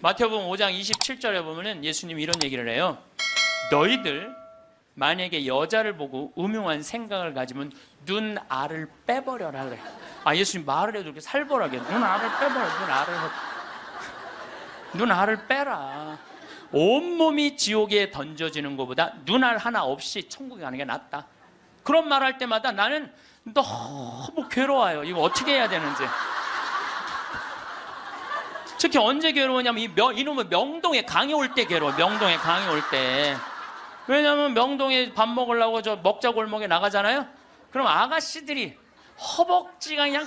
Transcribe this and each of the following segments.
마태복음 5장 27절에 보면은 예수님이 이런 얘기를 해요. 너희들 만약에 여자를 보고 음흉한 생각을 가지면 눈알을 빼버려라 그래. 예수님 말을 해도 이렇게 살벌하게 눈알을 빼버려. 눈알을 빼라. 온몸이 지옥에 던져지는 것보다 눈알 하나 없이 천국에 가는 게 낫다. 그런 말 할 때마다 나는 너무 괴로워요. 이거 어떻게 해야 되는지. 특히 언제 괴로우냐면 이놈의 명동에 강의 올 때 괴로워. 명동에 강의 올 때. 왜냐면 명동에 밥 먹으려고 저 먹자 골목에 나가잖아요. 그럼 아가씨들이 허벅지가 그냥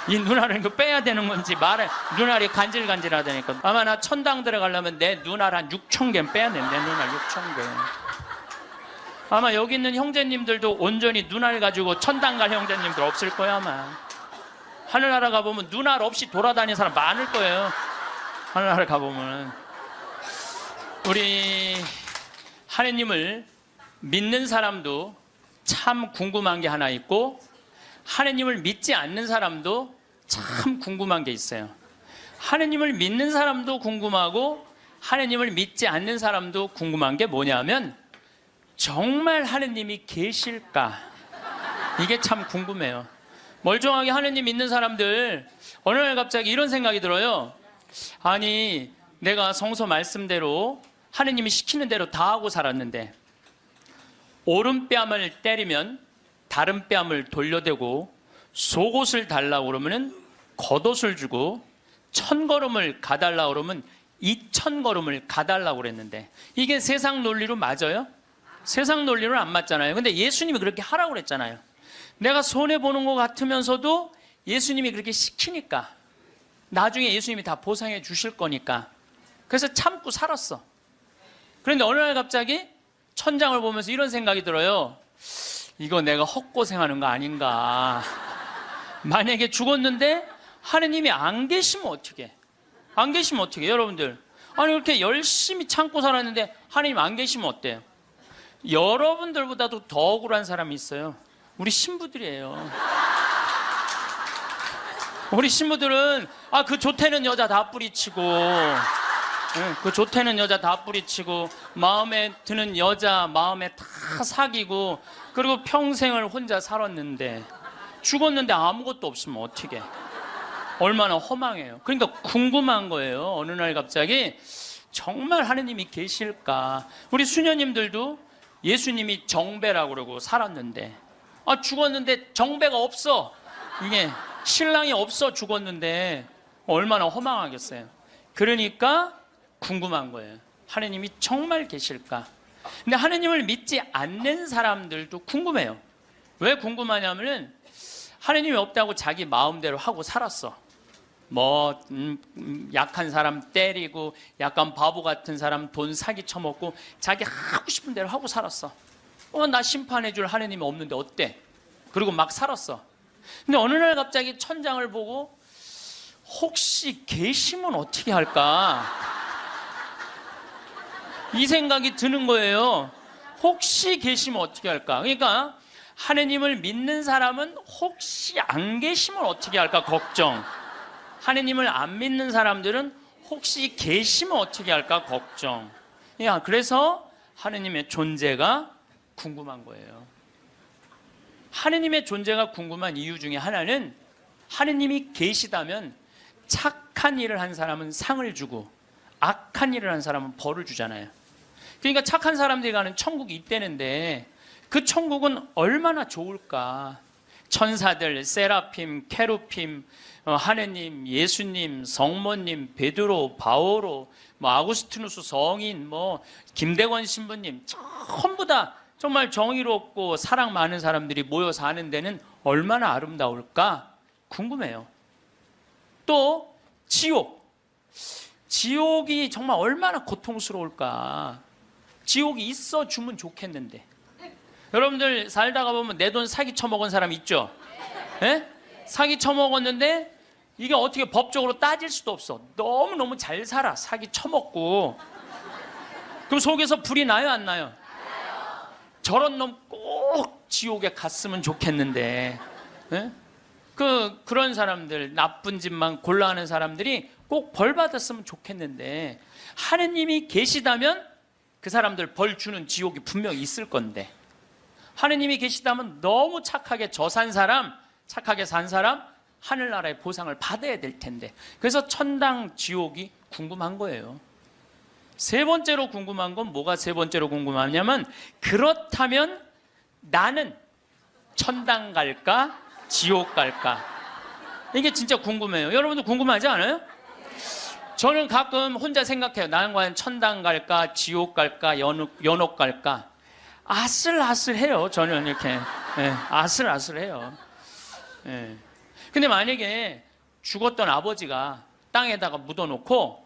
이 눈알을 이거 빼야 되는 건지 눈알이 간질간질하다니까. 아마 나 천당 들어가려면 내 눈알 한 6,000개는 빼야 돼. 내 눈알 6,000개. 아마 여기 있는 형제님들도 온전히 눈알 가지고 천당 갈 형제님들 없을 거야 아마. 하늘나라 가보면 눈알 없이 돌아다니는 사람 많을 거예요. 하늘나라 가보면. 우리 하느님을 믿는 사람도 참 궁금한 게 하나 있고, 하느님을 믿지 않는 사람도 참 궁금한 게 있어요. 하느님을 믿는 사람도 궁금하고 하느님을 믿지 않는 사람도 궁금한 게 뭐냐면, 정말 하느님이 계실까? 이게 참 궁금해요. 멀쩡하게 하느님 믿는 사람들 어느 날 갑자기 이런 생각이 들어요. 아니, 내가 성서 말씀대로 하느님이 시키는 대로 다 하고 살았는데 오른뺨을 때리면 다른 뺨을 돌려대고 속옷을 달라고 그러면 겉옷을 주고 1,000걸음을 가달라고 그러면 2,000걸음을 가달라고 그랬는데 이게 세상 논리로 맞아요? 세상 논리로는 안 맞잖아요. 근데 예수님이 그렇게 하라고 그랬잖아요. 내가 손해보는 것 같으면서도 예수님이 그렇게 시키니까 나중에 예수님이 다 보상해 주실 거니까 그래서 참고 살았어. 그런데 어느 날 갑자기 천장을 보면서 이런 생각이 들어요. 이거 내가 헛고생하는 거 아닌가. 만약에 죽었는데 하느님이 안 계시면 어떻게? 안 계시면 어떻게? 여러분들, 아니 그렇게 열심히 참고 살았는데 하느님 안 계시면 어때요? 여러분들보다도 더 억울한 사람이 있어요. 우리 신부들이에요. 우리 신부들은 그 좋다는 여자 다 뿌리치고, 그 좋다는 여자 다 뿌리치고 마음에 드는 여자 마음에 다 사귀고 그리고 평생을 혼자 살았는데 죽었는데 아무것도 없으면 어떻게? 얼마나 허망해요. 그러니까 궁금한 거예요. 어느 날 갑자기 정말 하느님이 계실까? 우리 수녀님들도 예수님이 정배라고 그러고 살았는데 죽었는데 정배가 없어. 이게 신랑이 없어 죽었는데 얼마나 허망하겠어요. 그러니까 궁금한 거예요. 하느님이 정말 계실까? 근데 하느님을 믿지 않는 사람들도 궁금해요. 왜 궁금하냐면은 하느님이 없다고 자기 마음대로 하고 살았어. 약한 사람 때리고 약간 바보 같은 사람 돈 사기 쳐먹고 자기 하고 싶은 대로 하고 살았어. 나 심판해 줄 하느님이 없는데 어때? 그리고 막 살았어. 근데 어느 날 갑자기 천장을 보고 혹시 계시면 어떻게 할까? 이 생각이 드는 거예요. 혹시 계시면 어떻게 할까? 그러니까 하느님을 믿는 사람은 혹시 안 계시면 어떻게 할까 걱정. 하느님을 안 믿는 사람들은 혹시 계시면 어떻게 할까 걱정. 그래서 하느님의 존재가 궁금한 거예요. 하느님의 존재가 궁금한 이유 중에 하나는 하느님이 계시다면 착한 일을 한 사람은 상을 주고 악한 일을 한 사람은 벌을 주잖아요. 그러니까 착한 사람들이 가는 천국이 있다는데 그 천국은 얼마나 좋을까. 천사들, 세라핌, 케루핌, 하느님, 예수님, 성모님, 베드로, 바오로, 아구스티누스 성인, 김대건 신부님 전부 다 정말 정의롭고 사랑 많은 사람들이 모여 사는 데는 얼마나 아름다울까 궁금해요. 또 지옥이 정말 얼마나 고통스러울까. 지옥이 있어 주면 좋겠는데. 여러분들 살다가 보면 내 돈 사기 쳐먹은 사람 있죠? 예? 사기 쳐먹었는데 이게 어떻게 법적으로 따질 수도 없어. 너무너무 잘 살아. 사기 쳐먹고. 그럼 속에서 불이 나요 안 나요? 저런 놈 꼭 지옥에 갔으면 좋겠는데. 예? 그런 사람들, 나쁜 짓만 골라하는 사람들이 꼭 벌 받았으면 좋겠는데, 하느님이 계시다면 그 사람들 벌 주는 지옥이 분명히 있을 건데, 하느님이 계시다면 너무 착하게 산 사람 하늘나라의 보상을 받아야 될 텐데, 그래서 천당 지옥이 궁금한 거예요. 세 번째로 궁금한 건 뭐가 세 번째로 궁금하냐면, 그렇다면 나는 천당 갈까 지옥 갈까? 이게 진짜 궁금해요. 여러분도 궁금하지 않아요? 저는 가끔 혼자 생각해요. 나는 과연 천당 갈까 지옥 갈까 연옥 갈까? 아슬아슬해요. 저는 이렇게 아슬아슬해요. 근데 만약에 죽었던 아버지가 땅에다가 묻어놓고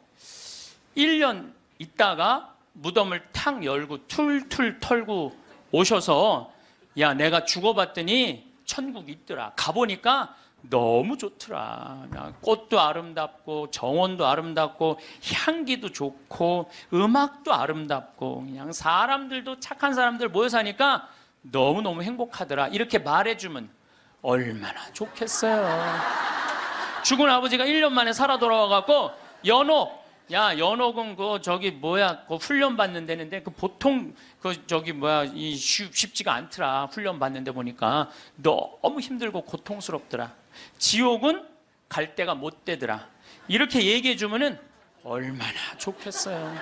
1년 있다가 무덤을 탁 열고 툴툴 털고 오셔서, 야, 내가 죽어봤더니 천국이 있더라. 가보니까 너무 좋더라. 꽃도 아름답고 정원도 아름답고 향기도 좋고 음악도 아름답고 그냥 사람들도 착한 사람들 모여 사니까 너무너무 행복하더라. 이렇게 말해주면 얼마나 좋겠어요. 죽은 아버지가 1년 만에 살아 돌아와갖고 연옥은 그 훈련 받는 데는데 그 보통 쉽지가 않더라. 훈련 받는데 보니까 너무 힘들고 고통스럽더라. 지옥은 갈 데가 못 되더라. 이렇게 얘기해 주면은 얼마나 좋겠어요.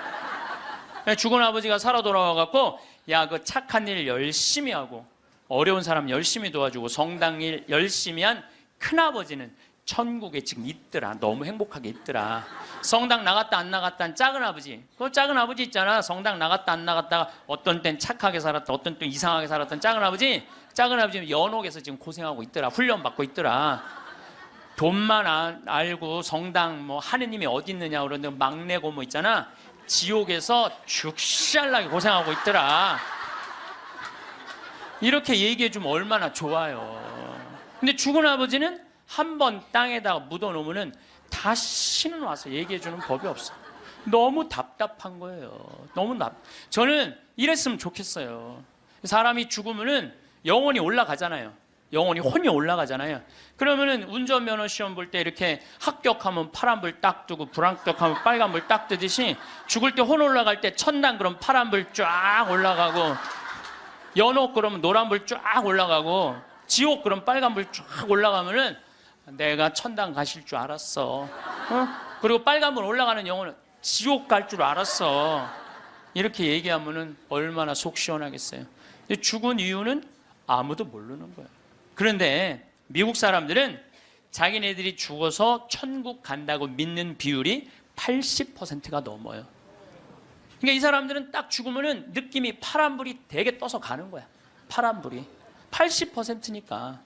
죽은 아버지가 살아 돌아와갖고, 야, 그 착한 일 열심히 하고 어려운 사람 열심히 도와주고 성당 일 열심히 한 큰아버지는 천국에 지금 있더라. 너무 행복하게 있더라. 성당 나갔다 안 나갔다 한 작은 아버지, 그 작은 아버지 있잖아. 성당 나갔다 안 나갔다가 어떤 땐 착하게 살았다, 어떤 땐 이상하게 살았던 작은 아버지는 연옥에서 지금 고생하고 있더라. 훈련 받고 있더라. 돈만 알고 성당 하느님이 어디 있느냐 그러는데 막내 고모 있잖아. 지옥에서 죽살나게 고생하고 있더라. 이렇게 얘기해 주면 얼마나 좋아요. 근데 죽은 아버지는 한번 땅에다가 묻어놓으면 다시는 와서 얘기해 주는 법이 없어. 너무 답답한 거예요. 저는 이랬으면 좋겠어요. 사람이 죽으면은 영혼이 올라가잖아요. 영혼이 혼이 올라가잖아요. 그러면은 운전면허 시험 볼 때 이렇게 합격하면 파란불 딱 뜨고 불합격하면 빨간불 딱 뜨듯이, 죽을 때 혼 올라갈 때 천당 그럼 파란불 쫙 올라가고, 연옥 그러면 노란불 쫙 올라가고, 지옥 그럼 빨간불 쫙 올라가면은 내가 천당 가실 줄 알았어. 그리고 빨간불 올라가는 영혼은 지옥 갈 줄 알았어. 이렇게 얘기하면은 얼마나 속 시원하겠어요. 근데 죽은 이유는 아무도 모르는 거예요. 그런데 미국 사람들은 자기네들이 죽어서 천국 간다고 믿는 비율이 80%가 넘어요. 그러니까 이 사람들은 딱 죽으면은 느낌이 파란불이 되게 떠서 가는 거야. 파란불이 80%니까.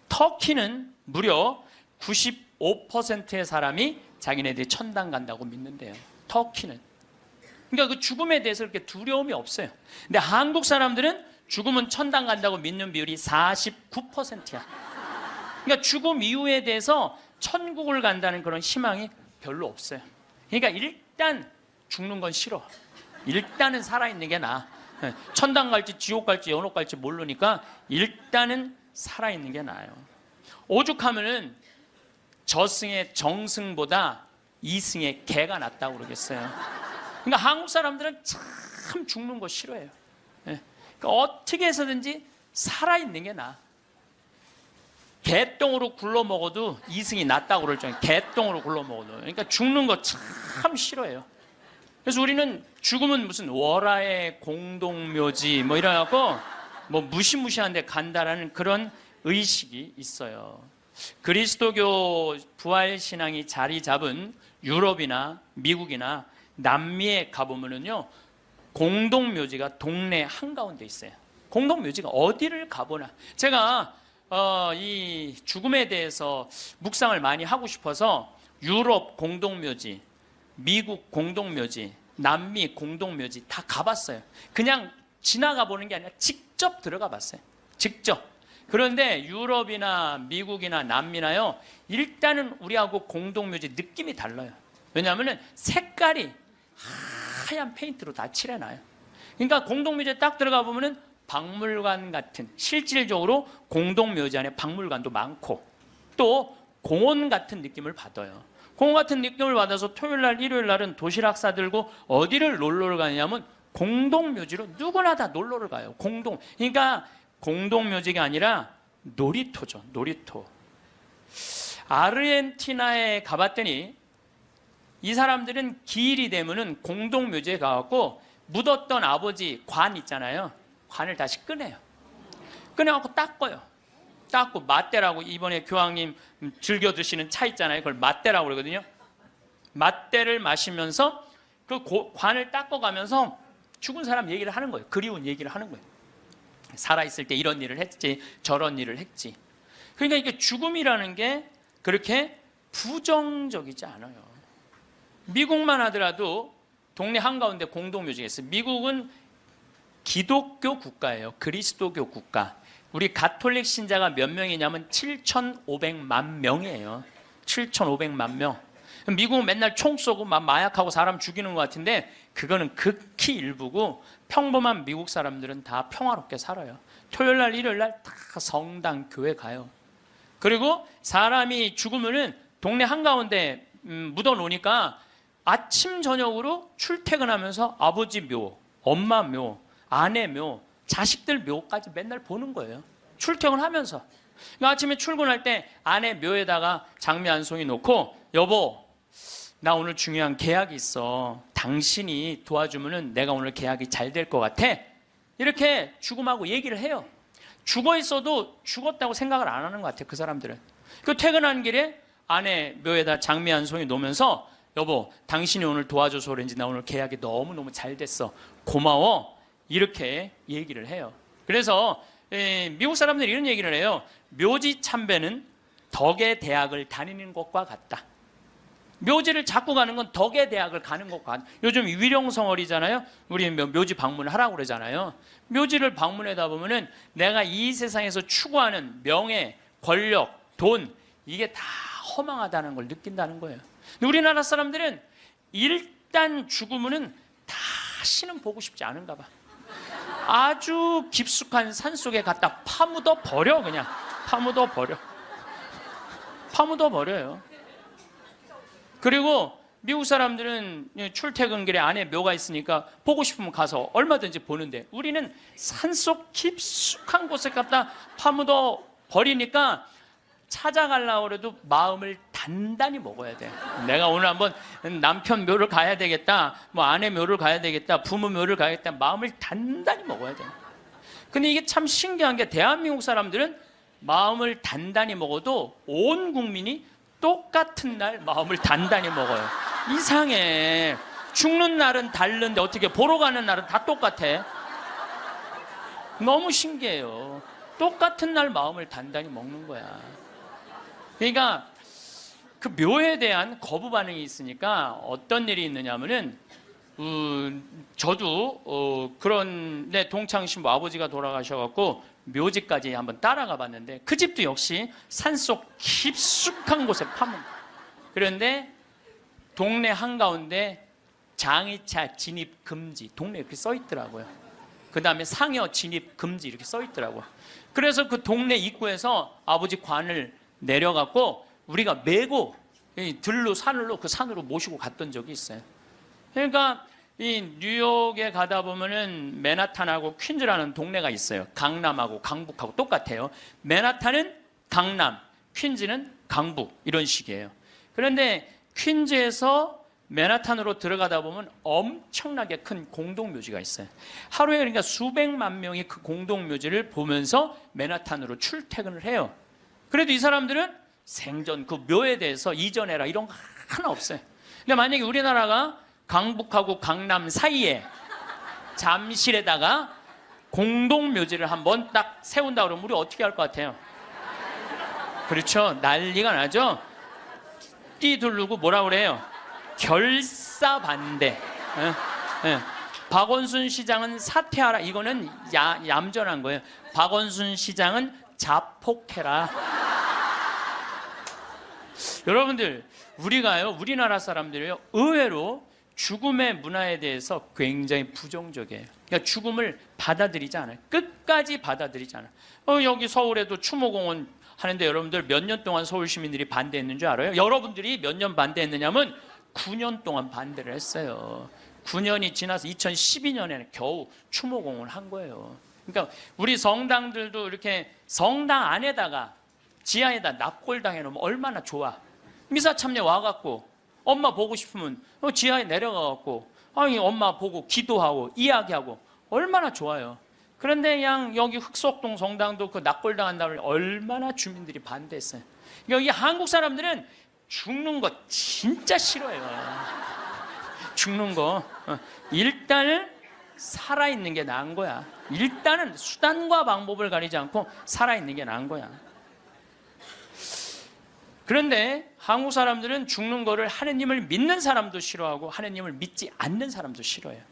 터키는 무려 95%의 사람이 자기네들이 천당 간다고 믿는데요. 터키는. 그러니까 그 죽음에 대해서 그렇게 두려움이 없어요. 근데 한국 사람들은 죽으면 천당 간다고 믿는 비율이 49%야. 그러니까 죽음 이후에 대해서 천국을 간다는 그런 희망이 별로 없어요. 그러니까 일단 죽는 건 싫어. 일단은 살아있는 게 나아. 천당 갈지 지옥 갈지 연옥 갈지 모르니까 일단은 살아있는 게 나아요. 오죽하면은 저승의 정승보다 이승의 개가 낫다고 그러겠어요. 그러니까 한국 사람들은 참 죽는 거 싫어해요. 그러니까 어떻게 해서든지 살아있는 게 나아. 개똥으로 굴러 먹어도 이승이 낫다고 그럴 정도로, 개똥으로 굴러 먹어도. 그러니까 죽는 거 참 싫어해요. 그래서 우리는 죽으면 무슨 월화의 공동묘지 이래갖고 무시무시한 데 간다라는 그런 의식이 있어요. 그리스도교 부활신앙이 자리 잡은 유럽이나 미국이나 남미에 가보면은요, 공동묘지가 동네 한가운데 있어요. 공동묘지가 어디를 가보나. 제가 이 죽음에 대해서 묵상을 많이 하고 싶어서 유럽 공동묘지, 미국 공동묘지, 남미 공동묘지 다 가봤어요. 그냥 지나가 보는 게 아니라 직접 들어가 봤어요. 직접. 그런데 유럽이나 미국이나 남미나요, 일단은 우리하고 공동묘지 느낌이 달라요. 왜냐하면 색깔이 하얀 페인트로 다 칠해놔요. 그러니까 공동묘지에 딱 들어가 보면은 박물관 같은, 실질적으로 공동묘지 안에 박물관도 많고, 또 공원 같은 느낌을 받아요. 공원 같은 느낌을 받아서 토요일 날, 일요일 날은 도시락 싸들고 어디를 놀러를 가냐면 공동묘지로 누구나 다 놀러를 가요. 그러니까 공동묘지가 아니라 놀이터죠. 놀이터. 아르헨티나에 가봤더니 이 사람들은 기일이 되면은 공동묘지에 가갖고 묻었던 아버지 관 있잖아요. 관을 다시 꺼내요. 꺼내갖고 닦아요. 닦고 맞대라고, 이번에 교황님 즐겨 드시는 차 있잖아요. 그걸 맞대라고 그러거든요. 맞대를 마시면서 그 관을 닦아가면서 죽은 사람 얘기를 하는 거예요. 그리운 얘기를 하는 거예요. 살아있을 때 이런 일을 했지, 저런 일을 했지. 그러니까 이게 죽음이라는 게 그렇게 부정적이지 않아요. 미국만 하더라도 동네 한가운데 공동묘지가 있어요. 미국은 기독교 국가예요. 그리스도교 국가. 우리 가톨릭 신자가 몇 명이냐면 7,500만 명이에요. 7,500만 명. 미국은 맨날 총 쏘고 막 마약하고 사람 죽이는 것 같은데 그거는 극히 일부고 평범한 미국 사람들은 다 평화롭게 살아요. 토요일 날, 일요일 날 다 성당, 교회 가요. 그리고 사람이 죽으면은 동네 한가운데 묻어 놓으니까 아침 저녁으로 출퇴근하면서 아버지 묘, 엄마 묘, 아내 묘, 자식들 묘까지 맨날 보는 거예요. 출퇴근하면서. 그러니까 아침에 출근할 때 아내 묘에다가 장미 한 송이 놓고, 여보, 나 오늘 중요한 계약이 있어. 당신이 도와주면은 내가 오늘 계약이 잘 될 것 같아. 이렇게 죽음하고 얘기를 해요. 죽어 있어도 죽었다고 생각을 안 하는 것 같아요. 그 사람들은. 그 퇴근하는 길에 아내 묘에다 장미 한 송이 놓으면서, 여보, 당신이 오늘 도와줘서 그런지 나 오늘 계약이 너무너무 잘 됐어. 고마워. 이렇게 얘기를 해요. 그래서 미국 사람들이 이런 얘기를 해요. 묘지 참배는 덕의 대학을 다니는 것과 같다. 묘지를 자꾸 가는 건 덕의 대학을 가는 것과 같다. 요즘 위령성월이잖아요. 우리 묘지 방문하라고 그러잖아요. 묘지를 방문하다 보면은 내가 이 세상에서 추구하는 명예, 권력, 돈, 이게 다 허망하다는 걸 느낀다는 거예요. 근데 우리나라 사람들은 일단 죽으면은 다시는 보고 싶지 않은가 봐. 아주 깊숙한 산속에 갖다 파묻어 버려. 그냥 파묻어 버려. 파묻어 버려요. 그리고 미국 사람들은 출퇴근길에 안에 묘가 있으니까 보고 싶으면 가서 얼마든지 보는데, 우리는 산속 깊숙한 곳에 갖다 파묻어 버리니까 찾아가려고 해도 마음을 단단히 먹어야 돼. 내가 오늘 한번 남편 묘를 가야 되겠다, 뭐 아내 묘를 가야 되겠다, 부모 묘를 가야겠다, 마음을 단단히 먹어야 돼. 근데 이게 참 신기한 게, 대한민국 사람들은 마음을 단단히 먹어도 온 국민이 똑같은 날 마음을 단단히 먹어요. 이상해. 죽는 날은 다른데 어떻게 보러 가는 날은 다 똑같아. 너무 신기해요. 똑같은 날 마음을 단단히 먹는 거야. 그러니까 그 묘에 대한 거부 반응이 있으니까 어떤 일이 있느냐면은 저도 그런데 동창신부 아버지가 돌아가셔갖고 묘지까지 한번 따라가 봤는데, 그 집도 역시 산속 깊숙한 곳에 파문. 그런데 동네 한가운데 장의차 진입 금지, 동네에 이렇게 써 있더라고요. 그 다음에 상여 진입 금지 이렇게 써 있더라고요. 그래서 그 동네 입구에서 아버지 관을 내려갖고 우리가 메고 들로 산으로, 그 산으로 모시고 갔던 적이 있어요. 그러니까 이 뉴욕에 가다 보면은 맨하탄하고 퀸즈라는 동네가 있어요. 강남하고 강북하고 똑같아요. 맨하탄은 강남, 퀸즈는 강북, 이런 식이에요. 그런데 퀸즈에서 맨하탄으로 들어가다 보면 엄청나게 큰 공동묘지가 있어요. 하루에 그러니까 수백만 명이 그 공동묘지를 보면서 맨하탄으로 출퇴근을 해요. 그래도 이 사람들은 생전 그 묘에 대해서 이전해라 이런 거 하나 없어요. 근데 만약에 우리나라가 강북하고 강남 사이에 잠실에다가 공동묘지를 한번 딱 세운다 그러면 우리 어떻게 할 것 같아요? 그렇죠. 난리가 나죠. 뛰두르고 뭐라 그래요? 결사반대. 박원순 시장은 사퇴하라. 이거는 얌전한 거예요. 박원순 시장은 자폭해라. 여러분들, 우리나라 사람들이요, 의외로 죽음의 문화에 대해서 굉장히 부정적이에요. 그러니까 죽음을 받아들이지 않아요. 끝까지 받아들이지 않아요. 여기 서울에도 추모공원 하는데 여러분들 몇 년 동안 서울 시민들이 반대했는 줄 알아요? 여러분들이 몇 년 반대했느냐면 9년 동안 반대를 했어요. 9년이 지나서 2012년에는 겨우 추모공을 한 거예요. 그러니까 우리 성당들도 이렇게 성당 안에다가 지하에다 납골당 해놓으면 얼마나 좋아. 미사 참여 와갖고 엄마 보고 싶으면 지하에 내려가갖고 아니 엄마 보고 기도하고 이야기하고 얼마나 좋아요. 그런데 그냥 여기 흑석동 성당도 그 납골당 한다고 얼마나 주민들이 반대했어요. 여기 한국 사람들은 죽는 거 진짜 싫어해요. 죽는 거. 일단은 살아있는 게 나은 거야. 일단은 수단과 방법을 가리지 않고 살아있는 게 나은 거야. 그런데 한국 사람들은 죽는 거를 하느님을 믿는 사람도 싫어하고 하느님을 믿지 않는 사람도 싫어해요.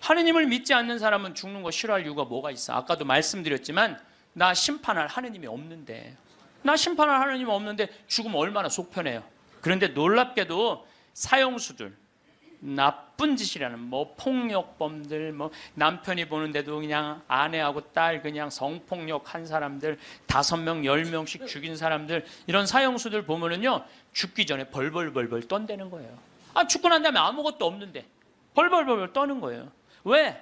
하느님을 믿지 않는 사람은 죽는 거 싫어할 이유가 뭐가 있어? 아까도 말씀드렸지만 나 심판할 하느님이 없는데, 나 심판할 하느님이 없는데 죽으면 얼마나 속편해요. 그런데 놀랍게도 사형수들, 나쁜 짓이라는 뭐 폭력범들, 뭐 남편이 보는데도 그냥 아내하고 딸 그냥 성폭력한 사람들, 5명, 10명씩 죽인 사람들, 이런 사형수들 보면은요 죽기 전에 벌벌벌벌 떤다는 거예요. 아, 죽고 난 다음에 아무것도 없는데 벌벌벌벌 떠는 거예요. 왜?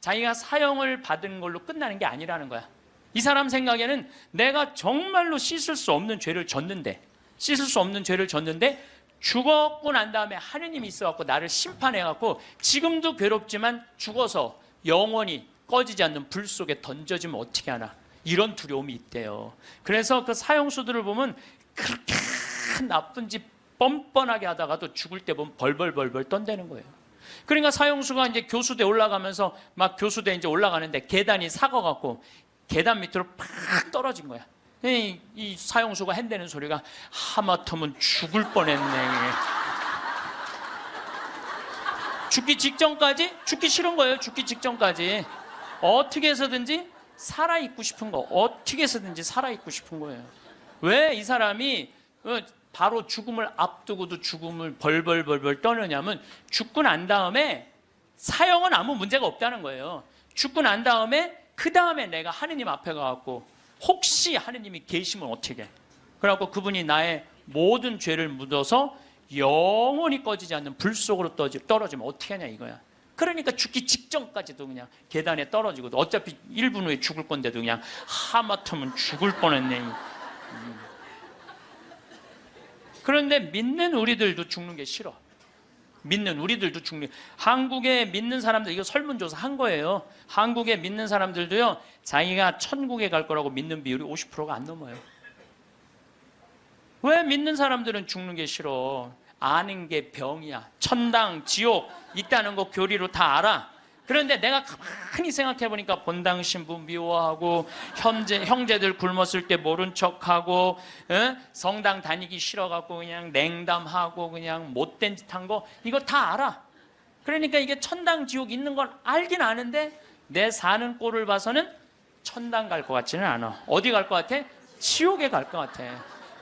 자기가 사형을 받은 걸로 끝나는 게 아니라는 거야. 이 사람 생각에는 내가 정말로 씻을 수 없는 죄를 졌는데, 죽었고 난 다음에 하느님이 있어갖고 나를 심판해갖고 지금도 괴롭지만 죽어서 영원히 꺼지지 않는 불 속에 던져지면 어떻게 하나, 이런 두려움이 있대요. 그래서 그 사형수들을 보면 그렇게 나쁜 짓 뻔뻔하게 하다가도 죽을 때 보면 벌벌벌벌 떤다는 거예요. 그러니까 사형수가 이제 교수대 올라가면서 막 교수대 이제 올라가는데 계단이 사가갖고 계단 밑으로 팍 떨어진 거야. 이 사형수가 핸대는 소리가 하마터면 죽을 뻔했네. 죽기 직전까지 죽기 싫은 거예요. 죽기 직전까지 어떻게 해서든지 살아있고 싶은 거, 어떻게 해서든지 살아있고 싶은 거예요. 왜 이 사람이 바로 죽음을 앞두고도 죽음을 벌벌벌벌 떠느냐면, 죽고 난 다음에 사형은 아무 문제가 없다는 거예요. 죽고 난 다음에 그 다음에 내가 하느님 앞에 가갖고 혹시 하느님이 계시면 어떻게 해? 그래갖고 그분이 나의 모든 죄를 묻어서 영원히 꺼지지 않는 불 속으로 떨어지면 어떻게 하냐 이거야. 그러니까 죽기 직전까지도 그냥 계단에 떨어지고, 어차피 1분 후에 죽을 건데도 그냥 하마터면 죽을 뻔했네. 그런데 믿는 우리들도 죽는 게 싫어. 한국에 믿는 사람들, 이거 설문조사 한 거예요. 한국에 믿는 사람들도요, 자기가 천국에 갈 거라고 믿는 비율이 50%가 안 넘어요. 왜? 믿는 사람들은 죽는 게 싫어. 아는 게 병이야. 천당, 지옥 있다는 거 교리로 다 알아. 그런데 내가 가만히 생각해 보니까 본당 신부 미워하고, 형제들 굶었을 때 모른 척하고, 성당 다니기 싫어갖고 그냥 냉담하고 그냥 못된 짓 한 거, 이거 다 알아. 그러니까 이게 천당 지옥 있는 건 알긴 아는데 내 사는 꼴을 봐서는 천당 갈 것 같지는 않아. 어디 갈 것 같아? 지옥에 갈 것 같아.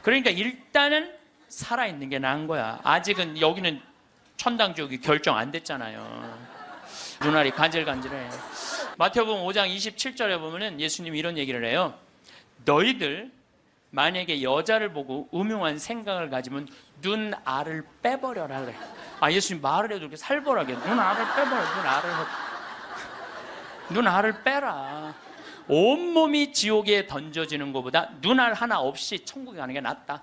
그러니까 일단은 살아있는 게 나은 거야. 아직은 여기는 천당 지옥이 결정 안 됐잖아요. 눈알이 간질간질해. 마태복음 5장 27절에 보면은 예수님이 이런 얘기를 해요. 너희들 만약에 여자를 보고 음흉한 생각을 가지면 눈알을 빼버려라 그래. 아, 예수님 말을 해도 이렇게 살벌하게 눈알을 빼버려. 눈알을 빼라. 온몸이 지옥에 던져지는 것보다 눈알 하나 없이 천국에 가는 게 낫다.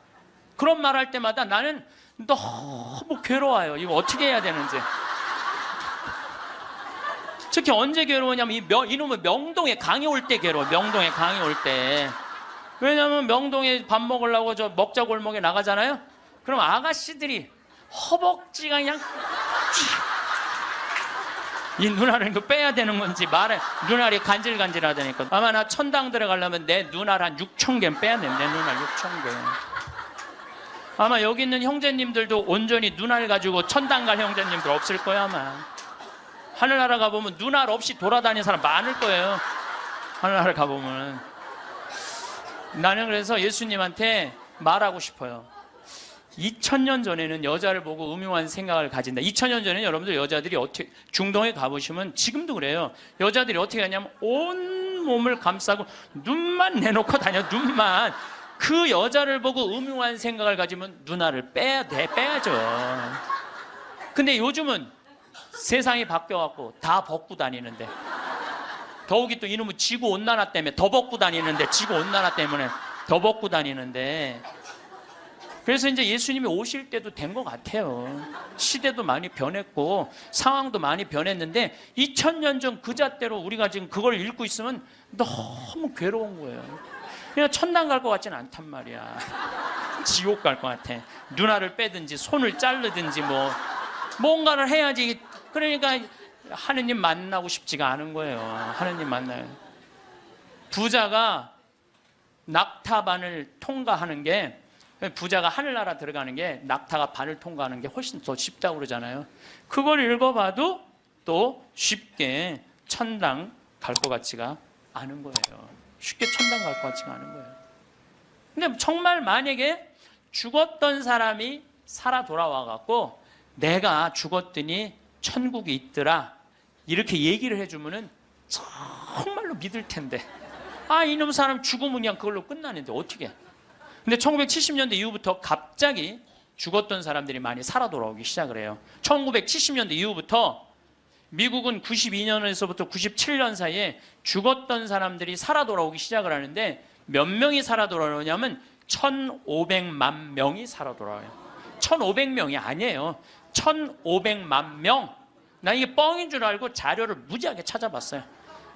그런 말 할 때마다 나는 너무 괴로워요. 이거 어떻게 해야 되는지. 특히 언제 괴로우냐면 이놈의 명동에 강의 올 때 괴로워. 명동에 강의 올 때. 왜냐면 명동에 밥 먹으려고 저 먹자골목에 나가잖아요. 그럼 아가씨들이 허벅지가 그냥 이 눈알을 이거 빼야 되는 건지 말해. 눈알이 간질간질하다니까. 아마 나 천당 들어가려면 내 눈알 한 6,000개 빼야 돼. 내 눈알 6,000개. 아마 여기 있는 형제님들도 온전히 눈알 가지고 천당 갈 형제님들 없을 거야 아마. 하늘나라 가보면 눈알 없이 돌아다니는 사람 많을 거예요. 하늘나라 가보면. 나는 그래서 예수님한테 말하고 싶어요. 2000년 전에는 여자를 보고 음흉한 생각을 가진다. 2000년 전에는 여러분들 여자들이 어떻게, 중동에 가보시면 지금도 그래요. 여자들이 어떻게 하냐면 온 몸을 감싸고 눈만 내놓고 다녀. 눈만. 그 여자를 보고 음흉한 생각을 가지면 누나를 빼야죠. 근데 요즘은 세상이 바뀌어갖고 다 벗고 다니는데, 더욱이 또 이놈의 지구온난화 때문에 더 벗고 다니는데, 지구온난화 때문에 더 벗고 다니는데, 그래서 이제 예수님이 오실 때도 된 것 같아요. 시대도 많이 변했고 상황도 많이 변했는데 2000년 전 그 잣대로 우리가 지금 그걸 읽고 있으면 너무 괴로운 거예요. 그냥 천당 갈 것 같지는 않단 말이야. 지옥 갈 것 같아. 누나를 빼든지 손을 자르든지 뭔가를 해야지. 그러니까 하느님 만나고 싶지가 않은 거예요. 하느님 만나요. 부자가 낙타반을 통과하는 게, 부자가 하늘나라 들어가는 게 낙타가 반을 통과하는 게 훨씬 더 쉽다고 그러잖아요. 그걸 읽어봐도 또 쉽게 천당 갈 것 같지가 않은 거예요. 쉽게 천당 갈 것 같지가 않은 거예요. 근데 정말 만약에 죽었던 사람이 살아 돌아와 갖고 내가 죽었더니 천국이 있더라 이렇게 얘기를 해주면은 정말로 믿을 텐데, 이놈 사람 죽으면 그냥 그걸로 끝나는데 어떻게. 근데 1970년대 이후부터 갑자기 죽었던 사람들이 많이 살아 돌아오기 시작을 해요. 1970년대 이후부터 미국은 92년에서부터 97년 사이에 죽었던 사람들이 살아 돌아오기 시작을 하는데, 몇 명이 살아 돌아오냐면 1,500만 명이 살아 돌아와요. 1,500명이 아니에요. 1,500만 명. 나 이게 뻥인 줄 알고 자료를 무지하게 찾아봤어요.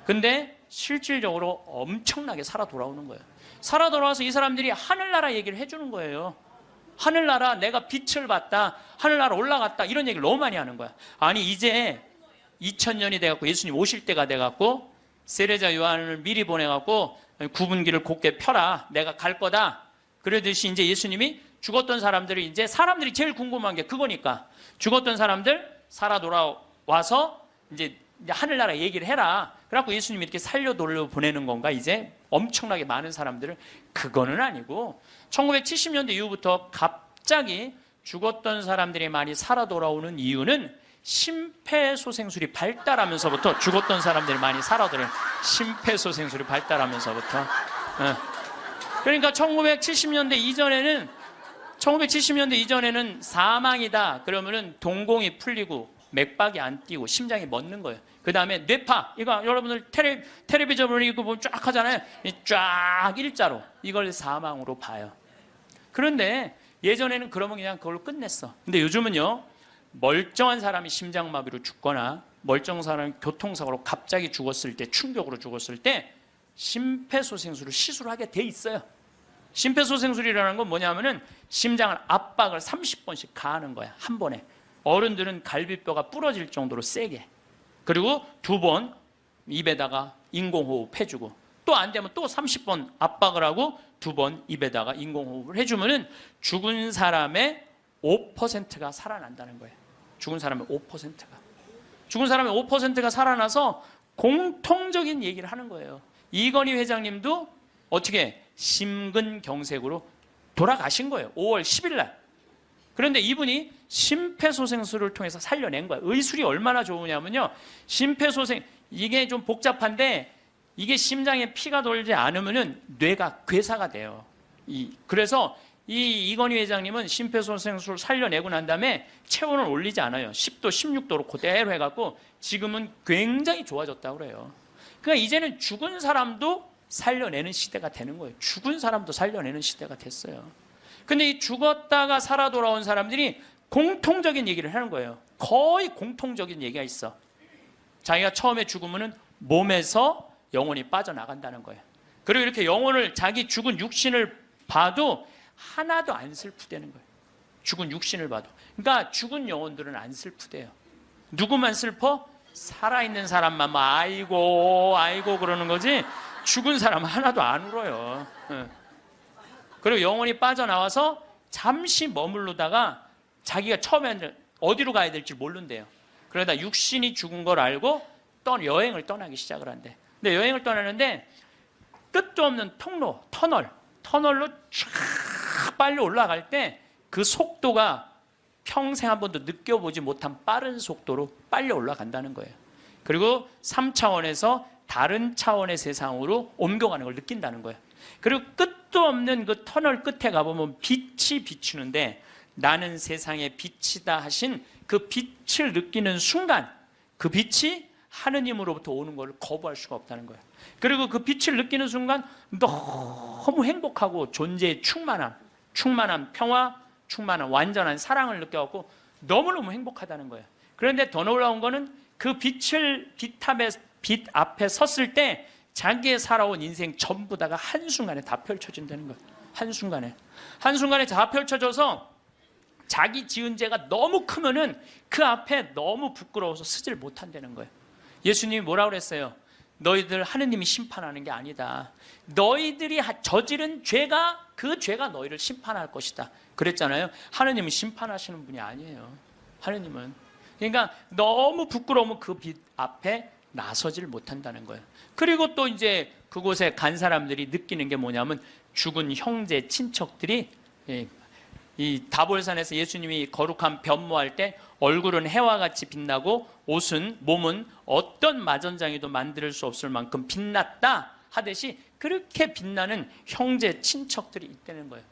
근데 실질적으로 엄청나게 살아 돌아오는 거예요. 살아 돌아와서 이 사람들이 하늘나라 얘기를 해주는 거예요. 하늘나라, 내가 빛을 봤다, 하늘나라 올라갔다, 이런 얘기를 너무 많이 하는 거야. 아니 이제 2000년이 돼갖고 예수님 오실 때가 돼갖고 세례자 요한을 미리 보내갖고 구분기를 곧게 펴라, 내가 갈 거다. 그러듯이 이제 예수님이 죽었던 사람들이, 이제 사람들이 제일 궁금한 게 그거니까, 죽었던 사람들 살아 돌아와서 이제 하늘나라 얘기를 해라. 그래갖고 예수님이 이렇게 살려 돌려 보내는 건가, 이제 엄청나게 많은 사람들을. 그거는 아니고 1970년대 이후부터 갑자기 죽었던 사람들이 많이 살아 돌아오는 이유는 심폐소생술이 발달하면서부터 죽었던 사람들이 많이 살아 돌아오는, 심폐소생술이 발달하면서부터. 그러니까 1970년대 이전에는 사망이다 그러면은 동공이 풀리고 맥박이 안 뛰고 심장이 멎는 거예요. 그 다음에 뇌파, 이거 여러분들 텔레비전을 이거 보면 쫙 하잖아요. 쫙 일자로, 이걸 사망으로 봐요. 그런데 예전에는 그러면 그냥 그걸로 끝냈어. 근데 요즘은요, 멀쩡한 사람이 심장마비로 죽거나 멀쩡한 사람이 교통사고로 갑자기 죽었을 때, 충격으로 죽었을 때 심폐소생술을 시술을 하게 돼 있어요. 심폐소생술이라는 건 뭐냐면은 심장을 압박을 30번씩 가하는 거야, 한 번에. 어른들은 갈비뼈가 부러질 정도로 세게. 그리고 2번 입에다가 인공호흡 해주고, 또 안 되면 또 30번 압박을 하고 2번 입에다가 인공호흡을 해주면은 죽은 사람의 5%가 살아난다는 거예요. 죽은 사람의 5%가 살아나서 공통적인 얘기를 하는 거예요. 이건희 회장님도 어떻게 심근경색으로 돌아가신 거예요, 5월 10일 날. 그런데 이분이 심폐소생술을 통해서 살려낸 거예요. 의술이 얼마나 좋으냐면요, 심폐소생, 이게 좀 복잡한데 이게 심장에 피가 돌지 않으면은 뇌가 괴사가 돼요. 그래서 이건희 회장님은 심폐소생술 살려내고 난 다음에 체온을 올리지 않아요. 10도, 16도로 그대로 해갖고 지금은 굉장히 좋아졌다고 그래요. 그러니까 이제는 죽은 사람도 살려내는 시대가 되는 거예요. 죽은 사람도 살려내는 시대가 됐어요. 근데 이 죽었다가 살아 돌아온 사람들이 공통적인 얘기를 하는 거예요. 거의 공통적인 얘기가 있어. 자기가 처음에 죽으면은 몸에서 영혼이 빠져나간다는 거예요. 그리고 이렇게 영혼을, 자기 죽은 육신을 봐도 하나도 안 슬프대는 거예요. 죽은 육신을 봐도. 그러니까 죽은 영혼들은 안 슬프대요. 누구만 슬퍼? 살아있는 사람만 아이고 그러는 거지, 죽은 사람은 하나도 안 울어요. 그리고 영혼이 빠져나와서 잠시 머무르다가 자기가 처음에는 어디로 가야 될지 모른대요. 그러다 육신이 죽은 걸 알고 여행을 떠나기 시작을 한대. 근데 여행을 떠나는데 끝도 없는 통로, 터널로 쫙 빨리 올라갈 때 그 속도가 평생 한 번도 느껴보지 못한 빠른 속도로 빨리 올라간다는 거예요. 그리고 3차원에서 다른 차원의 세상으로 옮겨가는 걸 느낀다는 거예요. 그리고 끝도 없는 그 터널 끝에 가보면 빛이 비추는데 나는 세상의 빛이다 하신 그 빛을 느끼는 순간 그 빛이 하느님으로부터 오는 걸 거부할 수가 없다는 거예요. 그리고 그 빛을 느끼는 순간 너무 행복하고 존재의 충만함, 평화, 충만함, 완전한 사랑을 느껴갖고 너무너무 행복하다는 거예요. 그런데 더 놀라운 거는 그 빛 앞에 섰을 때 자기의 살아온 인생 전부 다가 한순간에 다 펼쳐진다는 거예요. 한순간에 다 펼쳐져서 자기 지은 죄가 너무 크면은 그 앞에 너무 부끄러워서 서질 못한다는 거예요. 예수님이 뭐라고 그랬어요? 너희들 하느님이 심판하는 게 아니다. 너희들이 저지른 죄가 그 죄가 너희를 심판할 것이다. 그랬잖아요. 하느님은 심판하시는 분이 아니에요. 하느님은. 그러니까 너무 부끄러우면 그 빛 앞에 나서질 못한다는 거예요. 그리고 또 이제 그곳에 간 사람들이 느끼는 게 뭐냐면 죽은 형제, 친척들이 이 다볼산에서 예수님이 거룩한 변모할 때 얼굴은 해와 같이 빛나고 몸은 어떤 마전장이도 만들 수 없을 만큼 빛났다 하듯이 그렇게 빛나는 형제, 친척들이 있다는 거예요.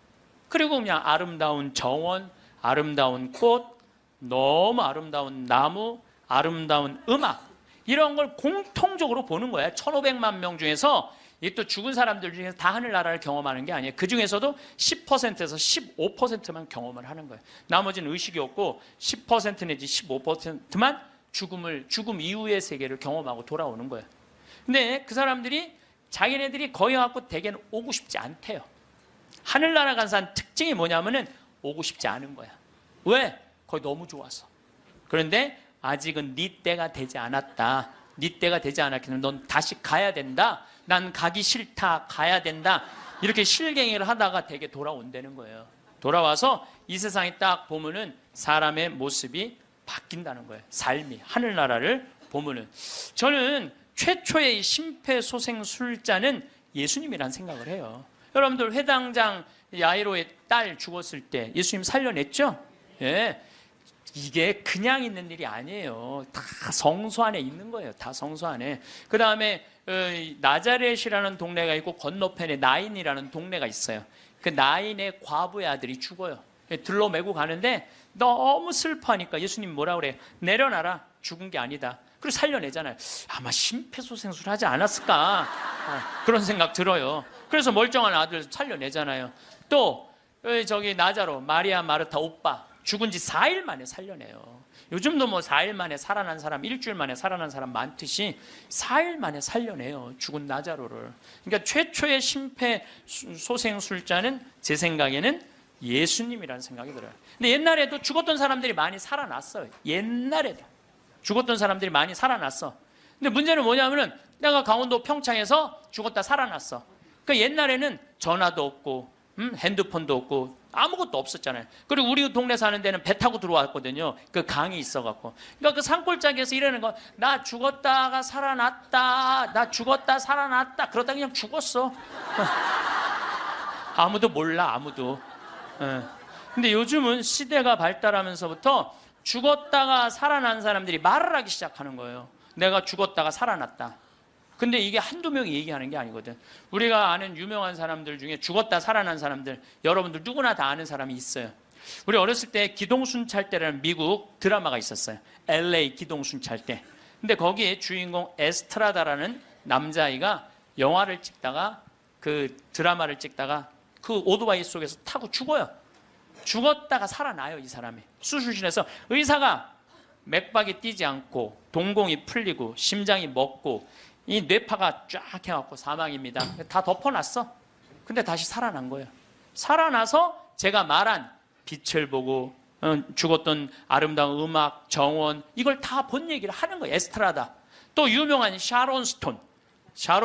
그리고 그냥 아름다운 정원, 아름다운 꽃, 너무 아름다운 나무, 아름다운 음악 이런 걸 공통적으로 보는 거예요. 1500만 명 중에서 이 또 죽은 사람들 중에서 다 하늘나라를 경험하는 게 아니에요. 그 중에서도 10%에서 15%만 경험을 하는 거예요. 나머지는 의식이 없고 10% 내지 15%만 죽음 이후의 세계를 경험하고 돌아오는 거예요. 근데 그 사람들이 자기네들이 거기 갖고 대개는 오고 싶지 않대요. 하늘나라 간 사람 특징이 뭐냐면은 오고 싶지 않은 거야. 왜? 거기 너무 좋아서. 그런데 아직은 네 때가 되지 않았다. 네 때가 되지 않았기 때문에 넌 다시 가야 된다. 난 가기 싫다. 가야 된다. 이렇게 실갱이를 하다가 되게 돌아온다는 거예요. 돌아와서 이 세상에 딱 보면은 사람의 모습이 바뀐다는 거예요. 삶이 하늘나라를 보면은 저는 최초의 심폐소생술자는 예수님이라는 생각을 해요. 여러분들 회당장 야이로의 딸 죽었을 때 예수님 살려냈죠? 예. 이게 그냥 있는 일이 아니에요. 다 성소 안에 있는 거예요. 다 성소 안에. 그 다음에 나자렛이라는 동네가 있고 건너편에 나인이라는 동네가 있어요. 그 나인의 과부의 아들이 죽어요. 들로 메고 가는데 너무 슬퍼하니까 예수님 뭐라 그래요? 내려놔라. 죽은 게 아니다. 그리고 살려내잖아요. 아마 심폐소생술 하지 않았을까? 그런 생각 들어요. 그래서 멀쩡한 아들 살려내잖아요. 또 저기 나자로 마리아 마르타 오빠 죽은 지 4일 만에 살려내요. 요즘도 뭐 4일 만에 살아난 사람, 일주일 만에 살아난 사람 많듯이 4일 만에 살려내요. 죽은 나자로를. 그러니까 최초의 심폐소생술자는 제 생각에는 예수님이라는 생각이 들어요. 근데 옛날에도 죽었던 사람들이 많이 살아났어요. 옛날에도 죽었던 사람들이 많이 살아났어. 근데 문제는 뭐냐면은 내가 강원도 평창에서 죽었다 살아났어. 그러니까 옛날에는 전화도 없고 핸드폰도 없고 아무것도 없었잖아요. 그리고 우리 동네 사는 데는 배 타고 들어왔거든요. 그 강이 있어갖고. 그러니까 그 산골짜기에서 이러는 거, 나 죽었다가 살아났다. 나 죽었다 살아났다. 그러다 그냥 죽었어. 아무도 몰라, 아무도. 근데 요즘은 시대가 발달하면서부터 죽었다가 살아난 사람들이 말을 하기 시작하는 거예요. 내가 죽었다가 살아났다. 근데 이게 한두 명이 얘기하는 게 아니거든. 우리가 아는 유명한 사람들 중에 죽었다 살아난 사람들, 여러분들 누구나 다 아는 사람이 있어요. 우리 어렸을 때 기동순찰대라는 미국 드라마가 있었어요. LA 기동순찰대. 근데 거기에 주인공 에스트라다라는 남자아이가 영화를 찍다가 그 드라마를 찍다가 그 오토바이 속에서 타고 죽어요. 죽었다가 살아나요, 이 사람이. 수술실에서 의사가 맥박이 뛰지 않고 동공이 풀리고 심장이 멎고 이 뇌파가 쫙 해갖고 사망입니다. 다 덮어놨어. 근데 다시 살아난 거예요. 살아나서 제가 말한 빛을 보고 죽었던 아름다운 음악, 정원 이걸 다 본 얘기를 하는 거예요. 에스트라다. 또 유명한 샤론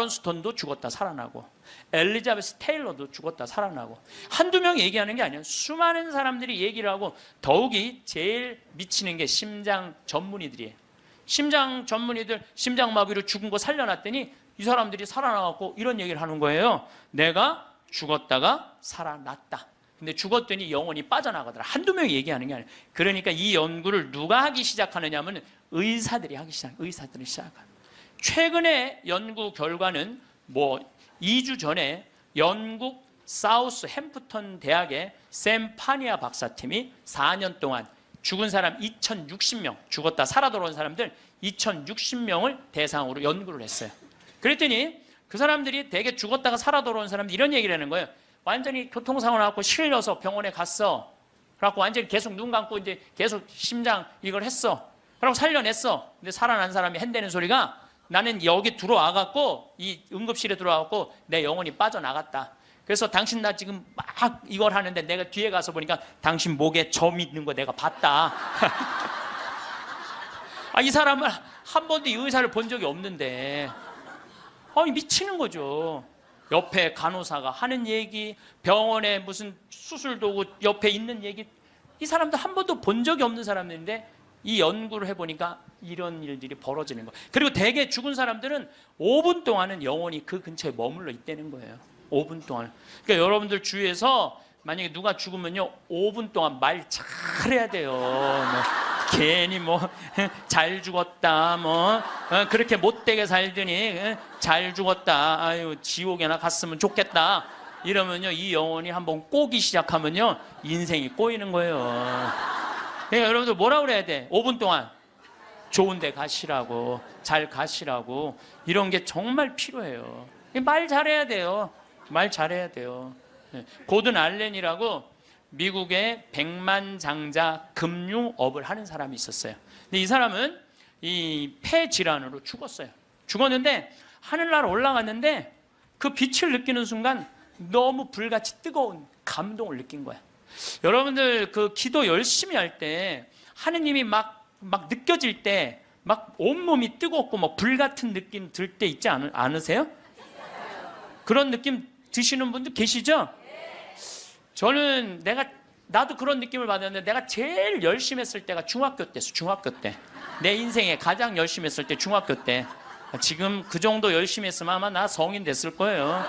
스톤도 죽었다 살아나고 엘리자베스 테일러도 죽었다 살아나고 한두 명 얘기하는 게 아니에요. 수많은 사람들이 얘기를 하고 더욱이 제일 미치는 게 심장 전문의들이에요. 심장 전문의들 심장마비로 죽은 거 살려놨더니 이 사람들이 살아나갖고 이런 얘기를 하는 거예요. 내가 죽었다가 살아났다. 근데 죽었더니 영혼이 빠져나가더라. 한두 명이 얘기하는 게 아니에요. 그러니까 이 연구를 누가 하기 시작하느냐 하면 의사들이 시작하는. 최근에 연구 결과는 2주 전에 영국 사우스 햄프턴 대학의 샘 파니아 박사팀이 4년 동안 죽은 사람 2060명, 죽었다 살아 돌아온 사람들 2060명을 대상으로 연구를 했어요. 그랬더니 그 사람들이 되게 죽었다가 살아 돌아온 사람들 이런 얘기를 하는 거예요. 완전히 교통사고 나갖고 실려서 병원에 갔어. 그래갖고 완전히 계속 눈 감고 이제 계속 심장 이걸 했어. 그러고 살려냈어. 근데 살아난 사람이 핸대는 소리가 나는 여기 들어와갖고 이 응급실에 들어와갖고 내 영혼이 빠져나갔다. 그래서 당신 나 지금 막 이걸 하는데 내가 뒤에 가서 보니까 당신 목에 점 있는 거 내가 봤다. 이 사람은 한 번도 이 의사를 본 적이 없는데 미치는 거죠. 옆에 간호사가 하는 얘기, 병원에 무슨 수술 도구 옆에 있는 얘기, 이 사람도 한 번도 본 적이 없는 사람들인데 이 연구를 해보니까 이런 일들이 벌어지는 거예요. 그리고 대개 죽은 사람들은 5분 동안은 영원히 그 근처에 머물러 있다는 거예요. 5분 동안. 그러니까 여러분들 주위에서 만약에 누가 죽으면요 5분 동안 말 잘해야 돼요. 괜히 잘 죽었다 그렇게 못되게 살더니 잘 죽었다, 아유 지옥에나 갔으면 좋겠다 이러면요 이 영혼이 한번 꼬기 시작하면요 인생이 꼬이는 거예요. 그러니까 여러분들 뭐라 그래야 돼? 5분 동안 좋은 데 가시라고, 잘 가시라고, 이런 게 정말 필요해요. 말 잘해야 돼요. 말 잘해야 돼요. 고든 알렌이라고 미국의 백만장자 금융업을 하는 사람이 있었어요. 근데 이 사람은 이 폐 질환으로 죽었어요. 죽었는데 하늘나라 올라갔는데 그 빛을 느끼는 순간 너무 불같이 뜨거운 감동을 느낀 거야. 여러분들 그 기도 열심히 할 때 하느님이 막 느껴질 때 막 온몸이 뜨겁고 막 불 같은 느낌 들 때 있지 않으세요? 그런 느낌 드시는 분들 계시죠? 저는 나도 그런 느낌을 받았는데 내가 제일 열심히 했을 때가 중학교 때였어. 중학교 때. 내 인생에 가장 열심히 했을 때 중학교 때. 지금 그 정도 열심히 했으면 아마 나 성인 됐을 거예요.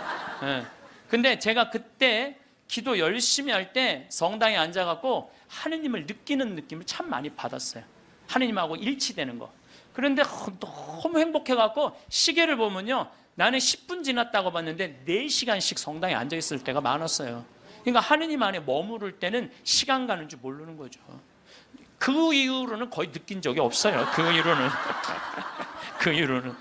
근데 제가 그때 기도 열심히 할 때 성당에 앉아갖고 하느님을 느끼는 느낌을 참 많이 받았어요. 하느님하고 일치되는 거. 그런데 너무 행복해갖고 시계를 보면요 나는 10분 지났다고 봤는데 4시간씩 성당에 앉아있을 때가 많았어요. 그러니까 하느님 안에 머무를 때는 시간 가는 줄 모르는 거죠. 그 이후로는 거의 느낀 적이 없어요. 그 이후로는. 그 이후로는.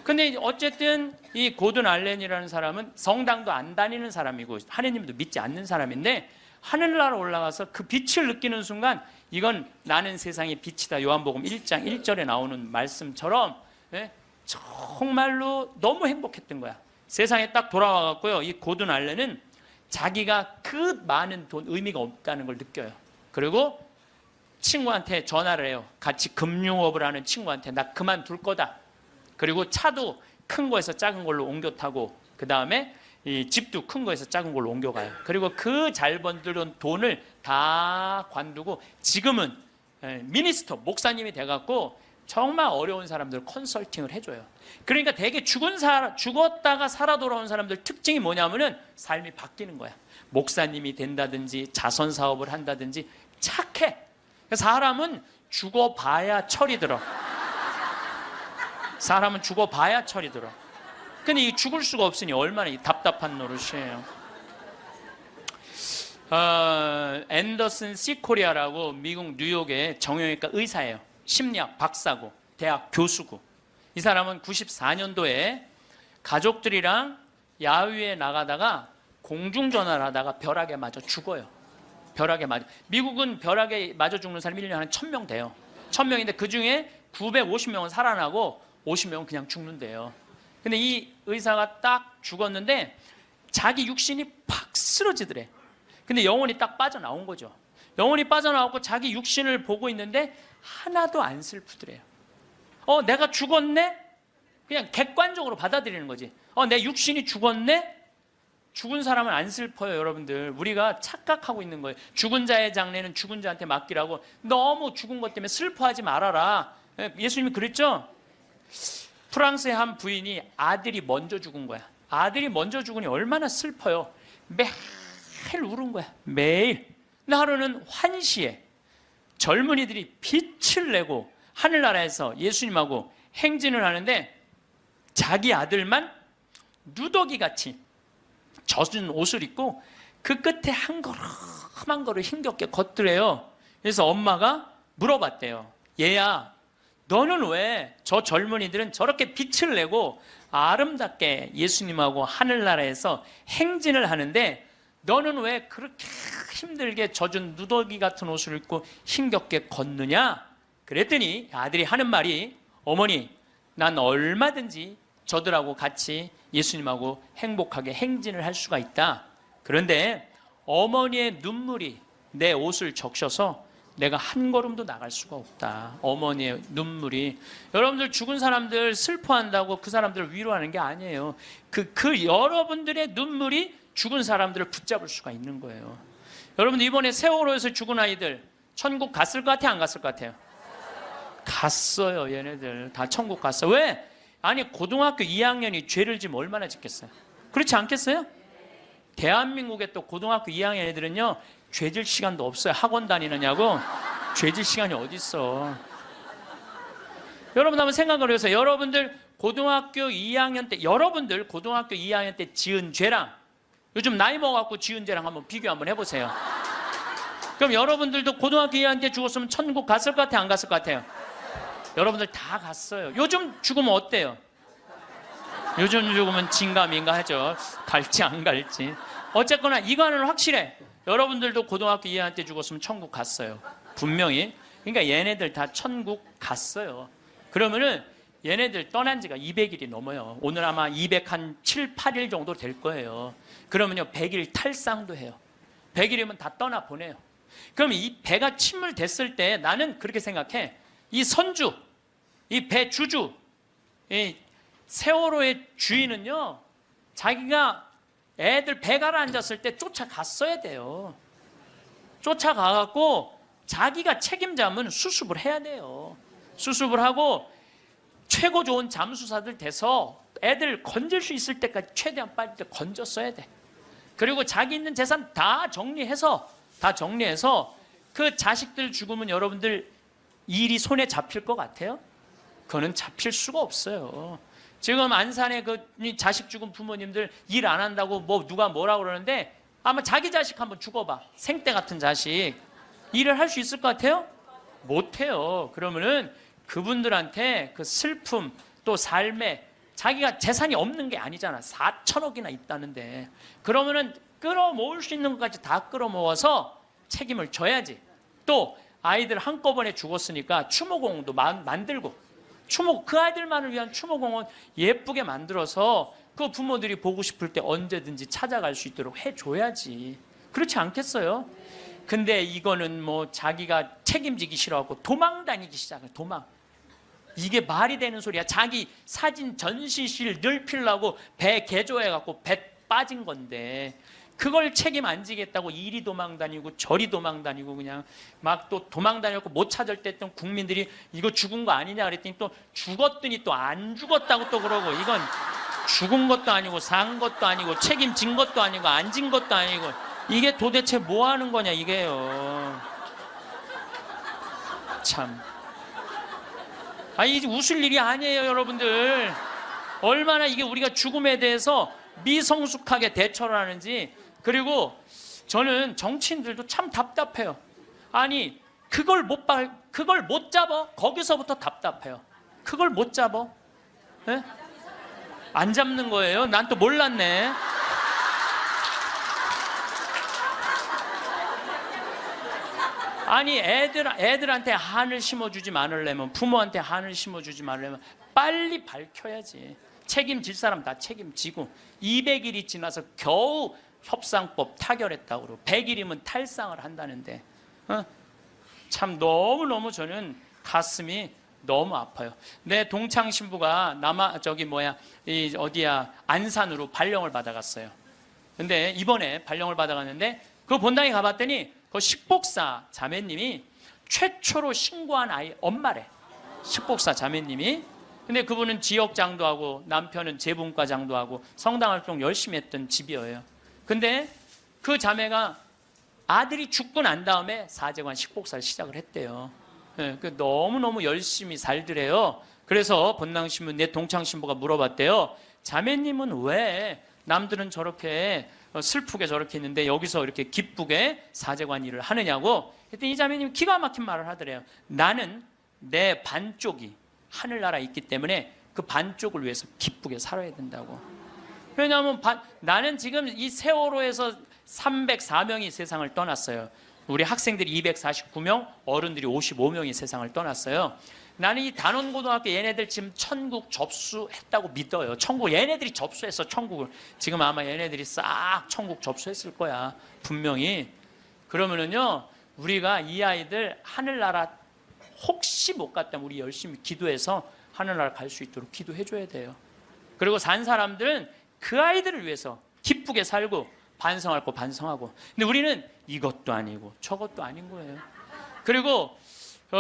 근데 어쨌든 이 고든 알렌이라는 사람은 성당도 안 다니는 사람이고 하느님도 믿지 않는 사람인데 하늘나라 올라가서 그 빛을 느끼는 순간 이건 나는 세상의 빛이다. 요한복음 1장 1절에 나오는 말씀처럼 정말로 너무 행복했던 거야. 세상에 딱 돌아와갖고요. 이 고든 알렌은 자기가 그 많은 돈 의미가 없다는 걸 느껴요. 그리고 친구한테 전화를 해요. 같이 금융업을 하는 친구한테 나 그만둘 거다. 그리고 차도 큰 거에서 작은 걸로 옮겨 타고 그 다음에 이 집도 큰 거에서 작은 걸로 옮겨가요. 그리고 그 잘 번들은 돈을 다 관두고 지금은 미니스터 목사님이 돼갖고 정말 어려운 사람들 컨설팅을 해줘요. 그러니까 되게 죽었다가 살아 돌아온 사람들 특징이 뭐냐면은 삶이 바뀌는 거야. 목사님이 된다든지 자선 사업을 한다든지 착해. 사람은 죽어봐야 철이 들어. 사람은 죽어봐야 철이 들어. 근데 이 죽을 수가 없으니 얼마나 답답한 노릇이에요. 앤더슨 시코리아라고 미국 뉴욕의 정형외과 의사예요. 심리학 박사고 대학 교수고. 이 사람은 94년도에 가족들이랑 야외에 나가다가 공중전화를 하다가 벼락에 맞아 죽어요. 벼락에 맞아. 미국은 벼락에 맞아 죽는 사람이 1년에 한 1000명 돼요. 1000명인데 그중에 950명은 살아나고 50명은 그냥 죽는데요. 근데 이 의사가 딱 죽었는데 자기 육신이 팍 쓰러지더래. 근데 영혼이 딱 빠져나온 거죠. 영혼이 빠져나오고 자기 육신을 보고 있는데 하나도 안 슬프더래요. 내가 죽었네? 그냥 객관적으로 받아들이는 거지. 내 육신이 죽었네? 죽은 사람은 안 슬퍼요, 여러분들. 우리가 착각하고 있는 거예요. 죽은 자의 장례는 죽은 자한테 맡기라고. 너무 죽은 것 때문에 슬퍼하지 말아라. 예수님이 그랬죠? 프랑스의 한 부인이 아들이 먼저 죽은 거야. 아들이 먼저 죽으니 얼마나 슬퍼요. 매일 울은 거야. 매일. 근데 하루는 환시에 젊은이들이 빛을 내고 하늘나라에서 예수님하고 행진을 하는데 자기 아들만 누더기같이 젖은 옷을 입고 그 끝에 한 걸음 한 걸음 힘겹게 걷더래요. 그래서 엄마가 물어봤대요. 얘야, 너는 왜 저 젊은이들은 저렇게 빛을 내고 아름답게 예수님하고 하늘나라에서 행진을 하는데 너는 왜 그렇게 힘들게 젖은 누더기 같은 옷을 입고 힘겹게 걷느냐? 그랬더니 아들이 하는 말이, 어머니, 난 얼마든지 저들하고 같이 예수님하고 행복하게 행진을 할 수가 있다. 그런데 어머니의 눈물이 내 옷을 적셔서 내가 한 걸음도 나갈 수가 없다. 어머니의 눈물이. 여러분들 죽은 사람들 슬퍼한다고 그 사람들을 위로하는 게 아니에요. 그 여러분들의 눈물이 죽은 사람들을 붙잡을 수가 있는 거예요. 여러분들 이번에 세월호에서 죽은 아이들 천국 갔을 것 같아요? 안 갔을 것 같아요? 갔어요. 얘네들 다 천국 갔어. 왜? 아니 고등학교 2학년이 죄를 지면 얼마나 짓겠어요? 그렇지 않겠어요? 대한민국의 또 고등학교 2학년 애들은요, 죄질 시간도 없어요. 학원 다니느냐고. 죄질 시간이 어디 있어. 여러분 한번 생각을 해보세요. 여러분들 고등학교 2학년 때 지은 죄랑 요즘 나이 먹어갖고 지은 죄랑 한번 비교 한번 해보세요. 그럼 여러분들도 고등학교 2학년 때 죽었으면 천국 갔을 것 같아요? 안 갔을 것 같아요? 여러분들 다 갔어요. 요즘 죽으면 어때요? 요즘 죽으면 진감인가 하죠. 갈지 안 갈지. 어쨌거나 이거는 확실해. 여러분들도 고등학교 2학년 때 죽었으면 천국 갔어요. 분명히. 그러니까 얘네들 다 천국 갔어요. 그러면은 얘네들 떠난 지가 200일이 넘어요. 오늘 아마 207, 8일 정도 될 거예요. 그러면요 100일 탈상도 해요. 100일이면 다 떠나 보내요. 그럼 이 배가 침몰됐을 때 나는 그렇게 생각해. 이 선주, 이 배 주주, 이 세월호의 주인은요, 자기가 애들 배 가라앉았을 때 쫓아갔어야 돼요. 쫓아가갖고 자기가 책임자면 수습을 해야 돼요. 수습을 하고 최고 좋은 잠수사들 돼서 애들 건질 수 있을 때까지 최대한 빨리 건졌어야 돼. 그리고 자기 있는 재산 다 정리해서 그 자식들 죽으면 여러분들 일이 손에 잡힐 것 같아요? 그거는 잡힐 수가 없어요. 지금 안산에 그 자식 죽은 부모님들 일 안 한다고 뭐 누가 뭐라고 그러는데 아마 자기 자식 한번 죽어봐. 생떼 같은 자식. 일을 할 수 있을 것 같아요? 못해요. 그러면은 그분들한테 그 슬픔 또 삶에 자기가 재산이 없는 게 아니잖아. 4천억이나 있다는데. 그러면은 끌어모을 수 있는 것까지 다 끌어모아서 책임을 져야지. 또 아이들 한꺼번에 죽었으니까 추모공원도 만들고 그 아이들만을 위한 추모공원 예쁘게 만들어서 그 부모들이 보고 싶을 때 언제든지 찾아갈 수 있도록 해줘야지. 그렇지 않겠어요? 근데 이거는 뭐 자기가 책임지기 싫어하고 도망 다니기 시작해. 도망. 이게 말이 되는 소리야. 자기 사진 전시실 넓히려고 배 개조해갖고 배 빠진 건데 그걸 책임 안 지겠다고 이리 도망 다니고 저리 도망 다니고 그냥 막 또 도망 다녔고 못 찾을 때 또 국민들이 이거 죽은 거 아니냐 그랬더니 또 죽었더니 또 안 죽었다고 또 그러고 이건 죽은 것도 아니고 산 것도 아니고 책임진 것도 아니고 안 진 것도 아니고 이게 도대체 뭐 하는 거냐 이게요. 참. 이게 웃을 일이 아니에요 여러분들. 얼마나 이게 우리가 죽음에 대해서 미성숙하게 대처를 하는지. 그리고 저는 정치인들도 참 답답해요. 아니 그걸 못 잡아? 거기서부터 답답해요. 그걸 못 잡아? 네? 안 잡는 거예요? 난 또 몰랐네. 아니 애들한테 한을 심어주지 말으려면 부모한테 한을 심어주지 말으려면 빨리 밝혀야지. 책임질 사람 다 책임지고 200일이 지나서 겨우 협상법 타결했다고 그러고 100일이면 탈상을 한다는데 참 너무너무 저는 가슴이 너무 아파요. 내 동창 신부가 안산으로 발령을 받아갔어요. 근데 이번에 발령을 받아갔는데 그 본당에 가봤더니 그 식복사 자매님이 최초로 신고한 아이 엄마래. 식복사 자매님이. 근데 그분은 지역장도 하고 남편은 재분과장도 하고 성당 활동 열심히 했던 집이에요. 근데 그 자매가 아들이 죽고 난 다음에 사제관 식복사를 시작을 했대요. 너무너무 열심히 살더래요. 그래서 본당신부 내 동창신부가 물어봤대요. 자매님은 왜 남들은 저렇게 슬프게 저렇게 있는데 여기서 이렇게 기쁘게 사제관 일을 하느냐고. 그랬더니 이 자매님이 기가 막힌 말을 하더래요. 나는 내 반쪽이 하늘나라에 있기 때문에 그 반쪽을 위해서 기쁘게 살아야 된다고. 왜냐하면 나는 지금 이 세월호에서 304명이 세상을 떠났어요. 우리 학생들이 249명, 어른들이 55명이 세상을 떠났어요. 나는 이 단원고등학교 얘네들 지금 천국 접수했다고 믿어요. 천국 얘네들이 접수했어. 천국을. 지금 아마 얘네들이 싹 천국 접수했을 거야. 분명히. 그러면은요, 우리가 이 아이들 하늘나라 혹시 못 갔다면 우리 열심히 기도해서 하늘나라 갈 수 있도록 기도해 줘야 돼요. 그리고 산 사람들은 그 아이들을 위해서 기쁘게 살고 반성할 거 반성하고. 근데 우리는 이것도 아니고 저것도 아닌 거예요. 그리고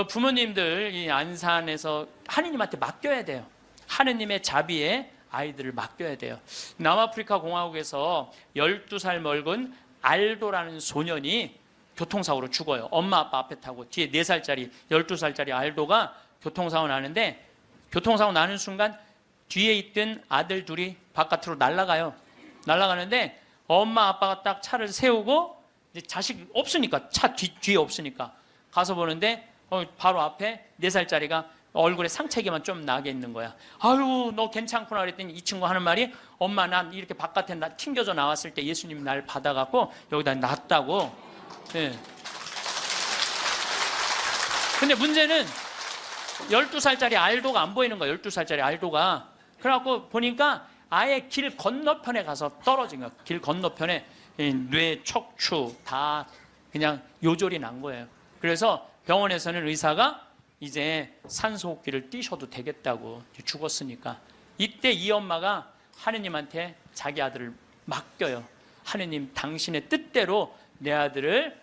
부모님들 이 안산에서 하느님한테 맡겨야 돼요. 하느님의 자비에 아이들을 맡겨야 돼요. 남아프리카 공화국에서 12살 먹은 알도라는 소년이 교통사고로 죽어요. 엄마 아빠 앞에 타고 뒤에 4살짜리 12살짜리 알도가 교통사고 나는데, 교통사고 나는 순간 뒤에 있던 아들 둘이 바깥으로 날아가요. 날아가는데 엄마 아빠가 딱 차를 세우고, 이제 자식 없으니까, 차 뒤에 없으니까 가서 보는데 바로 앞에 4살짜리가 얼굴에 상처기만 좀 나게 있는 거야. 아유, 너 괜찮구나 그랬더니 이 친구 하는 말이, 엄마 난 이렇게 바깥에 튕겨져 나왔을 때 예수님이 날 받아갖고 여기다 놨다고. 네. 근데 문제는 12살짜리 알도가 안 보이는 거야. 12살짜리 알도가. 그래갖고 보니까 아예 길 건너편에 가서 떨어진 거야. 길 건너편에 뇌, 척추 다 그냥 요절이 난 거예요. 그래서 병원에서는 의사가 이제 산소호흡기를 띄셔도 되겠다고, 죽었으니까. 이때 이 엄마가 하느님한테 자기 아들을 맡겨요. 하느님, 당신의 뜻대로 내 아들을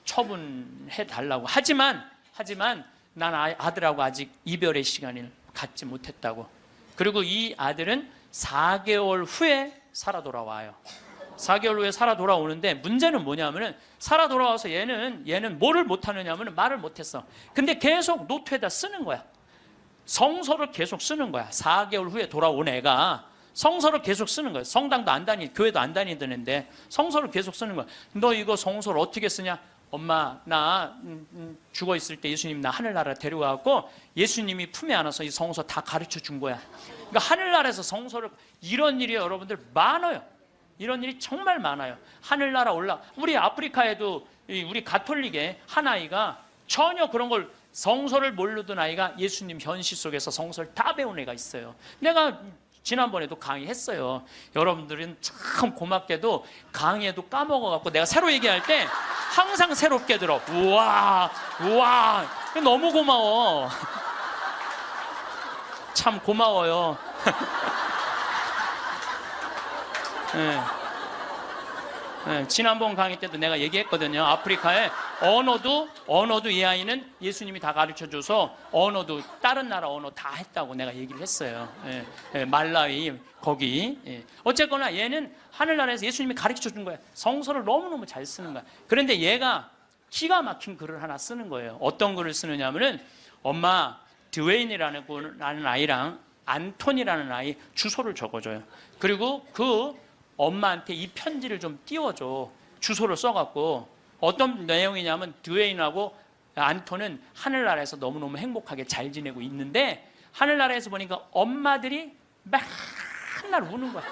처분해 달라고. 하지만 난 아들하고 아직 이별의 시간을 갖지 못했다고. 그리고 이 아들은 4개월 후에 살아 돌아와요. 4개월 후에 살아 돌아오는데, 문제는 뭐냐면은 살아 돌아와서 얘는 뭐를 못하느냐면 말을 못했어. 근데 계속 노트에다 쓰는 거야. 성서를 계속 쓰는 거야. 4개월 후에 돌아온 애가 성서를 계속 쓰는 거야. 성당도 안 다니, 교회도 안 다니던 애인데 성서를 계속 쓰는 거야. 너 이거 성서를 어떻게 쓰냐? 엄마, 나 죽어 있을 때 예수님 나 하늘나라 데려가고 예수님이 품에 안아서 이 성서 다 가르쳐 준 거야. 그러니까 하늘나라에서 성서를, 이런 일이 여러분들 많아요. 이런 일이 정말 많아요. 하늘나라 우리 아프리카에도 우리 가톨릭의 한 아이가 전혀 그런 걸, 성서를 모르던 아이가 예수님 현실 속에서 성서를 다 배운 애가 있어요. 내가 지난번에도 강의했어요. 여러분들은 참 고맙게도 강의에도 까먹어갖고 내가 새로 얘기할 때 항상 새롭게 들어. 우와 너무 고마워. 참 고마워요. 네. 네, 지난번 강의 때도 내가 얘기했거든요. 아프리카에 언어도 이 아이는 예수님이 다 가르쳐줘서 언어도 다른 나라 언어 다 했다고 내가 얘기를 했어요. 예, 예, 말라위 거기. 예. 어쨌거나 얘는 하늘나라에서 예수님이 가르쳐준 거야. 성서를 너무너무 잘 쓰는 거야. 그런데 얘가 기가 막힌 글을 하나 쓰는 거예요. 어떤 글을 쓰느냐면은, 엄마, 드웨인이라는 아이랑 안톤이라는 아이 주소를 적어줘요. 그리고 그 엄마한테 이 편지를 좀 띄워줘. 주소를 써갖고. 어떤 내용이냐면, 드웨인하고 안톤은 하늘나라에서 너무너무 행복하게 잘 지내고 있는데, 하늘나라에서 보니까 엄마들이 맨날 우는 거야.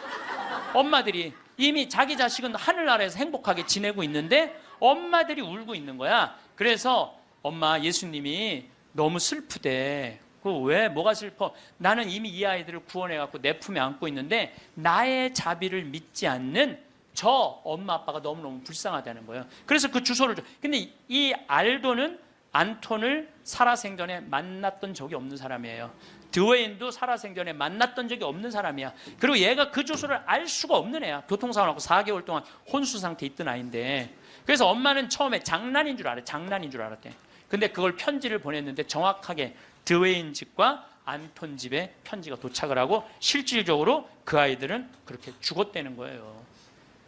엄마들이 이미 자기 자식은 하늘나라에서 행복하게 지내고 있는데 엄마들이 울고 있는 거야. 그래서 엄마, 예수님이 너무 슬프대. 왜, 뭐가 슬퍼? 나는 이미 이 아이들을 구원해갖고 내 품에 안고 있는데 나의 자비를 믿지 않는 저 엄마 아빠가 너무너무 불쌍하다는 거예요. 그래서 그 주소를 줘. 근데 이 알도는 안톤을 살아생전에 만났던 적이 없는 사람이에요. 드웨인도 살아생전에 만났던 적이 없는 사람이야. 그리고 얘가 그 주소를 알 수가 없는 애야. 교통사고 나고 4개월 동안 혼수 상태에 있던 아이인데. 그래서 엄마는 처음에 장난인 줄 알았대. 근데 그걸 편지를 보냈는데 정확하게 드웨인 집과 안톤 집에 편지가 도착을 하고 실질적으로 그 아이들은 그렇게 죽었다는 거예요.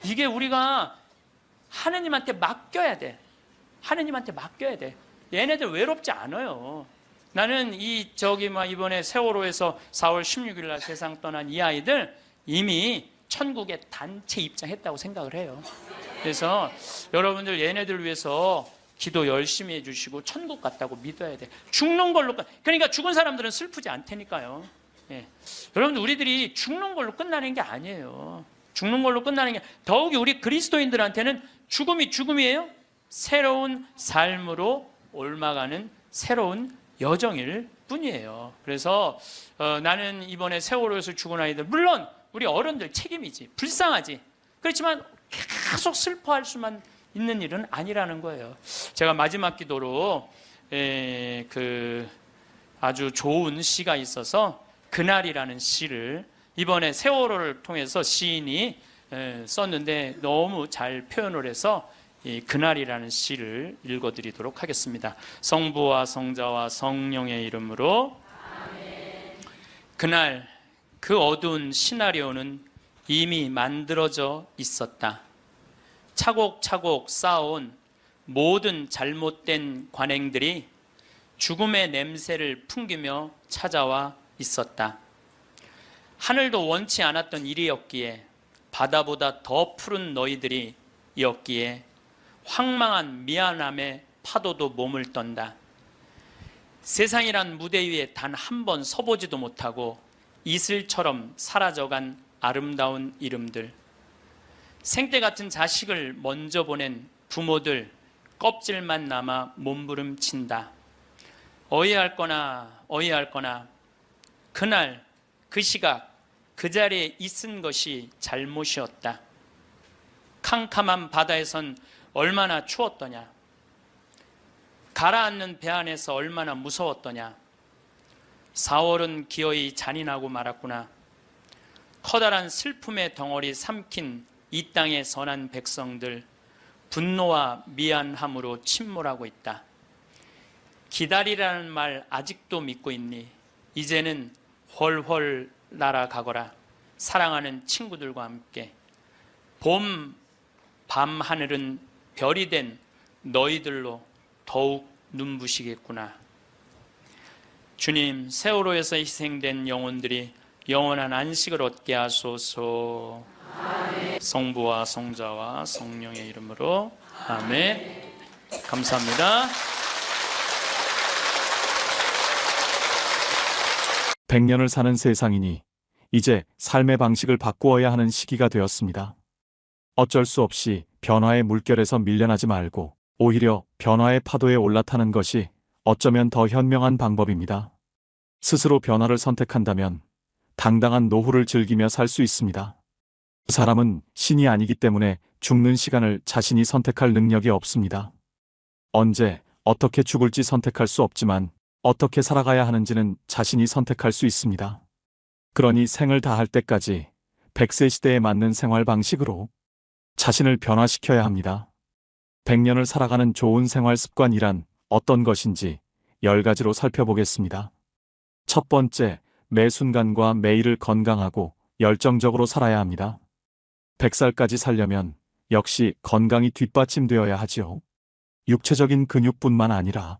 이게 우리가 하느님한테 맡겨야 돼. 하느님한테 맡겨야 돼. 얘네들 외롭지 않아요. 나는 이번에 세월호에서 4월 16일 날 세상 떠난 이 아이들 이미 천국에 단체 입장했다고 생각을 해요. 그래서 여러분들 얘네들 위해서 기도 열심히 해주시고 천국 갔다고 믿어야 돼. 죽는 걸로 그러니까 죽은 사람들은 슬프지 않다니까요. 예. 여러분들 우리들이 죽는 걸로 끝나는 게 아니에요. 죽는 걸로 끝나는 게 더욱이 우리 그리스도인들한테는 죽음이 죽음이에요. 새로운 삶으로 옮아가는 새로운 여정일 뿐이에요. 그래서 나는 이번에 세월호에서 죽은 아이들, 물론 우리 어른들 책임이지, 불쌍하지. 그렇지만 계속 슬퍼할 수만 있는 일은 아니라는 거예요. 제가 마지막 기도로 아주 좋은 시가 있어서 그날이라는 시를 이번에 세월호를 통해서 시인이 썼는데 너무 잘 표현을 해서 이 그날이라는 시를 읽어드리도록 하겠습니다. 성부와 성자와 성령의 이름으로 아멘. 그날 그 어두운 시나리오는 이미 만들어져 있었다. 차곡차곡 쌓아온 모든 잘못된 관행들이 죽음의 냄새를 풍기며 찾아와 있었다. 하늘도 원치 않았던 일이었기에, 바다보다 더 푸른 너희들이 였기에 황망한 미안함의 파도도 몸을 떤다. 세상이란 무대 위에 단 한 번 서보지도 못하고 이슬처럼 사라져간 아름다운 이름들, 생때 같은 자식을 먼저 보낸 부모들 껍질만 남아 몸부림친다. 어이할 거나 그날 그 시각 그 자리에 있은 것이 잘못이었다. 캄캄한 바다에선 얼마나 추웠더냐. 가라앉는 배 안에서 얼마나 무서웠더냐. 4월은 기어이 잔인하고 말았구나. 커다란 슬픔의 덩어리 삼킨 이 땅의 선한 백성들, 분노와 미안함으로 침몰하고 있다. 기다리라는 말 아직도 믿고 있니? 이제는 훨훨 날아가거라. 사랑하는 친구들과 함께. 봄 밤 하늘은 별이 된 너희들로 더욱 눈부시겠구나. 주님, 세월호에서 희생된 영혼들이 영원한 안식을 얻게 하소서. 아멘. 성부와 성자와 성령의 이름으로 아멘. 감사합니다. 100년을 사는 세상이니 이제 삶의 방식을 바꾸어야 하는 시기가 되었습니다. 어쩔 수 없이 변화의 물결에서 밀려나지 말고 오히려 변화의 파도에 올라타는 것이 어쩌면 더 현명한 방법입니다. 스스로 변화를 선택한다면 당당한 노후를 즐기며 살 수 있습니다. 사람은 신이 아니기 때문에 죽는 시간을 자신이 선택할 능력이 없습니다. 언제 어떻게 죽을지 선택할 수 없지만 어떻게 살아가야 하는지는 자신이 선택할 수 있습니다. 그러니 생을 다할 때까지 100세 시대에 맞는 생활 방식으로 자신을 변화시켜야 합니다. 100년을 살아가는 좋은 생활 습관이란 어떤 것인지 10가지로 살펴보겠습니다. 첫 번째, 매 순간과 매일을 건강하고 열정적으로 살아야 합니다. 100살까지 살려면 역시 건강이 뒷받침되어야 하지요. 육체적인 근육뿐만 아니라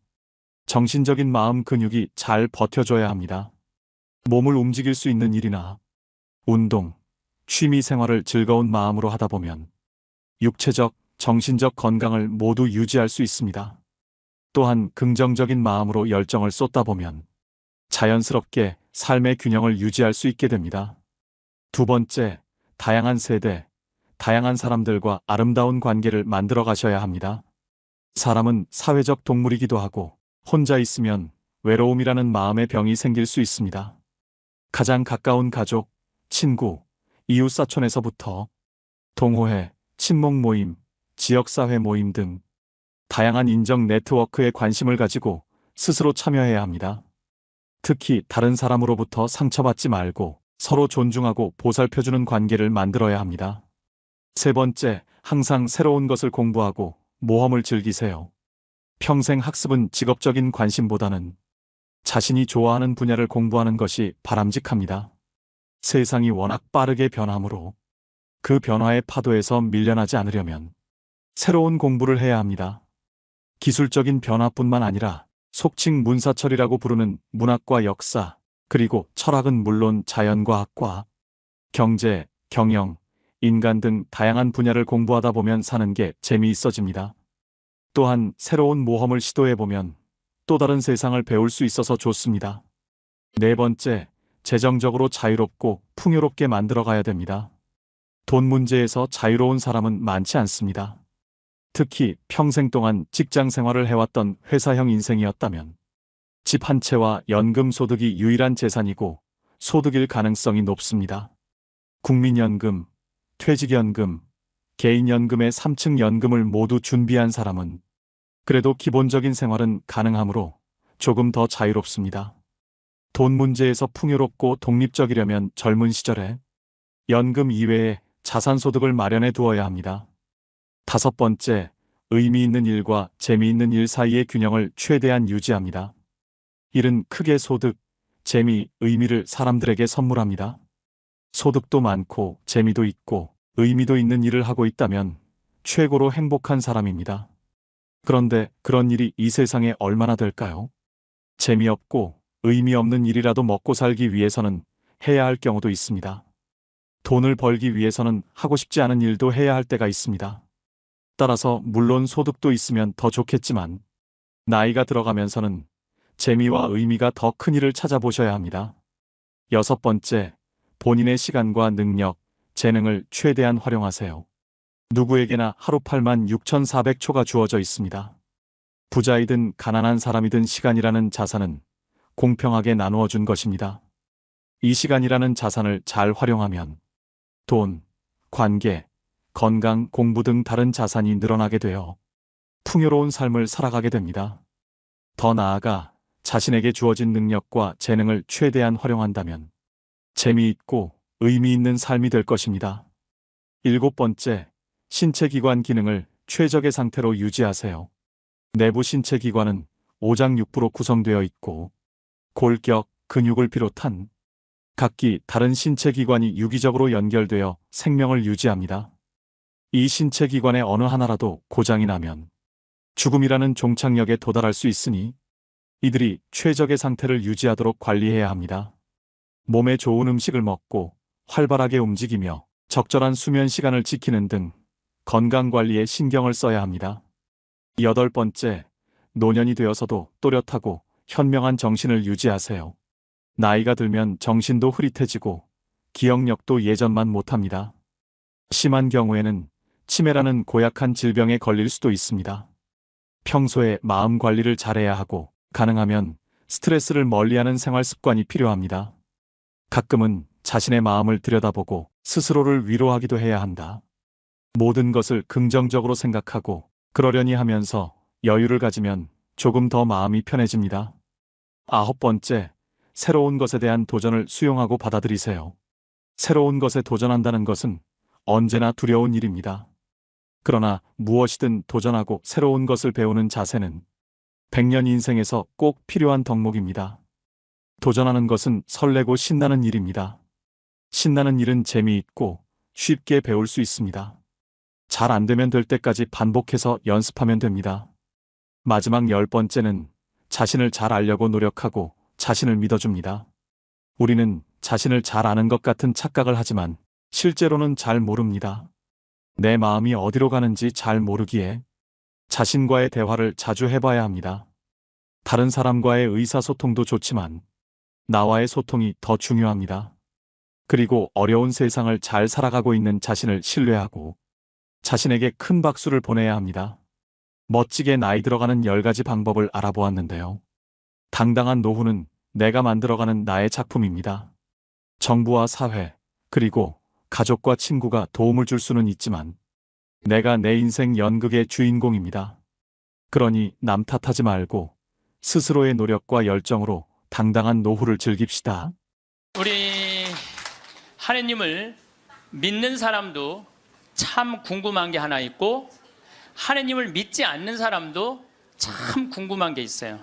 정신적인 마음 근육이 잘 버텨줘야 합니다. 몸을 움직일 수 있는 일이나 운동, 취미 생활을 즐거운 마음으로 하다 보면 육체적, 정신적 건강을 모두 유지할 수 있습니다. 또한 긍정적인 마음으로 열정을 쏟다 보면 자연스럽게 삶의 균형을 유지할 수 있게 됩니다. 두 번째, 다양한 세대, 다양한 사람들과 아름다운 관계를 만들어 가셔야 합니다. 사람은 사회적 동물이기도 하고 혼자 있으면 외로움이라는 마음의 병이 생길 수 있습니다. 가장 가까운 가족, 친구, 이웃사촌에서부터 동호회, 친목 모임, 지역사회 모임 등 다양한 인정 네트워크에 관심을 가지고 스스로 참여해야 합니다. 특히 다른 사람으로부터 상처받지 말고 서로 존중하고 보살펴주는 관계를 만들어야 합니다. 세 번째, 항상 새로운 것을 공부하고 모험을 즐기세요. 평생 학습은 직업적인 관심보다는 자신이 좋아하는 분야를 공부하는 것이 바람직합니다. 세상이 워낙 빠르게 변하므로 그 변화의 파도에서 밀려나지 않으려면 새로운 공부를 해야 합니다. 기술적인 변화뿐만 아니라 속칭 문사철이라고 부르는 문학과 역사, 그리고 철학은 물론 자연과학과 경제, 경영, 인간 등 다양한 분야를 공부하다 보면 사는 게 재미있어집니다. 또한 새로운 모험을 시도해보면 또 다른 세상을 배울 수 있어서 좋습니다. 네 번째, 재정적으로 자유롭고 풍요롭게 만들어가야 됩니다. 돈 문제에서 자유로운 사람은 많지 않습니다. 특히 평생 동안 직장 생활을 해왔던 회사형 인생이었다면 집 한 채와 연금 소득이 유일한 재산이고 소득일 가능성이 높습니다. 국민연금, 퇴직연금, 개인연금의 3층 연금을 모두 준비한 사람은 그래도 기본적인 생활은 가능하므로 조금 더 자유롭습니다. 돈 문제에서 풍요롭고 독립적이려면 젊은 시절에 연금 이외에 자산소득을 마련해 두어야 합니다. 다섯 번째, 의미 있는 일과 재미있는 일 사이의 균형을 최대한 유지합니다. 일은 크게 소득, 재미, 의미를 사람들에게 선물합니다. 소득도 많고 재미도 있고 의미도 있는 일을 하고 있다면 최고로 행복한 사람입니다. 그런데 그런 일이 이 세상에 얼마나 될까요? 재미없고 의미 없는 일이라도 먹고 살기 위해서는 해야 할 경우도 있습니다. 돈을 벌기 위해서는 하고 싶지 않은 일도 해야 할 때가 있습니다. 따라서 물론 소득도 있으면 더 좋겠지만 나이가 들어가면서는 재미와 의미가 더 큰 일을 찾아보셔야 합니다. 여섯 번째, 본인의 시간과 능력, 재능을 최대한 활용하세요. 누구에게나 하루 86,400초가 주어져 있습니다. 부자이든 가난한 사람이든 시간이라는 자산은 공평하게 나누어 준 것입니다. 이 시간이라는 자산을 잘 활용하면 돈, 관계, 건강, 공부 등 다른 자산이 늘어나게 되어 풍요로운 삶을 살아가게 됩니다. 더 나아가 자신에게 주어진 능력과 재능을 최대한 활용한다면 재미있고 의미 있는 삶이 될 것입니다. 일곱 번째, 신체기관 기능을 최적의 상태로 유지하세요. 내부 신체기관은 오장육부로 구성되어 있고 골격, 근육을 비롯한 각기 다른 신체기관이 유기적으로 연결되어 생명을 유지합니다. 이 신체기관의 어느 하나라도 고장이 나면 죽음이라는 종착역에 도달할 수 있으니 이들이 최적의 상태를 유지하도록 관리해야 합니다. 몸에 좋은 음식을 먹고 활발하게 움직이며 적절한 수면 시간을 지키는 등 건강관리에 신경을 써야 합니다. 여덟 번째, 노년이 되어서도 또렷하고 현명한 정신을 유지하세요. 나이가 들면 정신도 흐릿해지고 기억력도 예전만 못합니다. 심한 경우에는 치매라는 고약한 질병에 걸릴 수도 있습니다. 평소에 마음 관리를 잘해야 하고 가능하면 스트레스를 멀리하는 생활 습관이 필요합니다. 가끔은 자신의 마음을 들여다보고 스스로를 위로하기도 해야 한다. 모든 것을 긍정적으로 생각하고 그러려니 하면서 여유를 가지면 조금 더 마음이 편해집니다. 아홉 번째, 새로운 것에 대한 도전을 수용하고 받아들이세요. 새로운 것에 도전한다는 것은 언제나 두려운 일입니다. 그러나 무엇이든 도전하고 새로운 것을 배우는 자세는 100년 인생에서 꼭 필요한 덕목입니다. 도전하는 것은 설레고 신나는 일입니다. 신나는 일은 재미있고 쉽게 배울 수 있습니다. 잘 안 되면 될 때까지 반복해서 연습하면 됩니다. 마지막 10번째는 자신을 잘 알려고 노력하고 자신을 믿어줍니다. 우리는 자신을 잘 아는 것 같은 착각을 하지만 실제로는 잘 모릅니다. 내 마음이 어디로 가는지 잘 모르기에 자신과의 대화를 자주 해봐야 합니다. 다른 사람과의 의사소통도 좋지만 나와의 소통이 더 중요합니다. 그리고 어려운 세상을 잘 살아가고 있는 자신을 신뢰하고 자신에게 큰 박수를 보내야 합니다. 멋지게 나이 들어가는 10가지 방법을 알아보았는데요. 당당한 노후는 내가 만들어가는 나의 작품입니다. 정부와 사회, 그리고 가족과 친구가 도움을 줄 수는 있지만 내가 내 인생 연극의 주인공입니다. 그러니 남 탓하지 말고 스스로의 노력과 열정으로 당당한 노후를 즐깁시다. 우리 하느님을 믿는 사람도 참 궁금한 게 하나 있고 하느님을 믿지 않는 사람도 참 궁금한 게 있어요.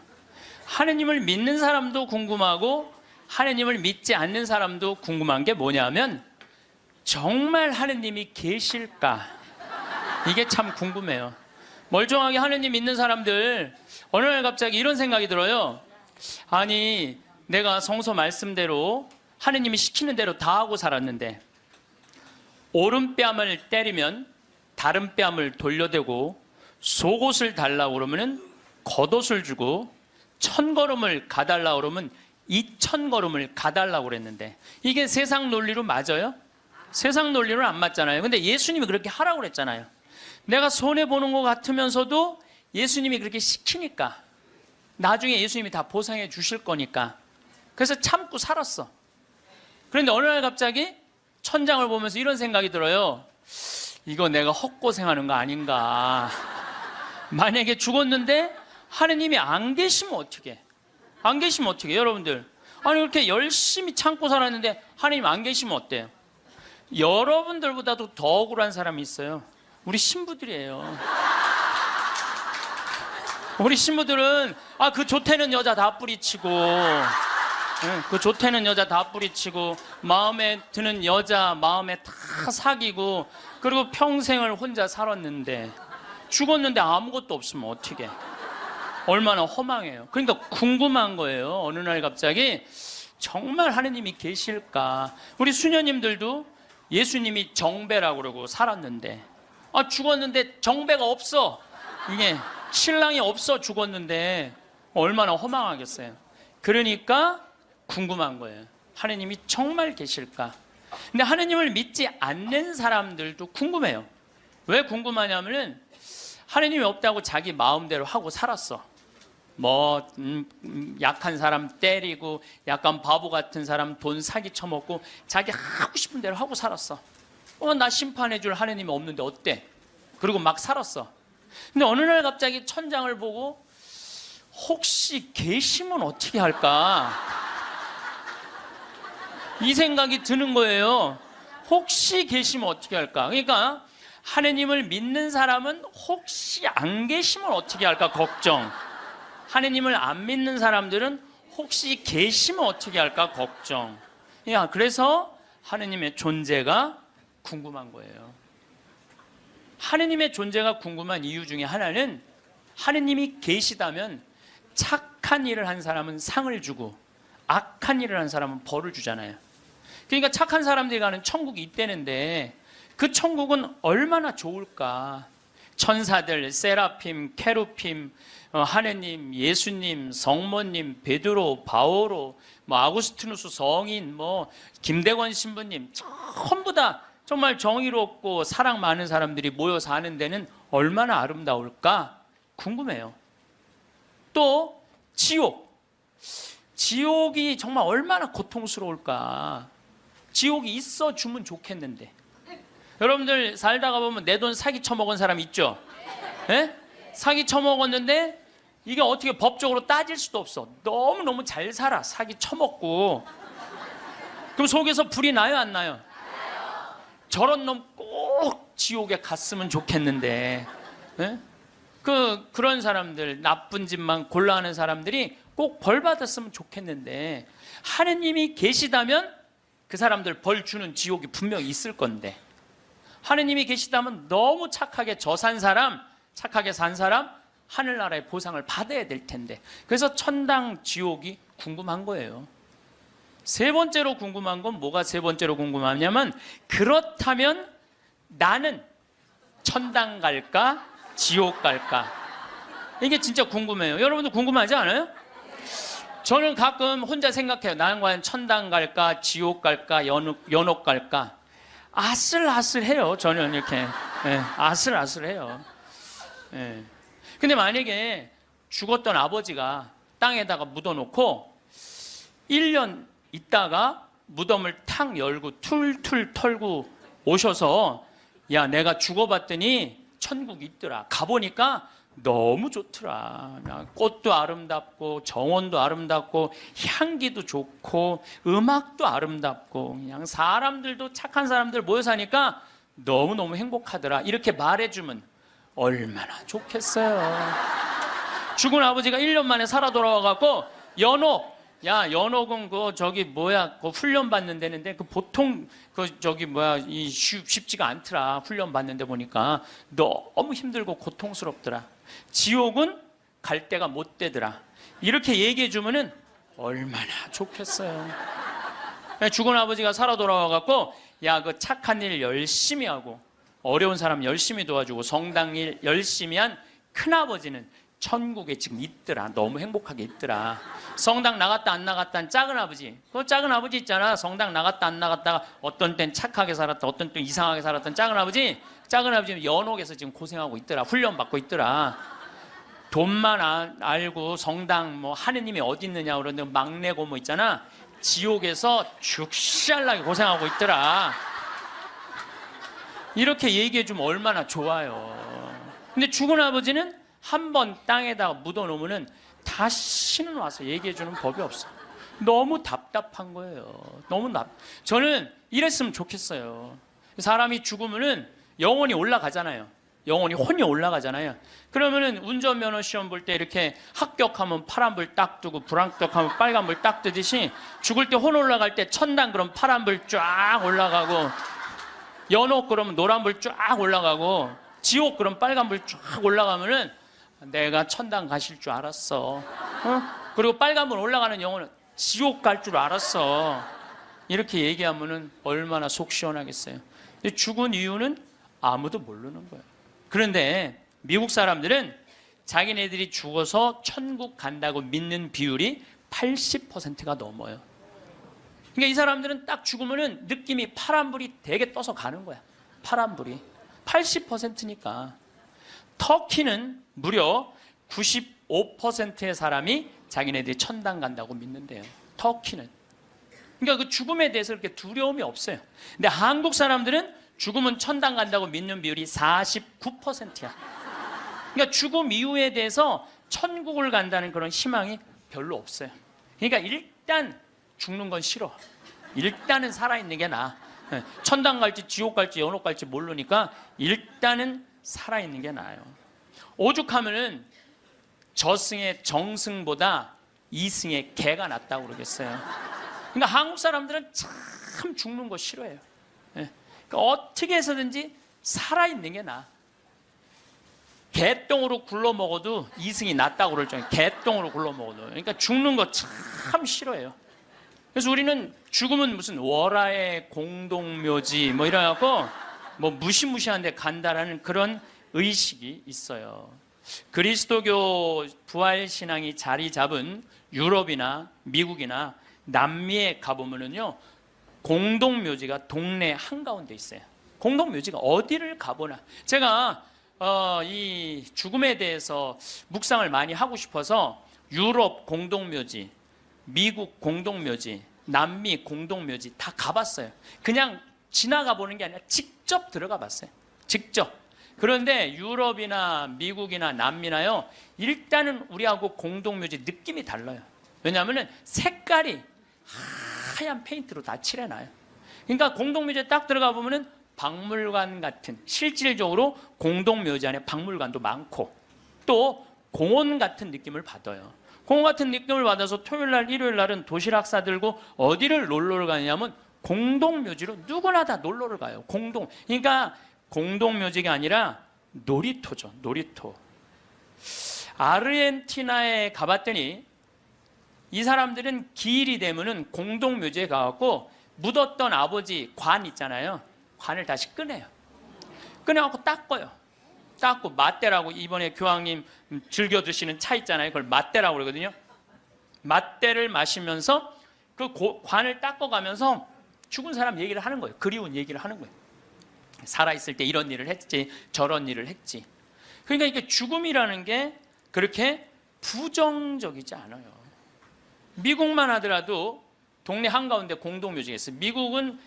하느님을 믿는 사람도 궁금하고 하느님을 믿지 않는 사람도 궁금한 게 뭐냐면 정말 하느님이 계실까? 이게 참 궁금해요. 멀쩡하게 하느님 믿는 사람들 어느 날 갑자기 이런 생각이 들어요. 아니 내가 성서 말씀대로 하느님이 시키는 대로 다 하고 살았는데 오른뺨을 때리면 다른 뺨을 돌려대고 속옷을 달라고 그러면은 겉옷을 주고 1000걸음을 가달라고 그러면 2000걸음을 가달라고 그랬는데 이게 세상 논리로 맞아요? 세상 논리로 안 맞잖아요. 근데 예수님이 그렇게 하라고 그랬잖아요. 내가 손해보는 것 같으면서도 예수님이 그렇게 시키니까 나중에 예수님이 다 보상해 주실 거니까 그래서 참고 살았어. 그런데 어느 날 갑자기 천장을 보면서 이런 생각이 들어요. 이거 내가 헛고생하는 거 아닌가. 만약에 죽었는데 하느님이 안 계시면 어떻게? 안 계시면 어떻게? 여러분들, 아니 그렇게 열심히 참고 살았는데 하느님 안 계시면 어때요? 여러분들보다도 더 억울한 사람이 있어요. 우리 신부들이에요. 우리 신부들은 그 좋다는 여자 다 뿌리치고 그 좋다는 여자 다 뿌리치고 마음에 드는 여자 마음에 다 사귀고 그리고 평생을 혼자 살았는데 죽었는데 아무것도 없으면 어떻게? 얼마나 허망해요. 그러니까 궁금한 거예요. 어느 날 갑자기 정말 하느님이 계실까? 우리 수녀님들도 예수님이 정배라고 그러고 살았는데 죽었는데 정배가 없어. 이게 신랑이 없어 죽었는데 얼마나 허망하겠어요. 그러니까 궁금한 거예요. 하느님이 정말 계실까? 근데 하느님을 믿지 않는 사람들도 궁금해요. 왜 궁금하냐면은 하느님이 없다고 자기 마음대로 하고 살았어. 약한 사람 때리고 약간 바보 같은 사람 돈 사기 쳐먹고 자기 하고 싶은 대로 하고 살았어. 나 심판해 줄 하느님이 없는데 어때? 그리고 막 살았어. 근데 어느 날 갑자기 천장을 보고 혹시 계시면 어떻게 할까? 이 생각이 드는 거예요. 혹시 계시면 어떻게 할까? 그러니까 하느님을 믿는 사람은 혹시 안 계시면 어떻게 할까 걱정. 하느님을 안 믿는 사람들은 혹시 계시면 어떻게 할까 걱정. 그래서 하느님의 존재가 궁금한 거예요. 하느님의 존재가 궁금한 이유 중에 하나는 하느님이 계시다면 착한 일을 한 사람은 상을 주고 악한 일을 한 사람은 벌을 주잖아요. 그러니까 착한 사람들이 가는 천국이 있다는데 그 천국은 얼마나 좋을까. 천사들, 세라핌, 케루핌, 하느님, 예수님, 성모님, 베드로, 바오로, 아구스티누스 성인, 김대건 신부님 전부 다 정말 정의롭고 사랑 많은 사람들이 모여 사는 데는 얼마나 아름다울까 궁금해요. 또 지옥이 정말 얼마나 고통스러울까. 지옥이 있어 주면 좋겠는데. 여러분들 살다가 보면 내 돈 사기 쳐먹은 사람 있죠? 네? 사기 쳐먹었는데 이게 어떻게 법적으로 따질 수도 없어. 너무너무 잘 살아. 사기 쳐먹고. 그럼 속에서 불이 나요 안 나요? 저런 놈 꼭 지옥에 갔으면 좋겠는데. 네? 그런 사람들, 나쁜 짓만 골라하는 사람들이 꼭 벌 받았으면 좋겠는데 하느님이 계시다면 그 사람들 벌 주는 지옥이 분명히 있을 건데 하느님이 계시다면 너무 착하게 산 사람 하늘나라의 보상을 받아야 될 텐데 그래서 천당 지옥이 궁금한 거예요. 세 번째로 궁금한 건 뭐가 세 번째로 궁금하냐면 그렇다면 나는 천당 갈까 지옥 갈까 이게 진짜 궁금해요. 여러분도 궁금하지 않아요? 저는 가끔 혼자 생각해요. 나는 과연 천당 갈까 지옥 갈까 연옥 갈까 아슬아슬해요. 저는 이렇게 아슬아슬해요. 근데 만약에 죽었던 아버지가 땅에다가 묻어놓고 1년 있다가 무덤을 탁 열고 툴툴 털고 오셔서 야 내가 죽어봤더니 천국이 있더라. 가보니까 너무 좋더라. 꽃도 아름답고 정원도 아름답고 향기도 좋고 음악도 아름답고 그냥 사람들도 착한 사람들 모여 사니까 너무너무 행복하더라. 이렇게 말해주면 얼마나 좋겠어요. 죽은 아버지가 1년 만에 살아 돌아와갖고 연옥은 그 훈련 받는 데는데 보통 쉽지가 않더라. 훈련 받는데 보니까 너무 힘들고 고통스럽더라. 지옥은 갈 데가 못 되더라. 이렇게 얘기해 주면은 얼마나 좋겠어요. 죽은 아버지가 살아 돌아와갖고 야, 그 착한 일 열심히 하고 어려운 사람 열심히 도와주고 성당 일 열심히 한 큰아버지는 천국에 지금 있더라. 너무 행복하게 있더라. 성당 나갔다 안 나갔다 한 작은 아버지, 그 작은 아버지 있잖아. 성당 나갔다 안 나갔다가 어떤 땐 착하게 살았다, 어떤 땐 이상하게 살았던 작은 아버지는 연옥에서 지금 고생하고 있더라. 훈련 받고 있더라. 돈만 알고 성당 뭐 하느님이 어디 있느냐 그러는데 막내 고모 있잖아. 지옥에서 죽시알나게 고생하고 있더라. 이렇게 얘기해 주면 얼마나 좋아요. 근데 죽은 아버지는 한 번 땅에다가 묻어놓으면 다시는 와서 얘기해 주는 법이 없어. 너무 답답한 거예요. 저는 이랬으면 좋겠어요. 사람이 죽으면은 영혼이 올라가잖아요. 영혼이 혼이 올라가잖아요. 그러면은 운전면허 시험 볼 때 이렇게 합격하면 파란불 딱 뜨고 불합격하면 빨간불 딱 뜨듯이 죽을 때 혼 올라갈 때 천당 그럼 파란불 쫙 올라가고, 연옥 그러면 노란불 쫙 올라가고, 지옥 그럼 빨간불 쫙 올라가면은 내가 천당 가실 줄 알았어. 그리고 빨간불 올라가는 영혼은 지옥 갈 줄 알았어. 이렇게 얘기하면은 얼마나 속 시원하겠어요. 근데 죽은 이유는 아무도 모르는 거예요. 그런데 미국 사람들은 자기네들이 죽어서 천국 간다고 믿는 비율이 80%가 넘어요. 그러니까 이 사람들은 딱 죽으면은 느낌이 파란불이 되게 떠서 가는 거야. 파란불이 80%니까. 터키는 무려 95%의 사람이 자기네들이 천당 간다고 믿는데요. 터키는. 그러니까 그 죽음에 대해서 그렇게 두려움이 없어요. 근데 한국 사람들은 죽으면 천당 간다고 믿는 비율이 49%야. 그러니까 죽음 이후에 대해서 천국을 간다는 그런 희망이 별로 없어요. 그러니까 일단 죽는 건 싫어. 일단은 살아있는 게 나아. 천당 갈지 지옥 갈지 연옥 갈지 모르니까 일단은 살아있는 게 나아요. 오죽하면은 저승의 정승보다 이승의 개가 낫다고 그러겠어요. 그러니까 한국 사람들은 참 죽는 거 싫어해요. 그러니까 어떻게 해서든지 살아있는 게 나아. 개똥으로 굴러 먹어도 이승이 낫다고 그럴 정도로 개똥으로 굴러 먹어도. 그러니까 죽는 거 참 싫어해요. 그래서 우리는 죽으면 무슨 월화의 공동묘지 뭐 이래갖고 뭐 무시무시한 데 간다라는 그런 의식이 있어요. 그리스도교 부활신앙이 자리 잡은 유럽이나 미국이나 남미에 가보면은요, 공동묘지가 동네 한가운데 있어요. 공동묘지가 어디를 가보나. 제가 이 죽음에 대해서 묵상을 많이 하고 싶어서 유럽 공동묘지, 미국 공동묘지, 남미 공동묘지 다 가봤어요. 그냥 지나가 보는 게 아니라 직접 들어가 봤어요. 직접. 그런데 유럽이나 미국이나 남미나요, 일단은 우리하고 공동묘지 느낌이 달라요. 왜냐하면 색깔이 하얀 페인트로 다 칠해놔요. 그러니까 공동묘지에 딱 들어가 보면은 박물관 같은, 실질적으로 공동묘지 안에 박물관도 많고 또 공원 같은 느낌을 받아요. 공원 같은 느낌을 받아서 토요일날 일요일날은 도시락 싸들고 어디를 놀러를 가냐면 공동묘지로 누구나 다 놀러를 가요. 그러니까 공동묘지가 아니라 놀이터죠. 놀이터. 아르헨티나에 가봤더니 이 사람들은 기일이 되면은 공동묘지에 가갖고 묻었던 아버지 관 있잖아요. 관을 다시 꺼내요. 꺼내갖고 닦아요. 닦고 맛대라고, 이번에 교황님 즐겨 드시는 차 있잖아요. 그걸 맛대라고 그러거든요. 맛대를 마시면서 그 관을 닦아가면서 죽은 사람 얘기를 하는 거예요. 그리운 얘기를 하는 거예요. 살아있을 때 이런 일을 했지, 저런 일을 했지. 그러니까 이게 죽음이라는 게 그렇게 부정적이지 않아요. 미국만 하더라도 동네 한가운데 공동묘지가 있어요. 미국은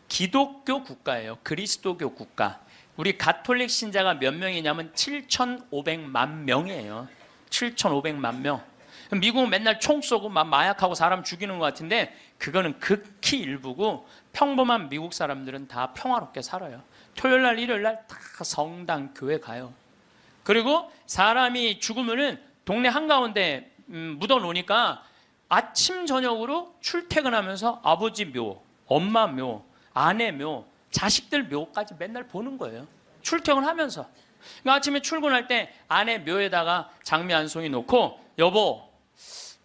기독교 국가예요. 그리스도교 국가. 우리 가톨릭 신자가 몇 명이냐면 7,500만 명이에요. 7,500만 명. 미국은 맨날 총 쏘고 막 마약하고 사람 죽이는 것 같은데 그거는 극히 일부고 평범한 미국 사람들은 다 평화롭게 살아요. 토요일날 일요일날 다 성당 교회 가요. 그리고 사람이 죽으면은 동네 한가운데 묻어놓으니까 아침 저녁으로 출퇴근하면서 아버지 묘, 엄마 묘, 아내 묘, 자식들 묘까지 맨날 보는 거예요. 출퇴근하면서. 그러니까 아침에 출근할 때 아내 묘에다가 장미 한 송이 놓고, 여보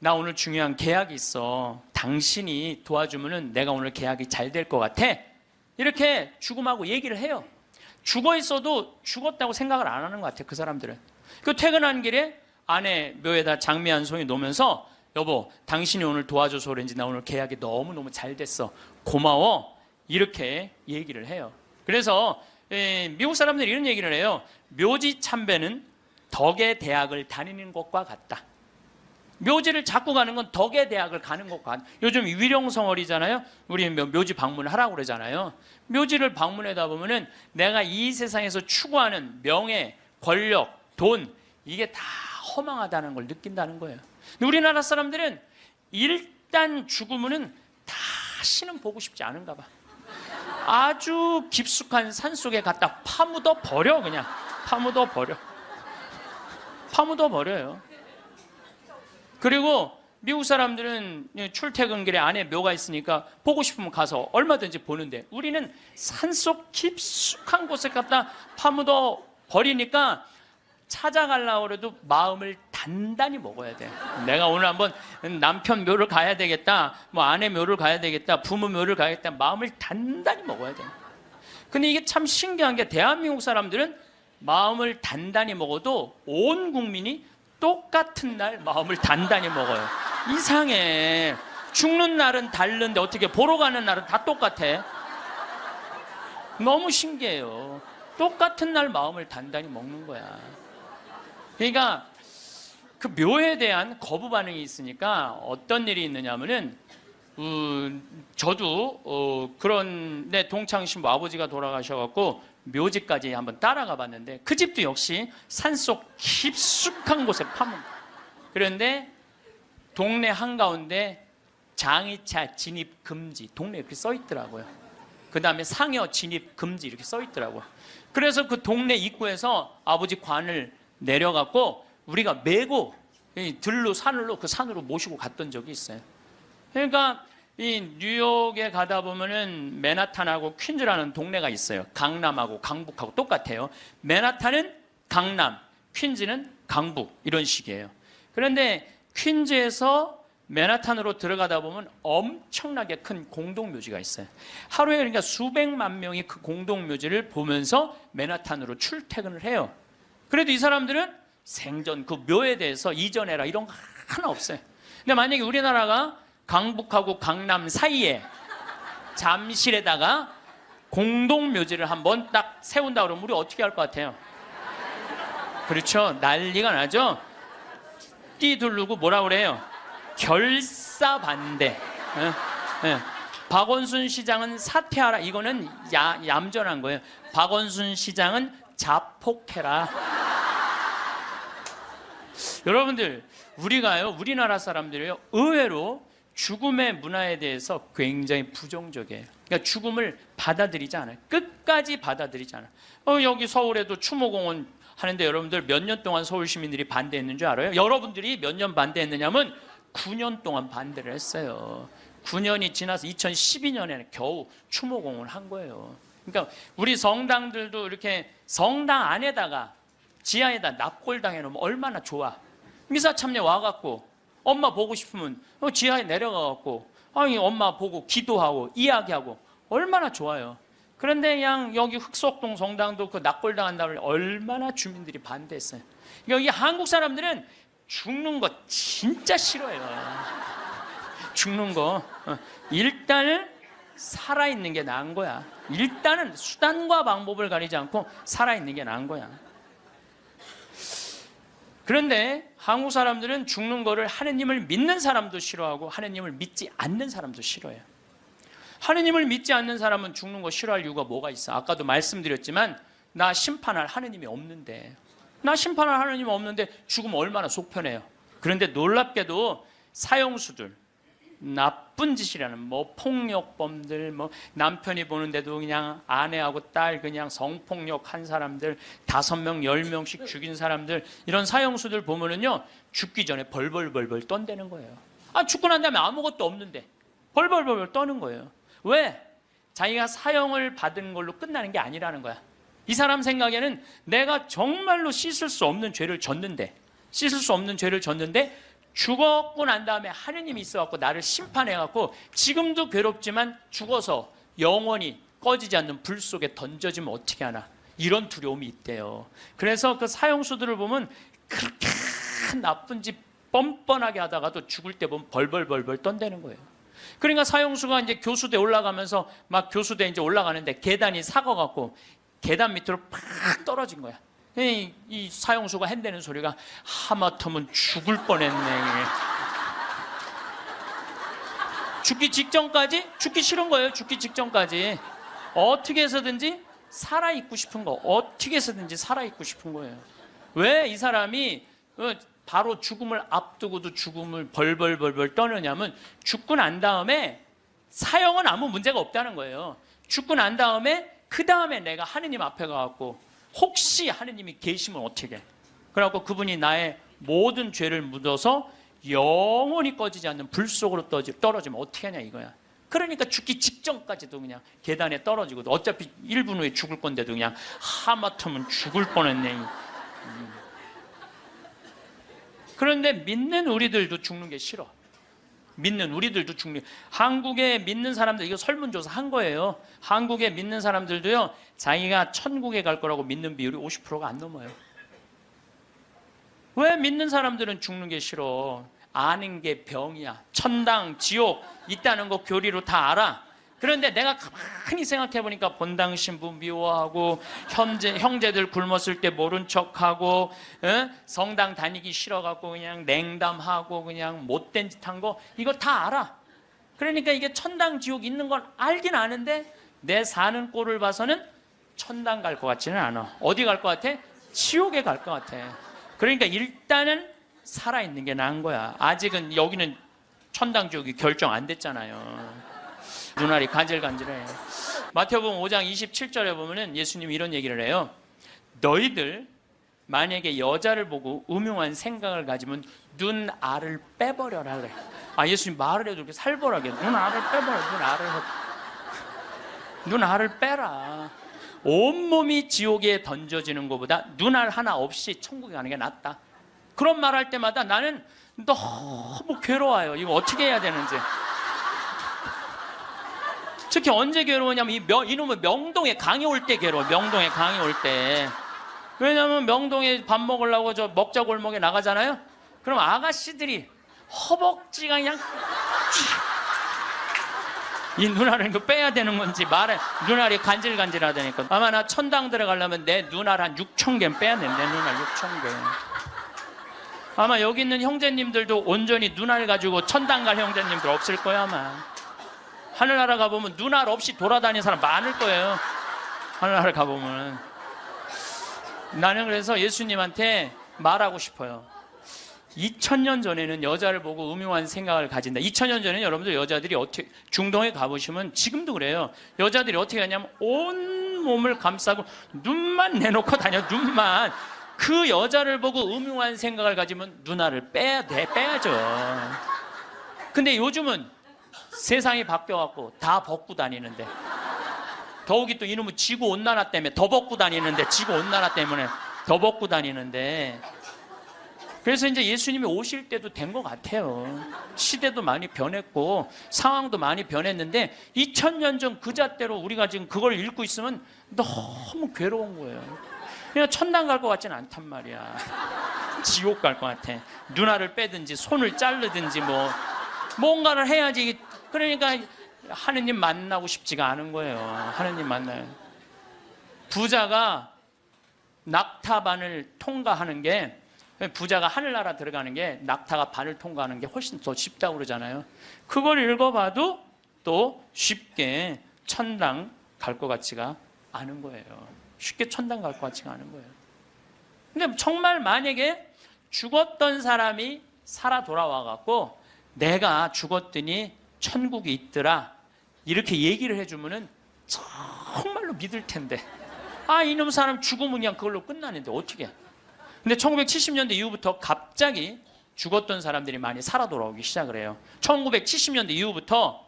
나 오늘 중요한 계약이 있어. 당신이 도와주면은 내가 오늘 계약이 잘 될 것 같아. 이렇게 죽음하고 얘기를 해요. 죽어 있어도 죽었다고 생각을 안 하는 것 같아요. 그 사람들은. 그 퇴근하는 길에 아내 묘에다 장미 한 송이 놓으면서 여보, 당신이 오늘 도와줘서 그런지 나 오늘 계약이 너무너무 잘 됐어. 고마워. 이렇게 얘기를 해요. 그래서 미국 사람들이 이런 얘기를 해요. 묘지 참배는 덕의 대학을 다니는 것과 같다. 묘지를 자꾸 가는 건 덕의 대학을 가는 것과 같다. 요즘 위령성월이잖아요. 우리 묘지 방문을 하라고 그러잖아요. 묘지를 방문하다 보면은 내가 이 세상에서 추구하는 명예, 권력, 돈, 이게 다 허망하다는 걸 느낀다는 거예요. 근데 우리나라 사람들은 일단 죽으면은 다시는 보고 싶지 않은가 봐. 아주 깊숙한 산속에 갖다 파묻어 버려. 그냥 파묻어 버려요. 그리고 미국 사람들은 출퇴근길에 안에 묘가 있으니까 보고 싶으면 가서 얼마든지 보는데, 우리는 산속 깊숙한 곳에 갖다 파묻어 버리니까 찾아가려고 해도 마음을 단단히 먹어야 돼. 내가 오늘 한번 남편 묘를 가야 되겠다, 뭐 아내 묘를 가야 되겠다, 부모 묘를 가야겠다, 마음을 단단히 먹어야 돼. 근데 이게 참 신기한 게, 대한민국 사람들은 마음을 단단히 먹어도 온 국민이 똑같은 날 마음을 단단히 먹어요. 이상해. 죽는 날은 다른데 어떻게 보러 가는 날은 다 똑같아? 너무 신기해요. 똑같은 날 마음을 단단히 먹는 거야. 그러니까 그 묘에 대한 거부 반응이 있으니까 어떤 일이 있느냐면은 저도 그런 내 동창 신부 아버지가 돌아가셔갖고 묘지까지 한번 따라가 봤는데, 그 집도 역시 산속 깊숙한 곳에 파문. 그런데 동네 한가운데 장의차 진입 금지, 동네에 이렇게 써 있더라고요. 그 다음에 상여 진입 금지 이렇게 써 있더라고요. 그래서 그 동네 입구에서 아버지 관을 내려갖고 우리가 메고 들로 산으로, 그 산으로 모시고 갔던 적이 있어요. 그러니까 이 뉴욕에 가다 보면은 맨하탄하고 퀸즈라는 동네가 있어요. 강남하고 강북하고 똑같아요. 맨하탄은 강남, 퀸즈는 강북, 이런 식이에요. 그런데 퀸즈에서 맨하탄으로 들어가다 보면 엄청나게 큰 공동묘지가 있어요. 하루에 그러니까 수백만 명이 그 공동묘지를 보면서 맨하탄으로 출퇴근을 해요. 그래도 이 사람들은 생전 그 묘에 대해서 이전해라 이런 거 하나 없어요. 근데 만약에 우리나라가 강북하고 강남 사이에 잠실에다가 공동묘지를 한번 딱 세운다 그러면 우리 어떻게 할 것 같아요? 그렇죠. 난리가 나죠. 뛰두르고 뭐라 그래요? 결사반대. 박원순 시장은 사퇴하라. 이거는 얌전한 거예요. 박원순 시장은 자폭해라. 여러분들, 우리가요, 우리나라 사람들이요, 의외로 죽음의 문화에 대해서 굉장히 부정적이에요. 그러니까 죽음을 받아들이지 않아요. 끝까지 받아들이지 않아요. 여기 서울에도 추모공원 하는데 여러분들 몇 년 동안 서울 시민들이 반대했는 줄 알아요? 여러분들이 몇 년 반대했느냐면 9년 동안 반대를 했어요. 9년이 지나서 2012년에 겨우 추모공원을 한 거예요. 그러니까 우리 성당들도 이렇게 성당 안에다가 지하에다 납골당 해놓으면 얼마나 좋아. 미사 참여 와갖고 엄마 보고 싶으면 지하에 내려가갖고 엄마 보고 기도하고 이야기하고 얼마나 좋아요. 그런데 그냥 여기 흑석동 성당도 그 납골당 한다고 얼마나 주민들이 반대했어요. 여기 한국 사람들은 죽는 거 진짜 싫어해요. 죽는 거. 일단은 살아있는 게 나은 거야. 일단은 수단과 방법을 가리지 않고 살아있는 게 나은 거야. 그런데 한국 사람들은 죽는 거를 하느님을 믿는 사람도 싫어하고 하느님을 믿지 않는 사람도 싫어해요. 하느님을 믿지 않는 사람은 죽는 거 싫어할 이유가 뭐가 있어? 아까도 말씀드렸지만 나 심판할 하느님이 없는데, 나 심판할 하느님이 없는데 죽으면 얼마나 속편해요. 그런데 놀랍게도 사형수들, 나쁜 짓이라는 뭐 폭력범들, 뭐 남편이 보는데도 그냥 아내하고 딸 그냥 성폭력한 사람들, 5명, 10명씩 죽인 사람들, 이런 사형수들 보면은요 죽기 전에 벌벌벌벌 떤다는 거예요. 죽고 난 다음에 아무것도 없는데 벌벌벌벌 떠는 거예요. 왜? 자기가 사형을 받은 걸로 끝나는 게 아니라는 거야. 이 사람 생각에는 내가 정말로 씻을 수 없는 죄를 졌는데 죽었고 난 다음에 하느님이 있어갖고 나를 심판해갖고 지금도 괴롭지만 죽어서 영원히 꺼지지 않는 불 속에 던져지면 어떻게 하나, 이런 두려움이 있대요. 그래서 그 사형수들을 보면 그렇게 나쁜 짓 뻔뻔하게 하다가도 죽을 때 보면 벌벌벌벌 떤다는 거예요. 그러니까 사형수가 이제 교수대 올라가면서 막 교수대 이제 올라가는데 계단이 삭아갖고 계단 밑으로 팍 떨어진 거야. 이 사형수가 핸대는 소리가 하마터면 죽을 뻔했네. 죽기 직전까지 죽기 싫은 거예요. 죽기 직전까지 어떻게 해서든지 살아있고 싶은 거, 어떻게 해서든지 살아있고 싶은 거예요. 왜 이 사람이 바로 죽음을 앞두고도 죽음을 벌벌벌벌 떠느냐면, 죽고 난 다음에 사형은 아무 문제가 없다는 거예요. 죽고 난 다음에 그 다음에 내가 하느님 앞에 가갖고 혹시 하느님이 계시면 어떻게 해? 그래갖고 그분이 나의 모든 죄를 묻어서 영원히 꺼지지 않는 불 속으로 떨어지면 어떻게 하냐 이거야. 그러니까 죽기 직전까지도 그냥 계단에 떨어지고, 어차피 1분 후에 죽을 건데도 그냥 하마터면 죽을 뻔했네. 그런데 믿는 우리들도 죽는 게 싫어. 믿는 우리들도 죽는. 한국에 믿는 사람들, 이거 설문조사 한 거예요. 한국에 믿는 사람들도요, 자기가 천국에 갈 거라고 믿는 비율이 50%가 안 넘어요. 왜 믿는 사람들은 죽는 게 싫어? 아는 게 병이야. 천당, 지옥 있다는 거 교리로 다 알아. 그런데 내가 가만히 생각해 보니까 본당 신부 미워하고, 형제들 굶었을 때 모른 척하고, 성당 다니기 싫어갖고 그냥 냉담하고 그냥 못된 짓 한 거, 이거 다 알아. 그러니까 이게 천당 지옥 있는 건 알긴 아는데 내 사는 꼴을 봐서는 천당 갈 것 같지는 않아. 어디 갈 것 같아? 지옥에 갈 것 같아. 그러니까 일단은 살아있는 게 나은 거야. 아직은 여기는 천당 지옥이 결정 안 됐잖아요. 눈알이 간질간질해. 마태복음 5장 27절에 보면은 예수님이 이런 얘기를 해요. 너희들 만약에 여자를 보고 음흉한 생각을 가지면 눈알을 빼버려라 그래. 예수님 말을 해도 이렇게 살벌하게 눈알을 빼버려. 눈알을 빼라. 온몸이 지옥에 던져지는 것보다 눈알 하나 없이 천국에 가는 게 낫다. 그런 말 할 때마다 나는 너무 괴로워요. 이거 어떻게 해야 되는지. 특히 언제 괴로우냐면 이놈의 명동에 강의 올 때 괴로워. 명동에 강의 올 때. 왜냐면 명동에 밥 먹으려고 저 먹자 골목에 나가잖아요. 그럼 아가씨들이 허벅지가 그냥 이 눈알을 이거 빼야 되는 건지 눈알이 간질간질하다니까. 아마 나 천당 들어가려면 내 눈알 한 6,000개는 빼야 돼. 내 눈알 6,000개. 아마 여기 있는 형제님들도 온전히 눈알 가지고 천당 갈 형제님들 없을 거야 아마. 하늘나라 가보면 눈알 없이 돌아다니는 사람 많을 거예요. 하늘나라 가보면. 나는 그래서 예수님한테 말하고 싶어요. 2000년 전에는 여자를 보고 음흉한 생각을 가진다. 2000년 전에는 여러분들 여자들이 어떻게, 중동에 가보시면 지금도 그래요. 여자들이 어떻게 하냐면 온 몸을 감싸고 눈만 내놓고 다녀. 눈만. 그 여자를 보고 음흉한 생각을 가지면 눈알을 빼야죠. 근데 요즘은 세상이 바뀌어갖고 다 벗고 다니는데, 더욱이 또 이놈의 지구온난화 때문에 더 벗고 다니는데, 지구온난화 때문에 더 벗고 다니는데, 그래서 이제 예수님이 오실 때도 된 것 같아요. 시대도 많이 변했고 상황도 많이 변했는데 2000년 전 그 잣대로 우리가 지금 그걸 읽고 있으면 너무 괴로운 거예요. 그냥 천당 갈 것 같지는 않단 말이야. 지옥 갈 것 같아. 눈알을 빼든지 손을 자르든지 뭔가를 해야지. 그러니까 하느님 만나고 싶지가 않은 거예요. 하느님 만나요. 부자가 낙타반을 통과하는 게, 부자가 하늘나라 들어가는 게 낙타가 반을 통과하는 게 훨씬 더 쉽다고 그러잖아요. 그걸 읽어봐도 또 쉽게 천당 갈 것 같지가 않은 거예요. 쉽게 천당 갈 것 같지가 않은 거예요. 근데 정말 만약에 죽었던 사람이 살아 돌아와갖고 내가 죽었더니 천국이 있더라 이렇게 얘기를 해주면은 정말로 믿을 텐데, 이놈 사람 죽으면 그냥 그걸로 끝나는데 어떻게. 근데 1970년대 이후부터 갑자기 죽었던 사람들이 많이 살아 돌아오기 시작을 해요. 1970년대 이후부터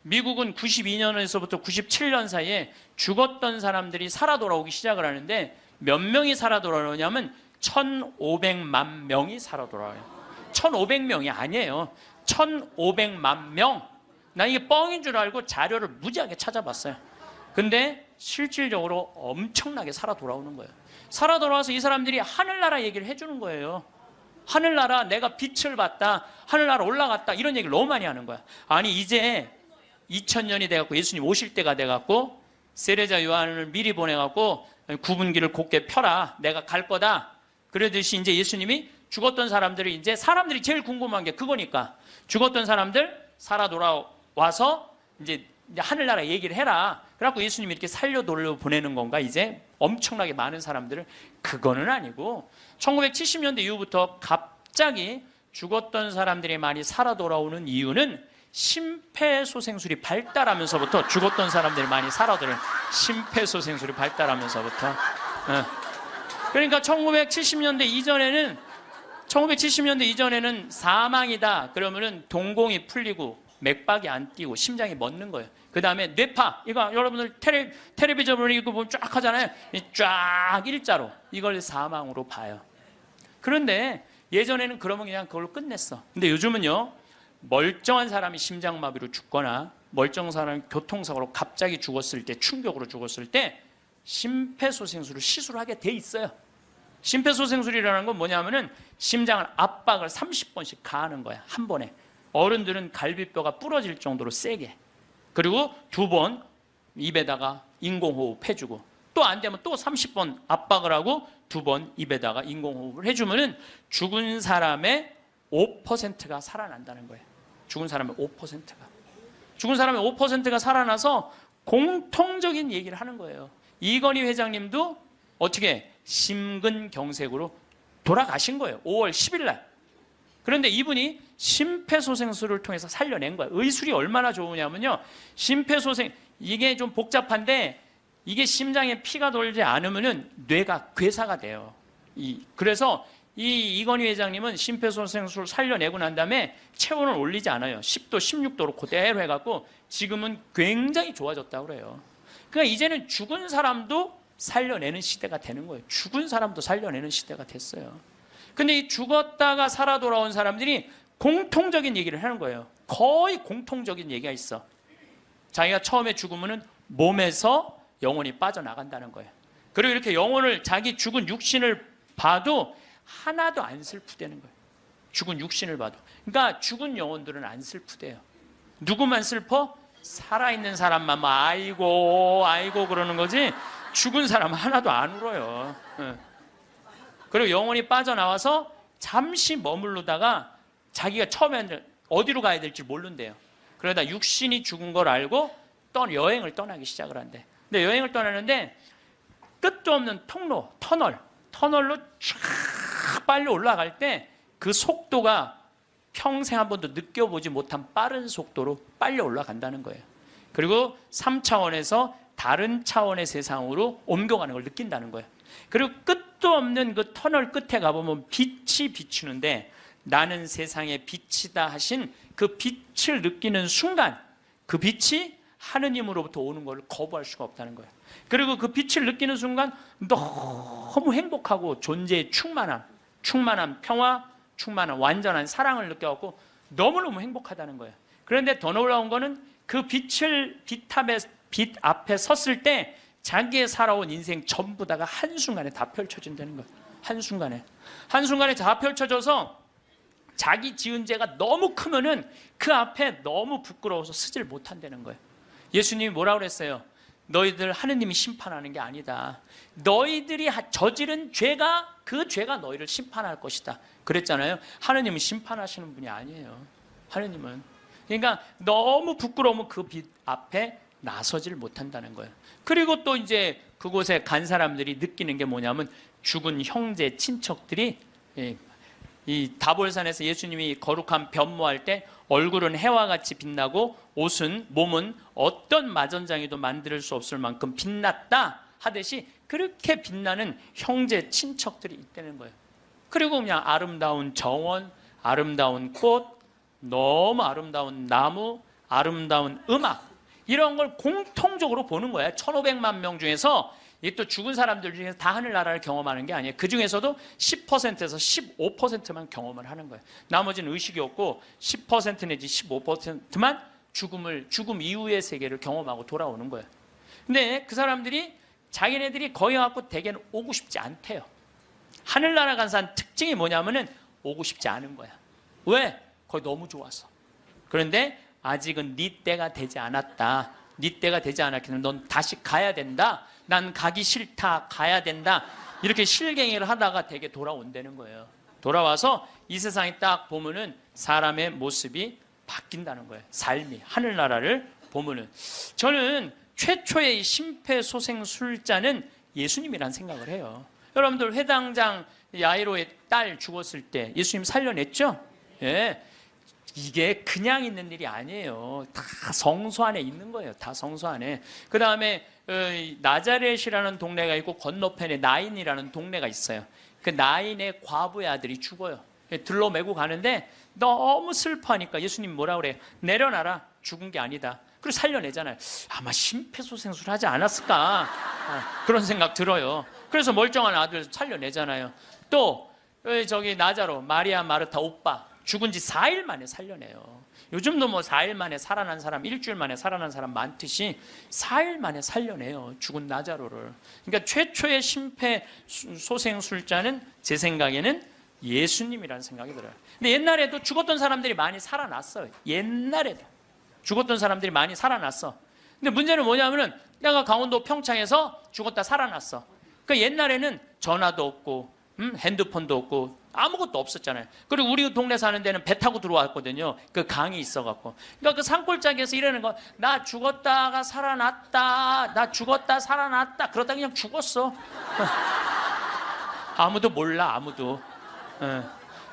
미국은 92년에서부터 97년 사이에 죽었던 사람들이 살아 돌아오기 시작을 하는데, 몇 명이 살아 돌아오냐면 1,500만 명이 살아 돌아와요. 1,500명이 아니에요. 1,500만 명. 난 이게 뻥인 줄 알고 자료를 무지하게 찾아봤어요. 근데 실질적으로 엄청나게 살아 돌아오는 거예요. 살아 돌아와서 이 사람들이 하늘나라 얘기를 해주는 거예요. 하늘나라, 내가 빛을 봤다, 하늘나라 올라갔다, 이런 얘기를 너무 많이 하는 거야. 아니 이제 2000년이 돼갖고 예수님 오실 때가 돼갖고 세례자 요한을 미리 보내갖고 구분기를 곧게 펴라, 내가 갈 거다. 그러듯이 이제 예수님이 죽었던 사람들이, 이제 사람들이 제일 궁금한 게 그거니까, 죽었던 사람들 살아 돌아와서 이제 하늘나라 얘기를 해라. 그래갖고 예수님이 이렇게 살려 돌려 보내는 건가, 이제 엄청나게 많은 사람들을? 그거는 아니고 1970년대 이후부터 갑자기 죽었던 사람들이 많이 살아 돌아오는 이유는 심폐소생술이 발달하면서부터, 죽었던 사람들이 많이 살아 돌아오는 심폐소생술이 발달하면서부터. 그러니까 1970년대 이전에는 사망이다 그러면은 동공이 풀리고 맥박이 안 뛰고 심장이 멎는 거예요. 그 다음에 뇌파, 이거 여러분들 텔레비전으로 이거 보면 쫙 하잖아요. 쫙 일자로, 이걸 사망으로 봐요. 그런데 예전에는 그러면 그냥 그걸로 끝냈어. 근데 요즘은요, 멀쩡한 사람이 심장마비로 죽거나 멀쩡한 사람이 교통사고로 갑자기 죽었을 때, 충격으로 죽었을 때 심폐소생술을 시술을 하게 돼 있어요. 심폐소생술이라는 건 뭐냐면은 심장을 압박을 30번씩 가하는 거야, 한 번에. 어른들은 갈비뼈가 부러질 정도로 세게. 그리고 2번 입에다가 인공호흡 해주고, 또 안 되면 또 30번 압박을 하고 2번 입에다가 인공호흡을 해주면은 죽은 사람의 5%가 살아난다는 거예요. 죽은 사람의 5%가 살아나서 공통적인 얘기를 하는 거예요. 이건희 회장님도 어떻게 심근경색으로 돌아가신 거예요, 5월 10일 날. 그런데 이분이 심폐소생술을 통해서 살려낸 거예요. 의술이 얼마나 좋으냐면요, 심폐소생, 이게 좀 복잡한데, 이게 심장에 피가 돌지 않으면은 뇌가 괴사가 돼요. 그래서 이건희 회장님은 심폐소생술 살려내고 난 다음에 체온을 올리지 않아요. 10도, 16도로 그대로 해갖고 지금은 굉장히 좋아졌다고 그래요. 그러니까 이제는 죽은 사람도 살려내는 시대가 되는 거예요. 죽은 사람도 살려내는 시대가 됐어요. 근데 이 죽었다가 살아 돌아온 사람들이 공통적인 얘기를 하는 거예요. 거의 공통적인 얘기가 있어. 자기가 처음에 죽으면은 몸에서 영혼이 빠져나간다는 거예요. 그리고 이렇게 영혼을, 자기 죽은 육신을 봐도 하나도 안 슬프대는 거예요. 죽은 육신을 봐도. 그러니까 죽은 영혼들은 안 슬프대요. 누구만 슬퍼? 살아있는 사람만 막 아이고 아이고 그러는 거지, 죽은 사람은 하나도 안 울어요. 그리고 영혼이 빠져나와서 잠시 머무르다가 자기가 처음에는 어디로 가야 될지 모른대요. 그러다 육신이 죽은 걸 알고 여행을 떠나기 시작을 한대. 근데 여행을 떠나는데 끝도 없는 통로, 터널로 쫙 빨리 올라갈 때 그 속도가 평생 한 번도 느껴보지 못한 빠른 속도로 빨리 올라간다는 거예요. 그리고 3차원에서 다른 차원의 세상으로 옮겨가는 걸 느낀다는 거예요. 그리고 끝도 없는 그 터널 끝에 가보면 빛이 비추는데, 나는 세상의 빛이다 하신 그 빛을 느끼는 순간, 그 빛이 하느님으로부터 오는 걸 거부할 수가 없다는 거예요. 그리고 그 빛을 느끼는 순간 너무 행복하고 존재의 충만함, 평화, 완전한 사랑을 느껴갖고 너무너무 행복하다는 거예요. 그런데 더 놀라운 거는 그 빛 앞에 섰을 때 자기의 살아온 인생 전부 다가 한순간에 다 펼쳐진다는 거예요. 한순간에 다 펼쳐져서 자기 지은 죄가 너무 크면은 그 앞에 너무 부끄러워서 서질 못한다는 거예요. 예수님이 뭐라고 그랬어요? 너희들 하느님이 심판하는 게 아니다. 너희들이 저지른 죄가, 그 죄가 너희를 심판할 것이다. 그랬잖아요. 하느님은 심판하시는 분이 아니에요. 하느님은. 그러니까 너무 부끄러우면 그 빛 앞에 나서질 못한다는 거예요. 그리고 또 이제 그곳에 간 사람들이 느끼는 게 뭐냐면, 죽은 형제, 친척들이 이 다볼산에서 예수님이 거룩한 변모할 때 얼굴은 해와 같이 빛나고 몸은 어떤 마전장이도 만들 수 없을 만큼 빛났다 하듯이 그렇게 빛나는 형제, 친척들이 있다는 거예요. 그리고 그냥 아름다운 정원, 아름다운 꽃, 너무 아름다운 나무, 아름다운 음악, 이런 걸 공통적으로 보는 거예요. 1,500만 명 중에서 이게 또 죽은 사람들 중에서 다 하늘나라를 경험하는 게 아니에요. 그 중에서도 10%에서 15%만 경험을 하는 거예요. 나머지는 의식이 없고 10% 내지 15%만 죽음 이후의 세계를 경험하고 돌아오는 거예요. 근데 그 사람들이 자기네들이 거기 갖고 대개는 오고 싶지 않대요. 하늘나라 간 사람 특징이 뭐냐면은 오고 싶지 않은 거야. 왜? 거기 너무 좋아서. 그런데 아직은 네 때가 되지 않았다. 네 때가 되지 않았기 때문에 넌 다시 가야 된다. 난 가기 싫다. 가야 된다. 이렇게 실갱이를 하다가 되게 돌아온다는 거예요. 돌아와서 이 세상에 딱 보면은 사람의 모습이 바뀐다는 거예요. 삶이 하늘나라를 보면은 저는 최초의 심폐소생술자는 예수님이라는 생각을 해요. 여러분들 회당장 야이로의 딸 죽었을 때 예수님 살려냈죠? 예. 이게 그냥 있는 일이 아니에요. 다 성소 안에 있는 거예요. 다 성소 안에. 그 다음에 나자렛이라는 동네가 있고 건너편에 나인이라는 동네가 있어요. 그 나인의 과부의 아들이 죽어요. 들로 메고 가는데 너무 슬퍼하니까 예수님 뭐라 그래요? 내려놔라. 죽은 게 아니다. 그리고 살려내잖아요. 아마 심폐소생술 하지 않았을까? 그런 생각 들어요. 그래서 멀쩡한 아들 살려내잖아요. 또 저기 나자로 마리아 마르타 오빠 죽은 지 4일 만에 살려내요. 요즘도 뭐 4일 만에 살아난 사람, 일주일 만에 살아난 사람 많듯이 4일 만에 살려내요. 죽은 나자로를. 그러니까 최초의 심폐소생술자는 제 생각에는 예수님이라는 생각이 들어요. 근데 옛날에도 죽었던 사람들이 많이 살아났어요. 옛날에도 죽었던 사람들이 많이 살아났어. 근데 문제는 뭐냐면은 내가 강원도 평창에서 죽었다 살아났어. 그러니까 옛날에는 전화도 없고 핸드폰도 없고 아무것도 없었잖아요. 그리고 우리 동네 사는 데는 배 타고 들어왔거든요. 그 강이 있어갖고. 그러니까 그 산골짜기에서 이러는 거, 나 죽었다가 살아났다. 나 죽었다 살아났다. 그러다 그냥 죽었어. 아무도 몰라, 아무도.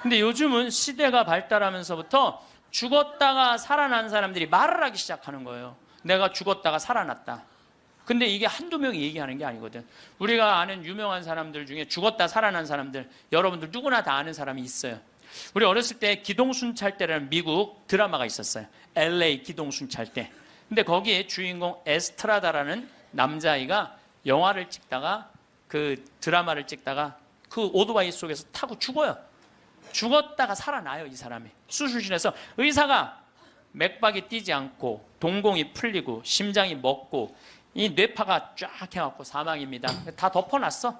근데 요즘은 시대가 발달하면서부터 죽었다가 살아난 사람들이 말을 하기 시작하는 거예요. 내가 죽었다가 살아났다. 근데 이게 한두 명이 얘기하는 게 아니거든. 우리가 아는 유명한 사람들 중에 죽었다 살아난 사람들, 여러분들 누구나 다 아는 사람이 있어요. 우리 어렸을 때 기동순찰대라는 미국 드라마가 있었어요. LA 기동순찰대. 근데 거기에 주인공 에스트라다라는 남자아이가 영화를 찍다가 그 드라마를 찍다가 그 오토바이 속에서 타고 죽어요. 죽었다가 살아나요, 이 사람이. 수술실에서 의사가 맥박이 뛰지 않고 동공이 풀리고 심장이 멎고 이 뇌파가 쫙 해갖고 사망입니다. 다 덮어놨어.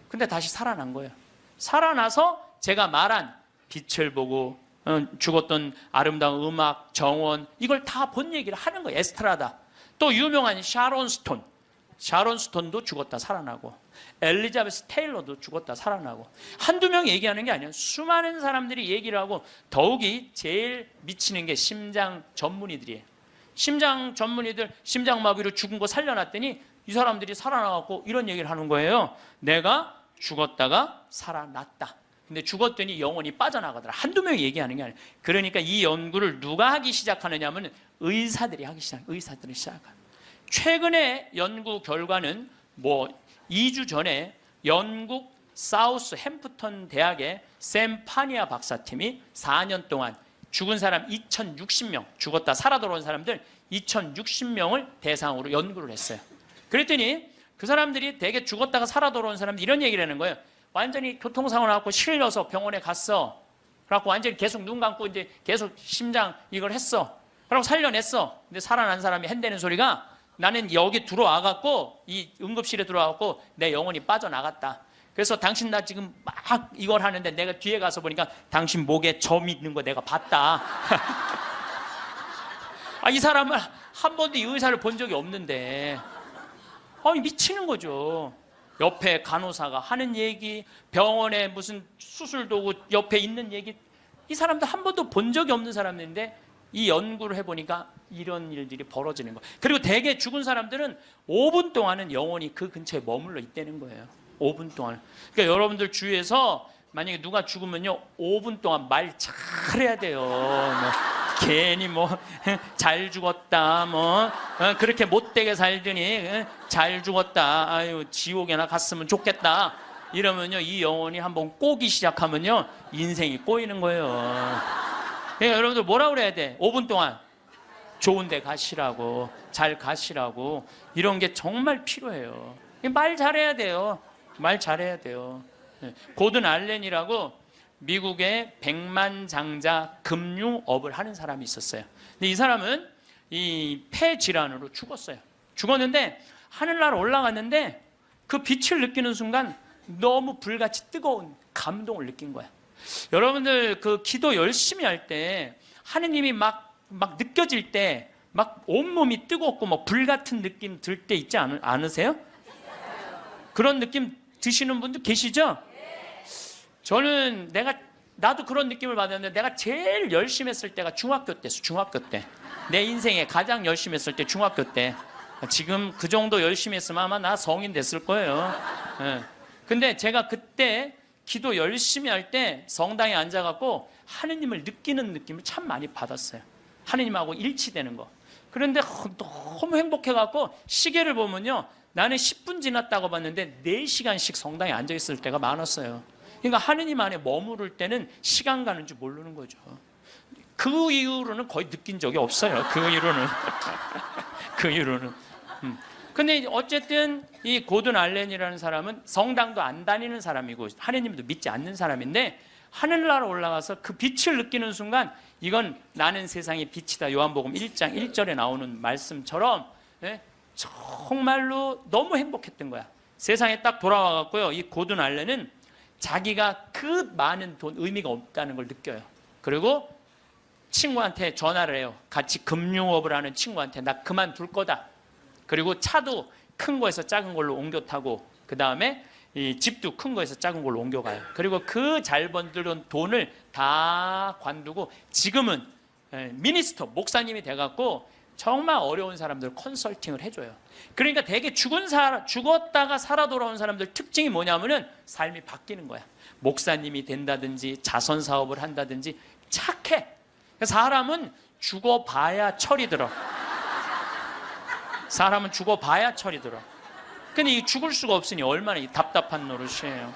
근데 다시 살아난 거예요. 살아나서 제가 말한 빛을 보고 죽었던 아름다운 음악, 정원 이걸 다 본 얘기를 하는 거예요. 에스트라다. 또 유명한 샤론 스톤. 샤론 스톤도 죽었다 살아나고 엘리자베스 테일러도 죽었다 살아나고 한두 명 얘기하는 게 아니에요. 수많은 사람들이 얘기를 하고 더욱이 제일 미치는 게 심장 전문의들이에요. 심장 전문의들 심장마비로 죽은 거 살려놨더니 이 사람들이 살아나갖고 이런 얘기를 하는 거예요. 내가 죽었다가 살아났다. 근데 죽었더니 영혼이 빠져나가더라. 한두 명이 얘기하는 게 아니에요. 그러니까 이 연구를 누가 하기 시작하느냐 하면 의사들이 하기 시작해요. 의사들이 시작해요. 최근에 연구 결과는 2주 전에 영국 사우스 햄프턴 대학의 샘 파니아 박사팀이 4년 동안 죽은 사람 2060명, 죽었다 살아 돌아온 사람들 2060명을 대상으로 연구를 했어요. 그랬더니 그 사람들이 대개 죽었다가 살아 돌아온 사람들 이런 얘기를 하는 거예요. 완전히 교통사고 나고 실려서 병원에 갔어. 그래갖고 완전히 계속 눈 감고 이제 계속 심장 이걸 했어. 그러고 살려냈어. 근데 살아난 사람이 한다는 소리가 나는 여기 들어와갖고 이 응급실에 들어와갖고 내 영혼이 빠져나갔다. 그래서 당신 나 지금 막 이걸 하는데 내가 뒤에 가서 보니까 당신 목에 점 있는 거 내가 봤다. 이 사람은 한 번도 이 의사를 본 적이 없는데 미치는 거죠. 옆에 간호사가 하는 얘기, 병원에 무슨 수술 도구 옆에 있는 얘기, 이 사람도 한 번도 본 적이 없는 사람인데 이 연구를 해보니까 이런 일들이 벌어지는 거예요. 그리고 대개 죽은 사람들은 5분 동안은 영원히 그 근처에 머물러 있다는 거예요. 5분 동안. 그러니까 여러분들 주위에서 만약에 누가 죽으면요 5분 동안 말 잘해야 돼요. 괜히 잘 죽었다 그렇게 못되게 살더니 잘 죽었다, 아유 지옥에나 갔으면 좋겠다 이러면요 이 영혼이 한번 꼬기 시작하면요 인생이 꼬이는 거예요. 그러니까 여러분들 뭐라 그래야 돼? 5분 동안 좋은 데 가시라고, 잘 가시라고, 이런 게 정말 필요해요. 말 잘해야 돼요. 말 잘해야 돼요. 고든 알렌이라고 미국의 백만장자 금융업을 하는 사람이 있었어요. 근데 이 사람은 이 폐 질환으로 죽었어요. 죽었는데 하늘나라 올라갔는데 그 빛을 느끼는 순간 너무 불같이 뜨거운 감동을 느낀 거야. 여러분들 그 기도 열심히 할 때 하느님이 막 느껴질 때 막 온몸이 뜨겁고 뭐 불 같은 느낌 들 때 있지 않으세요? 그런 느낌 드시는 분도 계시죠? 저는 나도 그런 느낌을 받았는데 내가 제일 열심히 했을 때가 중학교 때였어. 중학교 때. 내 인생에 가장 열심히 했을 때 중학교 때. 지금 그 정도 열심히 했으면 아마 나 성인 됐을 거예요. 근데 제가 그때 기도 열심히 할 때 성당에 앉아갖고 하느님을 느끼는 느낌을 참 많이 받았어요. 하느님하고 일치되는 거. 그런데 너무 행복해갖고 시계를 보면요. 나는 10분 지났다고 봤는데 4시간씩 성당에 앉아있을 때가 많았어요. 그러니까 하느님 안에 머무를 때는 시간 가는 줄 모르는 거죠. 그 이후로는 거의 느낀 적이 없어요. 그 이후로는. 그 이후로는. 근데 어쨌든 이 고든 알렌이라는 사람은 성당도 안 다니는 사람이고 하느님도 믿지 않는 사람인데 하늘나라 올라가서 그 빛을 느끼는 순간 이건 나는 세상의 빛이다. 요한복음 1장 1절에 나오는 말씀처럼 정말로 너무 행복했던 거야. 세상에 딱 돌아와갖고요. 이 고든 알렌은 자기가 그 많은 돈 의미가 없다는 걸 느껴요. 그리고 친구한테 전화를 해요. 같이 금융업을 하는 친구한테 나 그만둘 거다. 그리고 차도 큰 거에서 작은 걸로 옮겨 타고 그 다음에 이 집도 큰 거에서 작은 걸로 옮겨가요. 그리고 그 잘 번들은 돈을 다 관두고 지금은 미니스터, 목사님이 돼갖고 정말 어려운 사람들 컨설팅을 해줘요. 그러니까 되게 죽었다가 살아 돌아온 사람들 특징이 뭐냐면은 삶이 바뀌는 거야. 목사님이 된다든지 자선 사업을 한다든지 착해. 사람은 죽어봐야 철이 들어. 사람은 죽어봐야 철이 들어. 근데 이 죽을 수가 없으니 얼마나 답답한 노릇이에요.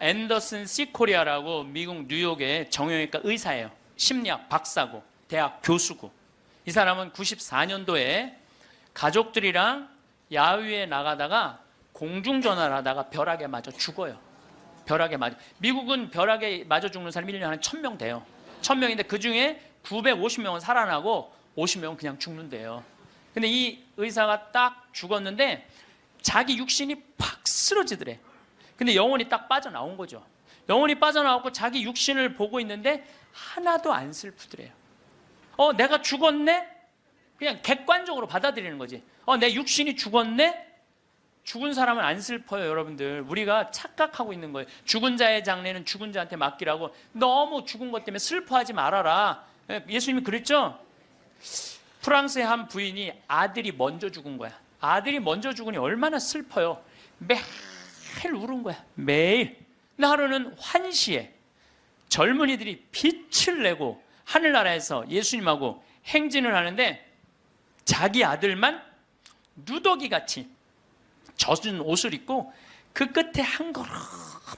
앤더슨 시코리아라고 미국 뉴욕의 정형외과 의사예요. 심리학 박사고 대학 교수고. 이 사람은 94년도에 가족들이랑 야외에 나가다가 공중전화를 하다가 벼락에 맞아 죽어요. 벼락에 맞아. 미국은 벼락에 맞아 죽는 사람이 1년에 한 1000명 돼요. 1000명인데 그중에 950명은 살아나고 50명은 그냥 죽는데요. 근데 이 의사가 딱 죽었는데 자기 육신이 팍 쓰러지더래. 근데 영혼이 딱 빠져나온 거죠. 영혼이 빠져나왔고 자기 육신을 보고 있는데 하나도 안 슬프더래요. 내가 죽었네? 그냥 객관적으로 받아들이는 거지. 내 육신이 죽었네? 죽은 사람은 안 슬퍼요, 여러분들. 우리가 착각하고 있는 거예요. 죽은 자의 장례는 죽은 자한테 맡기라고. 너무 죽은 것 때문에 슬퍼하지 말아라. 예수님이 그랬죠? 프랑스의 한 부인이 아들이 먼저 죽은 거야. 아들이 먼저 죽으니 얼마나 슬퍼요. 매일 울은 거야. 매일. 근데 하루는 환시에 젊은이들이 빛을 내고 하늘나라에서 예수님하고 행진을 하는데 자기 아들만 누더기같이 젖은 옷을 입고 그 끝에 한 걸음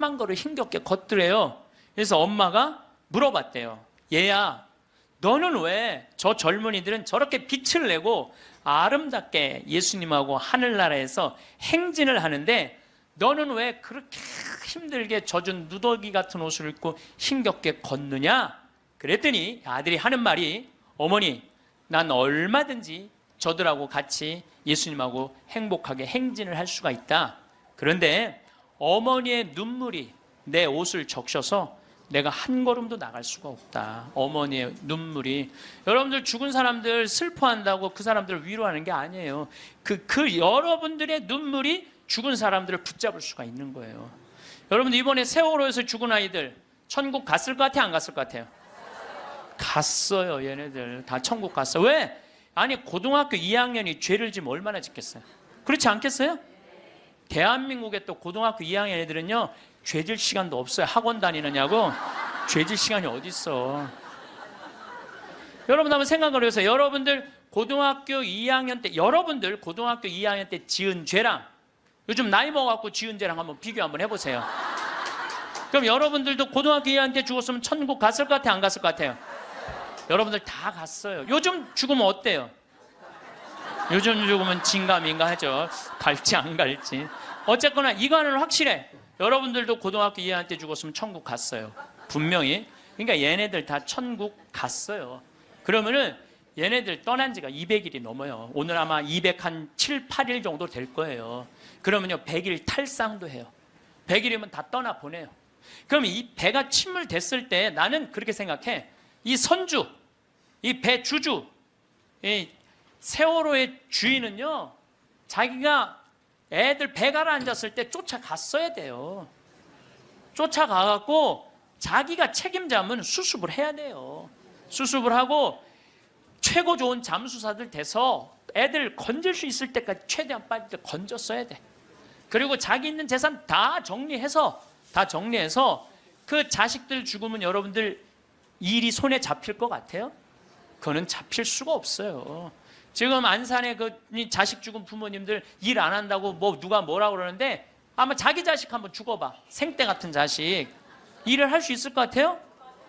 한 걸음 힘겹게 걷더래요. 그래서 엄마가 물어봤대요. 얘야, 너는 왜 저 젊은이들은 저렇게 빛을 내고 아름답게 예수님하고 하늘나라에서 행진을 하는데 너는 왜 그렇게 힘들게 젖은 누더기 같은 옷을 입고 힘겹게 걷느냐? 그랬더니 아들이 하는 말이 어머니, 난 얼마든지 저들하고 같이 예수님하고 행복하게 행진을 할 수가 있다. 그런데 어머니의 눈물이 내 옷을 적셔서 내가 한 걸음도 나갈 수가 없다. 어머니의 눈물이. 여러분들 죽은 사람들 슬퍼한다고 그 사람들을 위로하는 게 아니에요. 그 여러분들의 눈물이 죽은 사람들을 붙잡을 수가 있는 거예요. 여러분들 이번에 세월호에서 죽은 아이들 천국 갔을 것 같아요? 안 갔을 것 같아요? 갔어요. 얘네들 다 천국 갔어. 왜? 아니 고등학교 2학년이 죄를 지면 얼마나 짓겠어요? 그렇지 않겠어요? 대한민국의 또 고등학교 2학년 애들은요 죄질 시간도 없어요. 학원 다니느냐고 죄질 시간이 어디 있어. 여러분 한번 생각을 해보세요. 여러분들 고등학교 2학년 때 지은 죄랑 요즘 나이 먹어갖고 지은 죄랑 한번 비교 한번 해보세요. 그럼 여러분들도 고등학교 2학년 때 죽었으면 천국 갔을 것 같아요? 안 갔을 것 같아요? 여러분들 다 갔어요. 요즘 죽으면 어때요? 요즘 죽으면 진감인가 하죠. 갈지 안 갈지. 어쨌거나 이거는 확실해. 여러분들도 고등학교 2학년 때 죽었으면 천국 갔어요. 분명히. 그러니까 얘네들 다 천국 갔어요. 그러면은 얘네들 떠난 지가 200일이 넘어요. 오늘 아마 207, 8일 정도 될 거예요. 그러면요 100일 탈상도 해요. 100일이면 다 떠나 보내요. 그럼 이 배가 침몰됐을 때 나는 그렇게 생각해. 이 선주, 이 배 주주, 이 세월호의 주인은요 자기가 애들 배 가라앉았을 때 쫓아갔어야 돼요. 쫓아가갖고 자기가 책임자면 수습을 해야 돼요. 수습을 하고 최고 좋은 잠수사들 돼서 애들 건질 수 있을 때까지 최대한 빨리 건졌어야 돼. 그리고 자기 있는 재산 다 정리해서 그 자식들 죽으면 여러분들 일이 손에 잡힐 것 같아요? 그거는 잡힐 수가 없어요. 지금 안산에 그 자식 죽은 부모님들 일 안 한다고 뭐 누가 뭐라고 그러는데 아마 자기 자식 한번 죽어봐. 생떼 같은 자식. 일을 할 수 있을 것 같아요?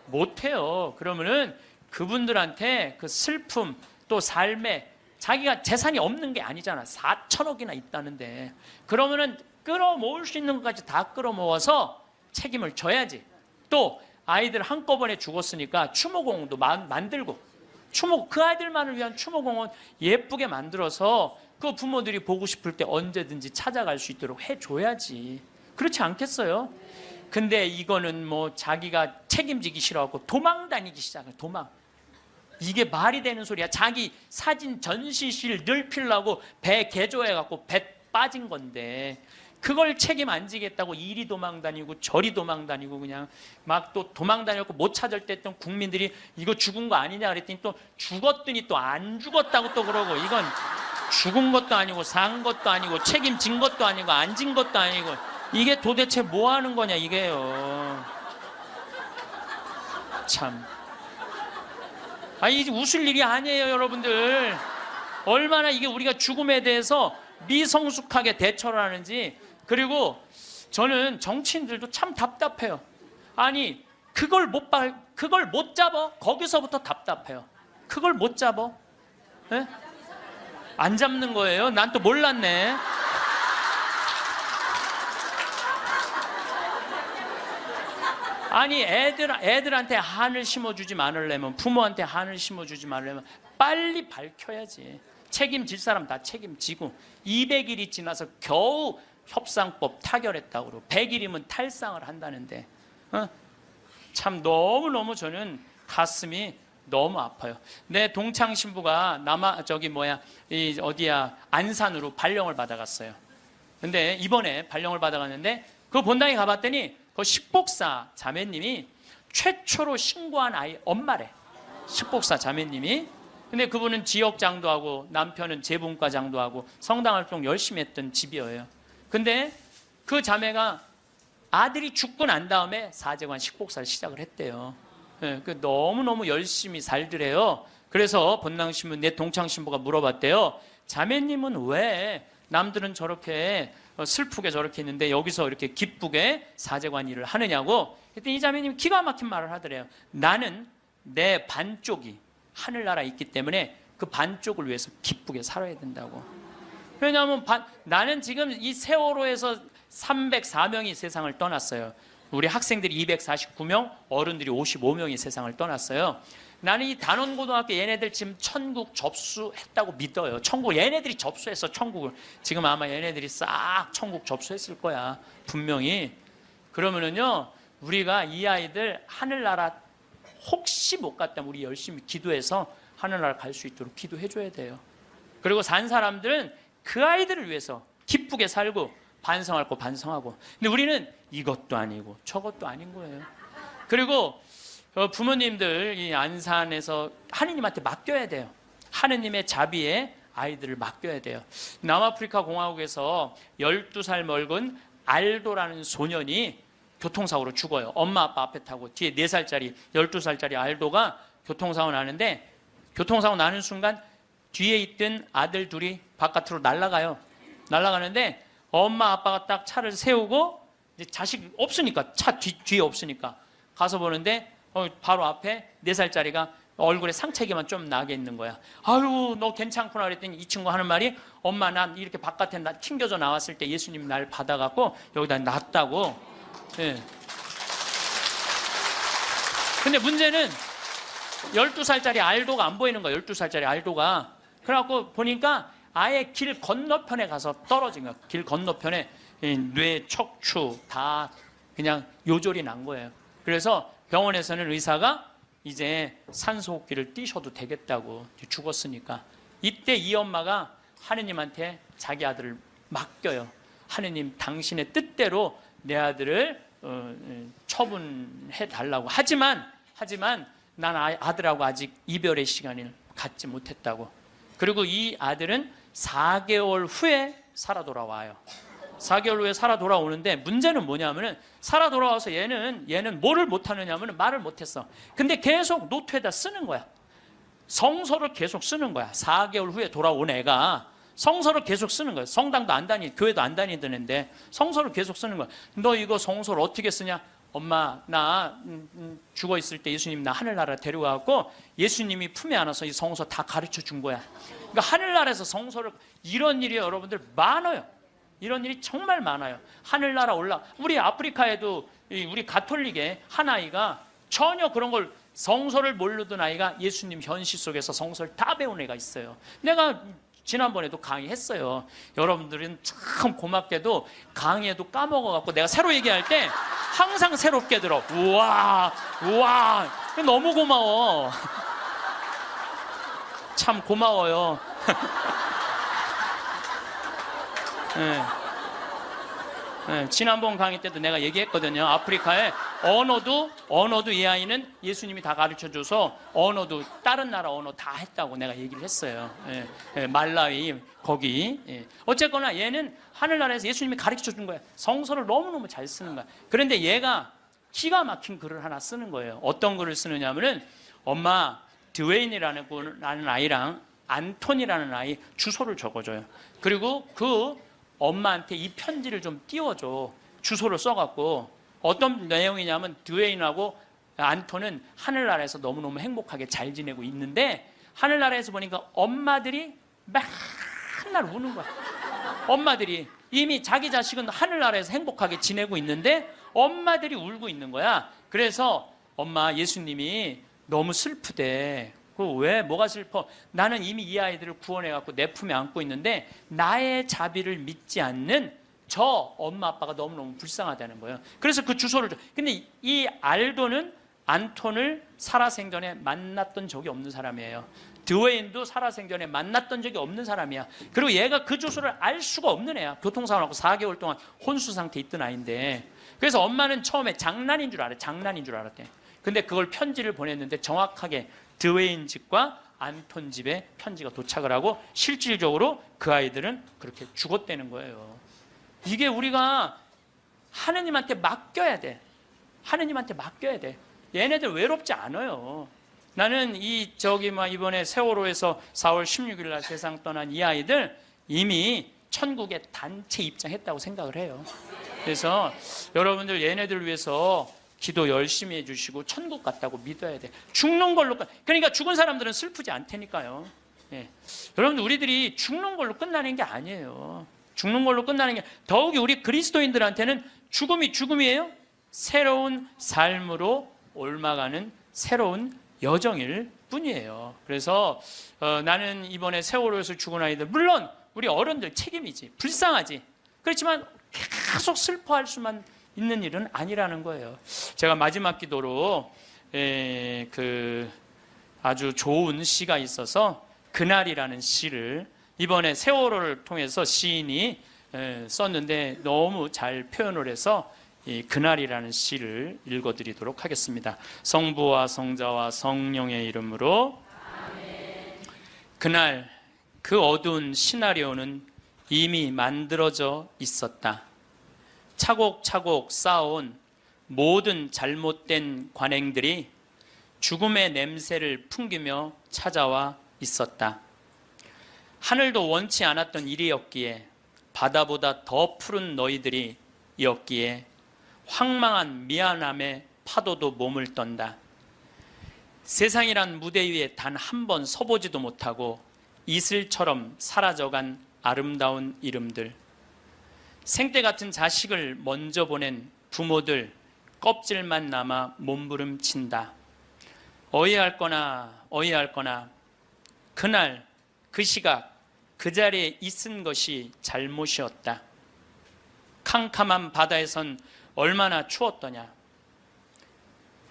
못해요. 그러면은 그분들한테 그 슬픔 또 삶에 자기가 재산이 없는 게 아니잖아. 4천억이나 있다는데. 그러면은 끌어모을 수 있는 것까지 다 끌어모아서 책임을 져야지. 또 아이들 한꺼번에 죽었으니까 추모공원도 만들고 그 아이들만을 위한 추모공원 예쁘게 만들어서 그 부모들이 보고 싶을 때 언제든지 찾아갈 수 있도록 해줘야지. 그렇지 않겠어요? 근데 이거는 뭐 자기가 책임지기 싫어하고 도망 다니기 시작해. 도망. 이게 말이 되는 소리야. 자기 사진 전시실 넓히려고 배 개조해갖고 배 빠진 건데 그걸 책임 안 지겠다고 이리 도망 다니고 저리 도망 다니고 그냥 막 또 도망 다녔고 못 찾을 때 또 국민들이 이거 죽은 거 아니냐 그랬더니 또 죽었더니 또 안 죽었다고 또 그러고 이건 죽은 것도 아니고 산 것도 아니고 책임진 것도 아니고 안 진 것도 아니고 이게 도대체 뭐 하는 거냐 이게요. 참. 이게 웃을 일이 아니에요 여러분들. 얼마나 이게 우리가 죽음에 대해서 미성숙하게 대처를 하는지. 그리고 저는 정치인들도 참 답답해요. 아니 그걸 못 잡아? 거기서부터 답답해요. 그걸 못 잡아? 네? 안 잡는 거예요? 난 또 몰랐네. 아니 애들한테 한을 심어주지 말으려면 부모한테 한을 심어주지 말으려면 빨리 밝혀야지. 책임질 사람 다 책임지고 200일이 지나서 겨우 협상법 타결했다고 그러고 100일이면 탈상을 한다는데 참 너무너무 저는 가슴이 너무 아파요. 내 동창 신부가 안산으로 발령을 받아갔어요. 근데 이번에 발령을 받아갔는데 그 본당에 가봤더니 그 식복사 자매님이 최초로 신고한 아이 엄마래. 식복사 자매님이. 근데 그분은 지역장도 하고 남편은 재분과장도 하고 성당활동 열심히 했던 집이에요. 근데 그 자매가 아들이 죽고 난 다음에 사제관 식복사를 시작을 했대요. 네, 너무너무 열심히 살더래요. 그래서 본당신부 내 동창신부가 물어봤대요. 자매님은 왜 남들은 저렇게 슬프게 저렇게 있는데 여기서 이렇게 기쁘게 사제관 일을 하느냐고. 그랬더니 이 자매님이 기가 막힌 말을 하더래요. 나는 내 반쪽이 하늘나라에 있기 때문에 그 반쪽을 위해서 기쁘게 살아야 된다고. 왜냐하면 나는 지금 이 세월호에서 304명이 세상을 떠났어요. 우리 학생들이 249명, 어른들이 55명이 세상을 떠났어요. 나는 이 단원고등학교 얘네들 지금 천국 접수했다고 믿어요. 천국 얘네들이 접수했어. 천국을. 지금 아마 얘네들이 싹 천국 접수했을 거야. 분명히. 그러면은요 우리가 이 아이들 하늘나라 혹시 못 갔다면 우리 열심히 기도해서 하늘나라 갈 수 있도록 기도해줘야 돼요. 그리고 산 사람들은 그 아이들을 위해서 기쁘게 살고 반성할 거 반성하고. 근데 우리는 이것도 아니고 저것도 아닌 거예요. 그리고 부모님들 이 안산에서 하느님한테 맡겨야 돼요. 하느님의 자비에 아이들을 맡겨야 돼요. 남아프리카 공화국에서 12살 먹은 알도라는 소년이 교통사고로 죽어요. 엄마 아빠 앞에 타고 뒤에 4살짜리 12살짜리 알도가 교통사고 나는데 교통사고 나는 순간 뒤에 있던 아들 둘이 바깥으로 날아가요. 날아가는데 엄마 아빠가 딱 차를 세우고 이제 자식 없으니까 차 뒤에 없으니까 가서 보는데 바로 앞에 4살짜리가 얼굴에 상처기만 좀 나게 있는 거야. 아유, 너 괜찮구나 그랬더니 이 친구 하는 말이, 엄마 난 이렇게 바깥에 튕겨져 나왔을 때 예수님이 날 받아갖고 여기다 놨다고. 예. 근데 문제는 12살짜리 알도가 안 보이는 거야. 12살짜리 알도가. 그래갖고 보니까 아예 길 건너편에 가서 떨어진 거야. 길 건너편에 뇌, 척추 다 그냥 요절이 난 거예요. 그래서 병원에서는 의사가 이제 산소호흡기를 띄셔도 되겠다고, 죽었으니까. 이때 이 엄마가 하느님한테 자기 아들을 맡겨요. 하느님, 당신의 뜻대로 내 아들을 처분해 달라고. 하지만 난 아들하고 아직 이별의 시간을 갖지 못했다고. 그리고 이 아들은 4개월 후에 살아 돌아와요. 4개월 후에 살아 돌아오는데 문제는 뭐냐면은, 살아 돌아와서 얘는 뭐를 못하느냐면 말을 못했어. 근데 계속 노트에다 쓰는 거야. 성서를 계속 쓰는 거야. 4개월 후에 돌아온 애가 성서를 계속 쓰는 거야. 성당도 안 다니, 교회도 안 다니던 애인데 성서를 계속 쓰는 거야. 너 이거 성서를 어떻게 쓰냐? 엄마, 나 죽어 있을 때 예수님 나 하늘나라 데려가고 예수님이 품에 안아서 이 성서 다 가르쳐 준 거야. 그러니까 하늘나라에서 성서를, 이런 일이 여러분들 많아요. 이런 일이 정말 많아요. 하늘나라 우리 아프리카에도 우리 가톨릭의 한 아이가 전혀 그런 걸, 성서를 모르던 아이가 예수님 현시 속에서 성서를 다 배운 애가 있어요. 내가 지난번에도 강의했어요. 여러분들은 참 고맙게도 강의에도 까먹어갖고 내가 새로 얘기할 때 항상 새롭게 들어. 우와 너무 고마워. 참 고마워요. 네. 네, 지난번 강의 때도 내가 얘기했거든요. 아프리카에 언어도 이 아이는 예수님이 다 가르쳐줘서 언어도 다른 나라 언어 다 했다고 내가 얘기를 했어요. 예, 예, 말라위 거기. 예. 어쨌거나 얘는 하늘나라에서 예수님이 가르쳐준 거야. 성서를 너무너무 잘 쓰는 거야. 그런데 얘가 기가 막힌 글을 하나 쓰는 거예요. 어떤 글을 쓰느냐면은, 엄마, 드웨인이라는 아이랑 안톤이라는 아이 주소를 적어줘요. 그리고 그 엄마한테 이 편지를 좀 띄워줘. 주소를 써갖고. 어떤 내용이냐면, 드웨인하고 안톤은 하늘나라에서 너무너무 행복하게 잘 지내고 있는데, 하늘나라에서 보니까 엄마들이 맨날 우는 거야. 엄마들이 이미 자기 자식은 하늘나라에서 행복하게 지내고 있는데 엄마들이 울고 있는 거야. 그래서 엄마, 예수님이 너무 슬프대. 왜? 뭐가 슬퍼? 나는 이미 이 아이들을 구원해갖고 내 품에 안고 있는데 나의 자비를 믿지 않는 저 엄마 아빠가 너무너무 불쌍하다는 거예요. 그래서 그 주소를 줘. 근데 이 알도는 안톤을 살아생전에 만났던 적이 없는 사람이에요. 드웨인도 살아생전에 만났던 적이 없는 사람이야. 그리고 얘가 그 주소를 알 수가 없는 애야. 교통사고나고 4개월 동안 혼수 상태에 있던 아이인데. 그래서 엄마는 처음에 장난인 줄 알았대. 근데 그걸 편지를 보냈는데 정확하게 드웨인 집과 안톤 집에 편지가 도착을 하고 실질적으로 그 아이들은 그렇게 죽었다는 거예요. 이게 우리가 하느님한테 맡겨야 돼. 하느님한테 맡겨야 돼. 얘네들 외롭지 않아요. 나는 이번에 세월호에서 4월 16일 날 세상 떠난 이 아이들 이미 천국에 단체 입장했다고 생각을 해요. 그래서 여러분들 얘네들 위해서 기도 열심히 해주시고 천국 갔다고 믿어야 돼. 죽는 걸로 그러니까 죽은 사람들은 슬프지 않다니까요. 예. 여러분들 우리들이 죽는 걸로 끝나는 게 아니에요. 죽는 걸로 끝나는 게, 더욱이 우리 그리스도인들한테는 죽음이 죽음이에요. 새로운 삶으로 옮아가는 새로운 여정일 뿐이에요. 그래서 나는 이번에 세월호에서 죽은 아이들, 물론 우리 어른들 책임이지, 불쌍하지. 그렇지만 계속 슬퍼할 수만 있는 일은 아니라는 거예요. 제가 마지막 기도로 아주 좋은 시가 있어서 그날이라는 시를 이번에 세월호를 통해서 시인이 썼는데 너무 잘 표현을 해서 이 그날이라는 시를 읽어드리도록 하겠습니다. 성부와 성자와 성령의 이름으로 아멘. 그날 그 어두운 시나리오는 이미 만들어져 있었다. 차곡차곡 쌓아온 모든 잘못된 관행들이 죽음의 냄새를 풍기며 찾아와 있었다. 하늘도 원치 않았던 일이었기에, 바다보다 더 푸른 너희들이 었기에 황망한 미안함에 파도도 몸을 떤다. 세상이란 무대 위에 단 한 번 서보지도 못하고 이슬처럼 사라져간 아름다운 이름들, 생때 같은 자식을 먼저 보낸 부모들, 껍질만 남아 몸부림친다. 어이할거나 그날 그 시각 그 자리에 있은 것이 잘못이었다. 캄캄한 바다에선 얼마나 추웠더냐.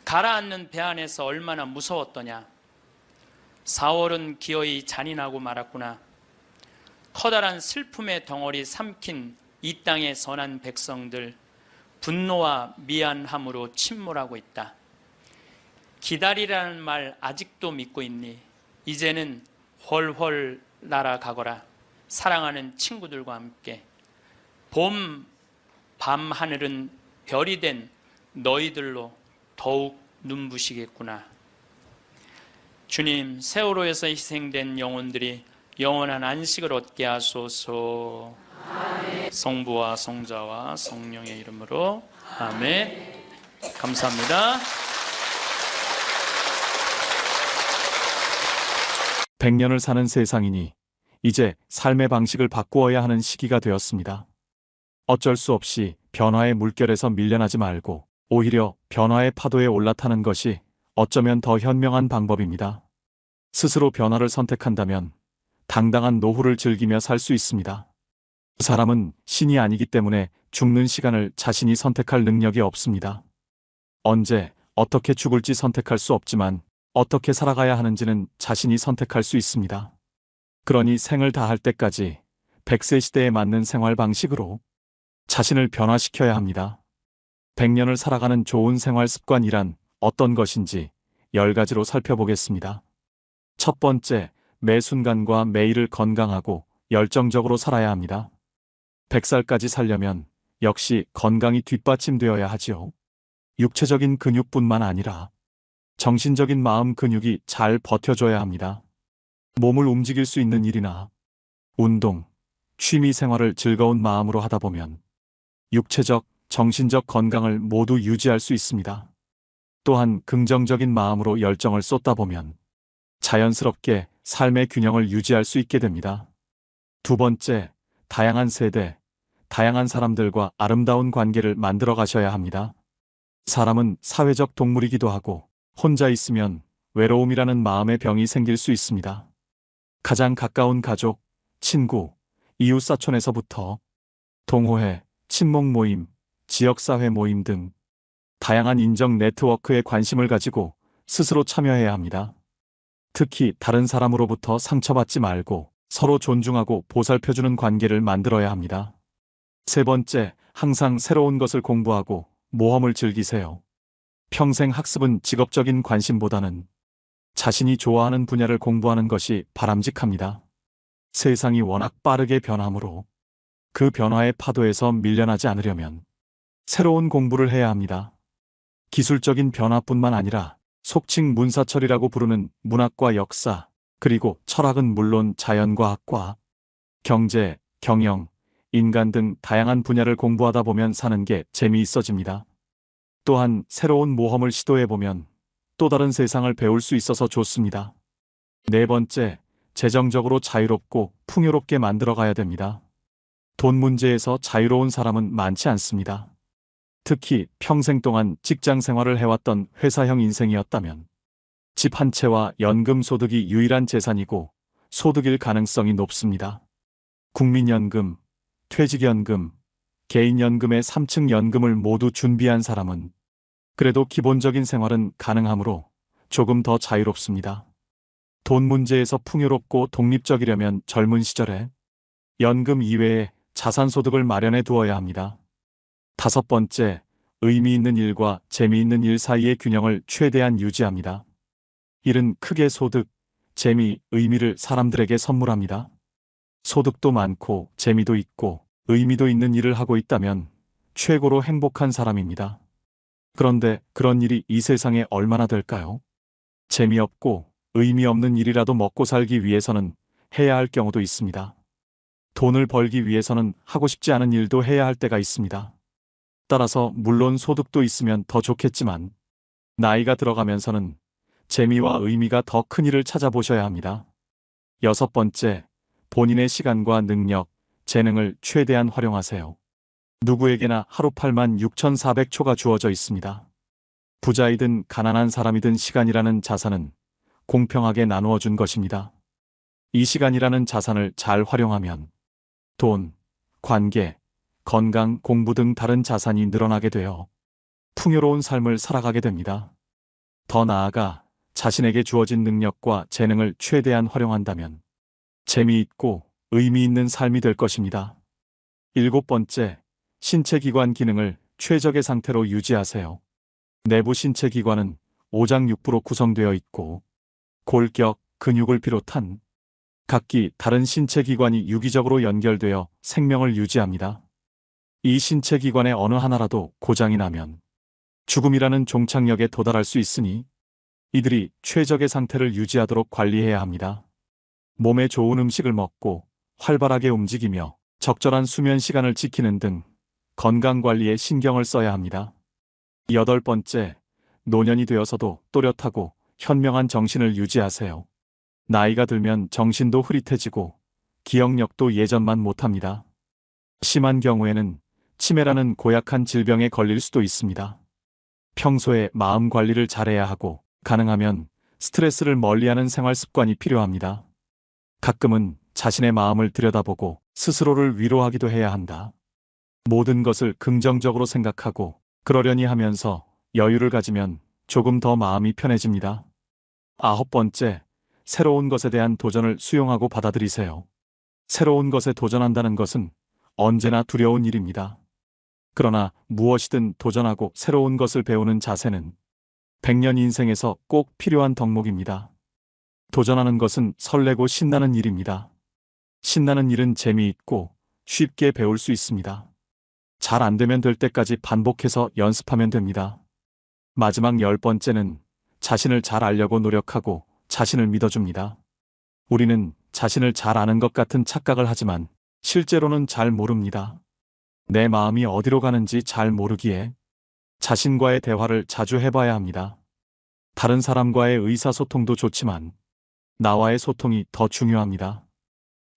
가라앉는 배 안에서 얼마나 무서웠더냐. 4월은 기어이 잔인하고 말았구나. 커다란 슬픔의 덩어리 삼킨 이 땅의 선한 백성들, 분노와 미안함으로 침몰하고 있다. 기다리라는 말 아직도 믿고 있니? 이제는 훨훨 날아가거라. 사랑하는 친구들과 함께. 봄 밤 하늘은 별이 된 너희들로 더욱 눈부시겠구나. 주님, 세월호에서 희생된 영혼들이 영원한 안식을 얻게 하소서. 아멘. 성부와 성자와 성령의 이름으로 아멘. 감사합니다. 100년을 사는 세상이니 이제 삶의 방식을 바꾸어야 하는 시기가 되었습니다. 어쩔 수 없이 변화의 물결에서 밀려나지 말고 오히려 변화의 파도에 올라타는 것이 어쩌면 더 현명한 방법입니다. 스스로 변화를 선택한다면 당당한 노후를 즐기며 살 수 있습니다. 사람은 신이 아니기 때문에 죽는 시간을 자신이 선택할 능력이 없습니다. 언제, 어떻게 죽을지 선택할 수 없지만 어떻게 살아가야 하는지는 자신이 선택할 수 있습니다. 그러니 생을 다할 때까지 100세 시대에 맞는 생활 방식으로 자신을 변화시켜야 합니다. 100년을 살아가는 좋은 생활 습관이란 어떤 것인지 10가지로 살펴보겠습니다. 첫 번째, 매 순간과 매일을 건강하고 열정적으로 살아야 합니다. 100살까지 살려면 역시 건강이 뒷받침되어야 하지요. 육체적인 근육뿐만 아니라 정신적인 마음 근육이 잘 버텨줘야 합니다. 몸을 움직일 수 있는 일이나 운동, 취미 생활을 즐거운 마음으로 하다 보면 육체적, 정신적 건강을 모두 유지할 수 있습니다. 또한 긍정적인 마음으로 열정을 쏟다 보면 자연스럽게 삶의 균형을 유지할 수 있게 됩니다. 두 번째, 다양한 세대, 다양한 사람들과 아름다운 관계를 만들어 가셔야 합니다. 사람은 사회적 동물이기도 하고 혼자 있으면 외로움이라는 마음의 병이 생길 수 있습니다. 가장 가까운 가족, 친구, 이웃사촌에서부터 동호회, 친목 모임, 지역사회 모임 등 다양한 인정 네트워크에 관심을 가지고 스스로 참여해야 합니다. 특히 다른 사람으로부터 상처받지 말고 서로 존중하고 보살펴주는 관계를 만들어야 합니다. 세 번째, 항상 새로운 것을 공부하고 모험을 즐기세요. 평생 학습은 직업적인 관심보다는 자신이 좋아하는 분야를 공부하는 것이 바람직합니다. 세상이 워낙 빠르게 변하므로 그 변화의 파도에서 밀려나지 않으려면 새로운 공부를 해야 합니다. 기술적인 변화뿐만 아니라 속칭 문사철이라고 부르는 문학과 역사, 그리고 철학은 물론 자연과학과 경제, 경영, 인간 등 다양한 분야를 공부하다 보면 사는 게 재미있어집니다. 또한 새로운 모험을 시도해보면 또 다른 세상을 배울 수 있어서 좋습니다. 네 번째, 재정적으로 자유롭고 풍요롭게 만들어가야 됩니다. 돈 문제에서 자유로운 사람은 많지 않습니다. 특히 평생 동안 직장 생활을 해왔던 회사형 인생이었다면 집 한 채와 연금 소득이 유일한 재산이고 소득일 가능성이 높습니다. 국민연금, 퇴직연금, 개인연금의 3층 연금을 모두 준비한 사람은 그래도 기본적인 생활은 가능하므로 조금 더 자유롭습니다. 돈 문제에서 풍요롭고 독립적이려면 젊은 시절에 연금 이외에 자산소득을 마련해 두어야 합니다. 다섯 번째, 의미 있는 일과 재미있는 일 사이의 균형을 최대한 유지합니다. 일은 크게 소득, 재미, 의미를 사람들에게 선물합니다. 소득도 많고 재미도 있고 의미도 있는 일을 하고 있다면 최고로 행복한 사람입니다. 그런데 그런 일이 이 세상에 얼마나 될까요? 재미없고 의미 없는 일이라도 먹고 살기 위해서는 해야 할 경우도 있습니다. 돈을 벌기 위해서는 하고 싶지 않은 일도 해야 할 때가 있습니다. 따라서 물론 소득도 있으면 더 좋겠지만 나이가 들어가면서는 재미와 의미가 더 큰 일을 찾아보셔야 합니다. 여섯 번째, 본인의 시간과 능력, 재능을 최대한 활용하세요. 누구에게나 하루 86,400초가 주어져 있습니다. 부자이든 가난한 사람이든 시간이라는 자산은 공평하게 나누어 준 것입니다. 이 시간이라는 자산을 잘 활용하면 돈, 관계, 건강, 공부 등 다른 자산이 늘어나게 되어 풍요로운 삶을 살아가게 됩니다. 더 나아가 자신에게 주어진 능력과 재능을 최대한 활용한다면 재미있고 의미 있는 삶이 될 것입니다. 일곱 번째, 신체 기관 기능을 최적의 상태로 유지하세요. 내부 신체 기관은 오장육부로 구성되어 있고 골격, 근육을 비롯한 각기 다른 신체 기관이 유기적으로 연결되어 생명을 유지합니다. 이 신체 기관의 어느 하나라도 고장이 나면 죽음이라는 종착역에 도달할 수 있으니 이들이 최적의 상태를 유지하도록 관리해야 합니다. 몸에 좋은 음식을 먹고 활발하게 움직이며 적절한 수면 시간을 지키는 등 건강 관리에 신경을 써야 합니다. 여덟 번째, 노년이 되어서도 또렷하고 현명한 정신을 유지하세요. 나이가 들면 정신도 흐릿해지고 기억력도 예전만 못합니다. 심한 경우에는 치매라는 고약한 질병에 걸릴 수도 있습니다. 평소에 마음 관리를 잘해야 하고 가능하면 스트레스를 멀리하는 생활 습관이 필요합니다. 가끔은 자신의 마음을 들여다보고 스스로를 위로하기도 해야 한다. 모든 것을 긍정적으로 생각하고 그러려니 하면서 여유를 가지면 조금 더 마음이 편해집니다. 아홉 번째, 새로운 것에 대한 도전을 수용하고 받아들이세요. 새로운 것에 도전한다는 것은 언제나 두려운 일입니다. 그러나 무엇이든 도전하고 새로운 것을 배우는 자세는 100년 인생에서 꼭 필요한 덕목입니다. 도전하는 것은 설레고 신나는 일입니다. 신나는 일은 재미있고 쉽게 배울 수 있습니다. 잘 안 되면 될 때까지 반복해서 연습하면 됩니다. 마지막 열 번째는 자신을 잘 알려고 노력하고 자신을 믿어줍니다. 우리는 자신을 잘 아는 것 같은 착각을 하지만 실제로는 잘 모릅니다. 내 마음이 어디로 가는지 잘 모르기에 자신과의 대화를 자주 해봐야 합니다. 다른 사람과의 의사소통도 좋지만 나와의 소통이 더 중요합니다.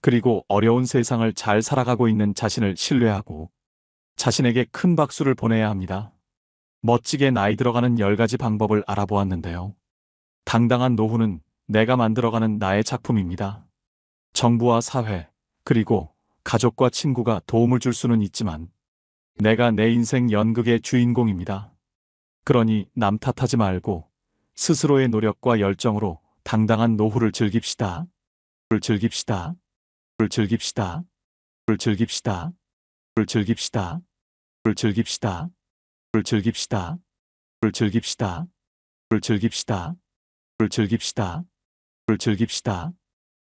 그리고 어려운 세상을 잘 살아가고 있는 자신을 신뢰하고 자신에게 큰 박수를 보내야 합니다. 멋지게 나이 들어가는 10가지 방법을 알아보았는데요. 당당한 노후는 내가 만들어가는 나의 작품입니다. 정부와 사회, 그리고 가족과 친구가 도움을 줄 수는 있지만 내가 내 인생 연극의 주인공입니다. 그러니 남 탓하지 말고 스스로의 노력과 열정으로 당당한 노후를 즐깁시다. 즐깁시다. 즐깁시다. 즐깁시다. 즐깁시다. 즐깁시다. 즐깁시다. 즐깁시다. 즐깁시다. 즐깁시다. 즐깁시다.